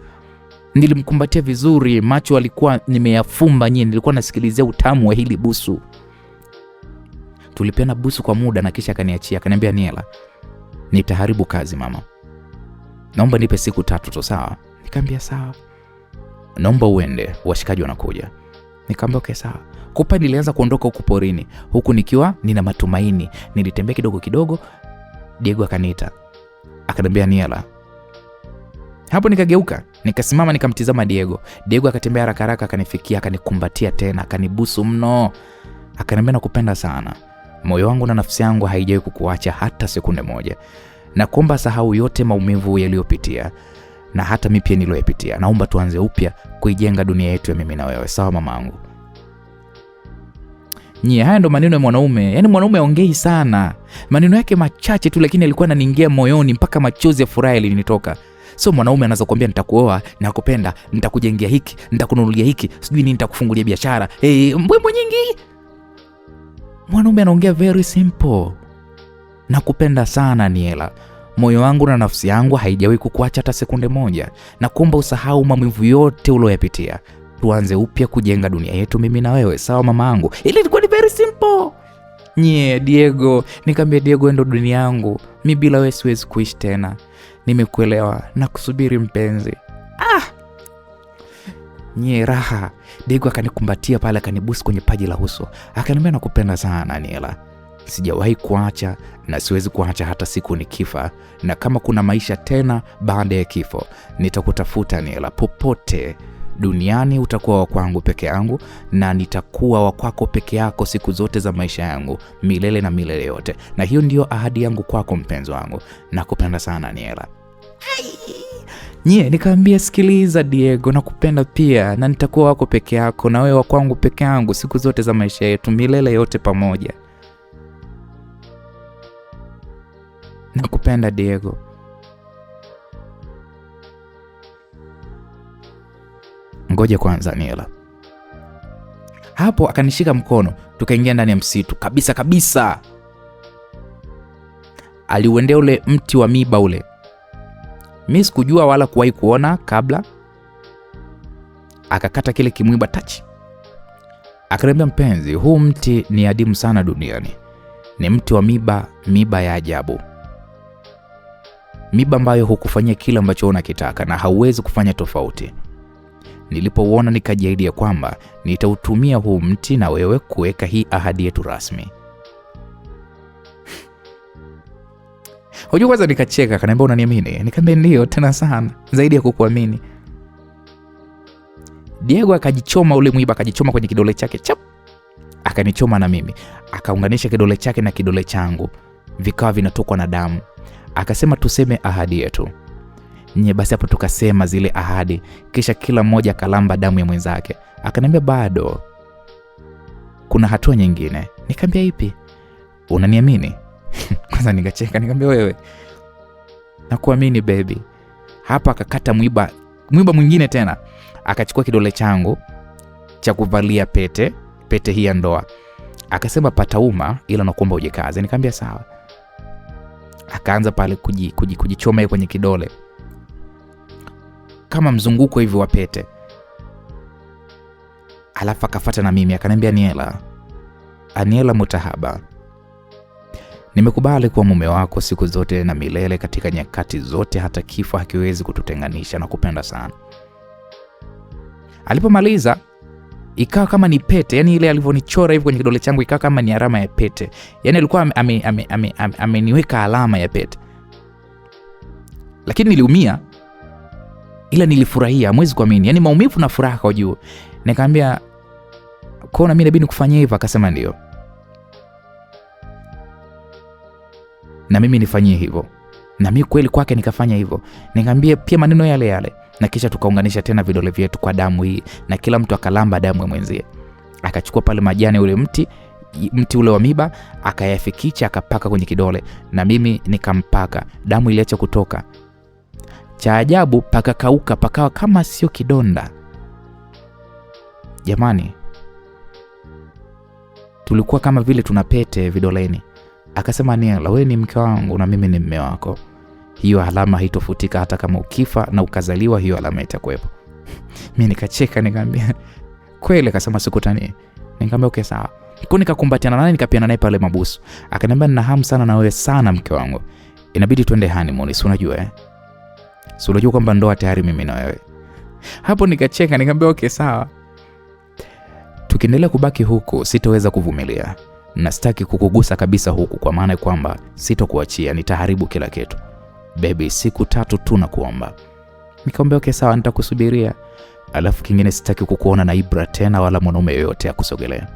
Nilimkumbatia vizuri, macho alikuwa nimeyafumba nyinyi. Nilikuwa nasikilizia utamu wa hili busu. Tulipeana busu kwa muda na kisha akaniachia. Akaniambia, Aniela, nitaharibu kazi mama. Naomba nipe siku 3 tu, sawa? Nikamwambia sawa. Naomba uende, washikaji wanakuja. Nikamwambia okay sawa. Kupa nilianza kuondoka huku porini, huku nikiwa nina matumaini. Nilitembea kidogo kidogo. Diego akaniita. Akaniambia, Aniela. Hapo nikageuka, nikasimama nikamtizama Diego. Diego akatembea haraka haraka akanifikia, akanikumbatia tena, akanibusu mno. Akaniambia, nakupenda sana. Moyo wangu na nafsi yangu haijawahi kukuacha hata sekunde moja. Na kuomba sahau yote maumivu yaliyopitia na hata mimi pia niliyopitia. Naomba tuanze upya kuijenga dunia yetu ya mimi na wewe, sawa mamangu? Haya ndo maneno ya mwanaume. Yaani mwanaume aongei sana. Maneno yake machache tu lakini alikuwa ananiingia moyoni mpaka machozi ya furaha yalinitoka. So mwanaume anaanza kuambia nitakuoa, nakupenda, nitakujengea hiki, nitakununulia hiki, sijui nini, nitakufungulia biashara. Mbwembwe nyingi. Mwanaume anaongea very simple. Nakupenda sana Aniela. Moyo wangu na nafsi yangu haijawahi kukuacha hata sekunde moja. Na kuomba usahau maumivu yote uliyoyapitia. Tuanze upya kujenga dunia yetu mimi na wewe, sawa mamangu? Ile ilikuwa ni very simple. Diego, nikamwambia Diego, ndo dunia yangu. Mimi bila wewe siwezi kuishi tena. Nimekuelewa na kusubiri mpenzi. Raha. Diego akanikumbatia pale, akanibusu kwenye paji la uso. Akaniambia, nakupenda sana Aniela. Sijawahi kuacha na siwezi kuacha hata siku nikifa. Na kama kuna maisha tena baada ya kifo, nitakutafuta Aniela. Popote duniani utakuwa wa kwangu peke yangu na nitakuwa wa kwako peke yako siku zote za maisha yangu, milele na milele yote. Na hiyo ndio ahadi yangu kwako mpenzi wangu. Nakupenda sana Aniela. Nikamwambia, sikiliza Diego, nakupenda pia na nitakuwa wako peke yako na wewe wa kwangu peke yangu siku zote za maisha yetu, milele yote pamoja. Nakupenda Diego. Ngoja kwanza Aniela. Hapo akanishika mkono, tukaingia ndani ya msitu kabisa kabisa. Aliuendea ule mti wa miba ule. Mimi sikujua wala kuwahi kuona kabla. Akakata kile kimwiba touch. Akaniambia, mpenzi, huu mti ni adimu sana duniani. Ni mti wa miba ya ajabu. Miba ambayo hukufanyia kila ambacho unakitaka na hauwezi kufanya tofauti. Nilipouona nikajiahidi ya kwamba nitautumia huu mti na wewe kuweka hii ahadi yetu rasmi. Unajua kwanza nikacheka, akaniambia, unaniamini? Nikamwambia ndio, tena sana, zaidi ya kukuamini. Diego akajichoma ule mwiba, akajichoma kwenye kidole chake chap. akanichoma na mimi. Akaunganisha kidole chake na kidole changu, vikawa vinatokwa na damu. Akasema tuseme ahadi yetu. Basi hapo tukasema zile ahadi, kisha kila mmoja akalamba damu ya mwenzake. Akaniambia bado kuna hatua nyingine. Nikamwambia ipi? Unaniamini? Kwanza nikacheka, nikamwambia wewe, nakuamini baby. Hapa akakata mwiba mwingine tena. Akachukua kidole changu cha kuvalia pete hii ya ndoa. Akasema patauma, ila nakuomba ujikaze. Nikamwambia sawa. Akaanza pale kujichoma kwenye kidole kama mzunguko hivi wa pete. Alafu akafuata na mimi akaniambia, Aniela Mutahaba, nimekubali kuwa mume wako siku zote na milele, katika nyakati zote, hata kifo hakiwezi kututenganisha, na kupenda sana. Alipomaliza ikawa kama ni pete, yani ile alivyonichora hivi kwenye kidole changu ikawa kama ni alama ya pete. Yani alikuwa ameniweka alama ya pete. Lakini niliumia, ila nilifurahia, mwezi kuamini. Yani maumivu na furaha kwa juu. Nikamwambia, "Kwa mimi inabidi kufanya hivyo?" Akasema ndio. Na mimi nifanyie hivyo. Na mimi kweli kwake nikafanya hivyo. Nikamwambia pia maneno yale yale. Na kisha tukaunganisha tena vidole vyetu kwa damu hii, na kila mtu akalamba damu ya mwenzie. Akachukua pale majani ule mti ule wa miba, akayafikicha akapaka kwenye kidole, na mimi nikampaka. Damu iliacha kutoka. Cha ajabu pakakauka, pakawa kama sio kidonda. Jamani, tulikuwa kama vile tuna pete vidoleni. Akasema, "Aniela, wewe ni mke wangu na mimi ni mume wako. Hiyo alama haitofutika, hata kama ukifa na ukazaliwa, hiyo alama itakuwepo." Mimi nikacheka, nikamwambia, "Kweli?" Akasema, "Sikutani." Nikamwambia, "Okay sawa." Kwa nikakumbatiana naye, nikapiana naye pale mabusu. Akaniambia, "Nina hamu sana na wewe sana mke wangu. Inabidi twende honeymoon, si unajua Si unajua kwamba ndoa tayari mimi na wewe." Hapo nikacheka, nikamwambia, "Okay sawa." Tukiendelea kubaki huku sitoweza kuvumilia. Na sitaki kukugusa kabisa huku, kwa maana kwamba sitokuachia, nitaharibu kila kitu. Baby, siku 3 tu na kuomba. Nikamwambia, "Okay sawa, nitakusubiria. Alafu kingine, sitaki kukuona na Ibra tena, wala mwanaume yoyote akusogelea."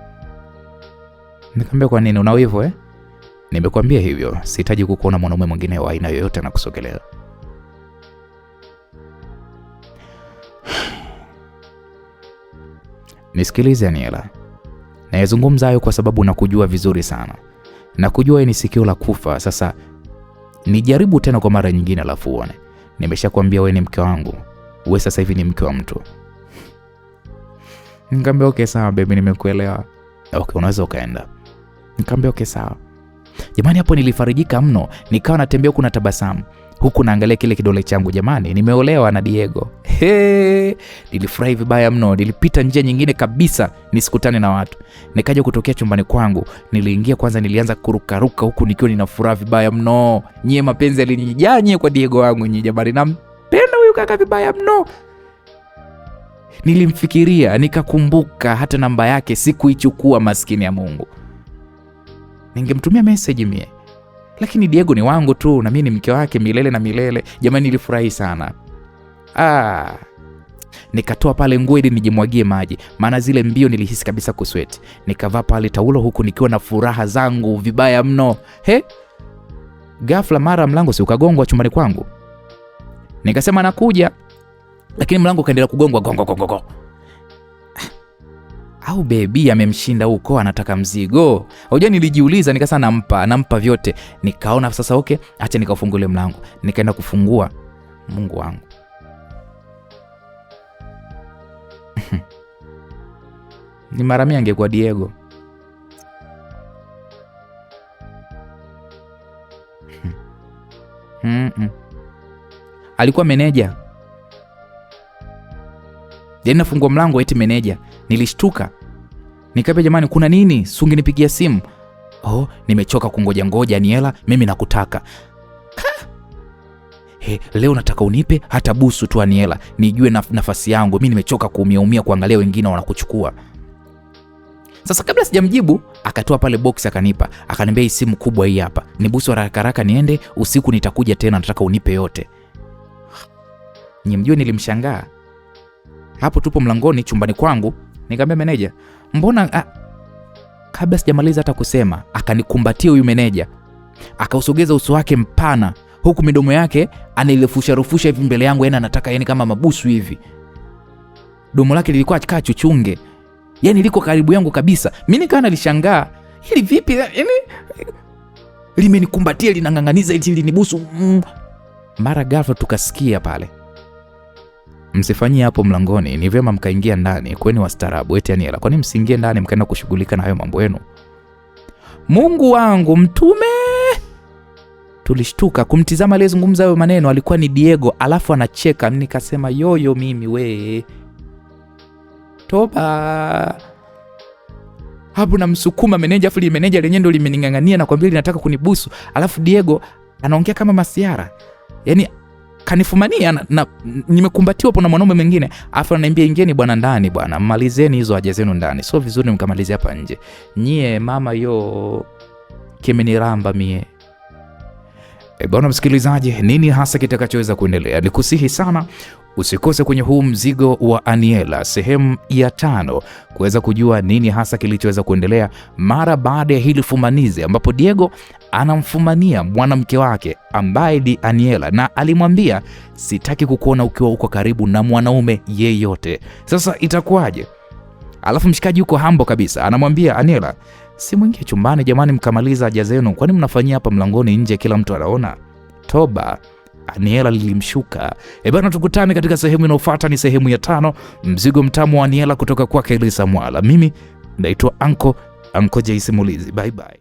Nikamwambia, "Kwa nini? Una wivu?" "Nimekwambia hivyo, sihitaji kukuona mwanaume mwingine wa aina yoyote na kusogelea." Nisikilize Aniela. Nayazungumza hayo kwa sababu nakujua vizuri sana. Nakujua ni sikio la kufa. Sasa nijaribu tena kwa mara nyingine, alafu uone. Nimeshakwambia wewe ni mke wangu. Wewe sasa hivi ni mke wa mtu. Nikamwambia, "Okay sawa baby, nimekuelewa." "Okay, unaweza ukaenda." Nikamwambia, "Okay sawa." Jamani, hapo nilifarijika mno. Nikawa natembea huku na tabasamu, huku naangalia kile kidole changu. Jamani, nimeolewa na Diego. Nilifurahi vibaya mno. Nilipita njia nyingine kabisa nisikutane na watu. Nikaja kutokea chumbani kwangu. Niliingia kwanza, nilianza kurukaruka huku nikiwa nina furaha vibaya mno. Nyie mapenzi yalinijaa kwa Diego wangu nyie. Jamani, nampenda huyu kaka vibaya mno. Nilimfikiria, nikakumbuka hata namba yake sikuichukua, maskini ya Mungu. Ningemtumia message mie. Lakini Diego ni wangu tu, na mimi ni mke wake milele na milele. Jamani, nilifurahi sana. Nikatoa pale nguo ili nijimwagie maji, maana zile mbio nilihisi kabisa kusweti. Nikavaa pale taulo huku nikiwa na furaha zangu vibaya mno. Ghafla mara mlango si ukagongwa chumbani kwangu. Nikasema nakuja, lakini mlango kaendelea kugongwa gongo. Au baby amemshinda huko, anataka mzigo. Hoja nilijiuliza, nikasema nampa vyote. Nikaona sasa okay, acha nikafungulie mlango. Nikaenda kufungua. Mungu wangu. Ni mara mia angekuwa Diego. Alikuwa meneja. Yaani nafungua mlango eti meneja. Nilishtuka. Nikamwambia, "Jamani, kuna nini? Sungi nipigia simu." "Nimechoka kungoja Aniela, mimi nakutaka." Leo nataka unipe hata busu tu Aniela, nijue nafasi yangu. Mimi nimechoka kuumia kuangalia wengine wanakuchukua. Sasa kabla sijamjibu, akatoa pale box akanipa. Akaniambia, "Hii simu kubwa hii hapa. Ni busu haraka niende, usiku nitakuja tena, nataka unipe yote." Nimjue nilimshangaa. Hapo tupo mlangoni chumbani kwangu. Nikamwambia, "Meneja, mbona Kabla sijamaliza hata kusema, akanikumbatia huyu meneja, akausogeza uso wake mpana, huku midomo yake anilefusha hivi mbele yangu, yani anataka yani kama mabusu hivi. Domo lake lilikuwa kaa chuchunge, yani liko karibu yangu kabisa. Mimi nikaa nalishangaa, hili vipi yani limenikumbatia linang'ang'aniza ili linibusu. Mara ghafla tukasikia pale, msifanyie hapo mlangoni, ni vyema mkaingia ndani, kweni wastaarabu. Eti Aniela, kwani msiingie ndani mkaenda kushughulika na hayo mambo yenu? Mungu wangu mtume. Tulishtuka kumtizama aliyezungumza hayo maneno, alikuwa ni Diego, alafu anacheka. Nikasema yoyo mimi we. Toba. Hapo namsukuma meneja, afu ile meneja lenyewe ndo limeningangania na kwambia linataka kunibusu, alafu Diego anaongea kama masiara. Yaani kanifumania na nimekumbatiwa hapo na mwanaume mwingine, afu ananiambia ingieni bwana ndani bwana, malizeni hizo haja zenu ndani, sio vizuri mkamalizia hapa nje. Nyie mama yo kimeniramba mie. Bwana msikilizaji, nini hasa kitakachoweza kuendelea? Nikusihi sana usikose kwenye huu mzigo wa Aniela sehemu ya 5 kuweza kujua nini hasa kilichoweza kuendelea mara baada ya hili fumanizi, ambapo Diego anamfumania mwanamke wake ambaye ni Aniela, na alimwambia sitaki kukuona ukiwa uko karibu na mwanaume yeyote. Sasa itakuwaje? Alafu mshikaji yuko hambo kabisa, anamwambia Aniela, si mwingie chumbani jamani mkamaliza haja zenu, kwani mnafanyia hapa mlangoni nje kila mtu anaona? Toba. Aniela lilimshuka. Bwana, tukutane katika sehemu inayofuata, ni sehemu ya 5, mzigo mtamu wa Aniela kutoka kwake Elisa Mwala. Mimi naitwa Anko J Simulizi. Bye bye.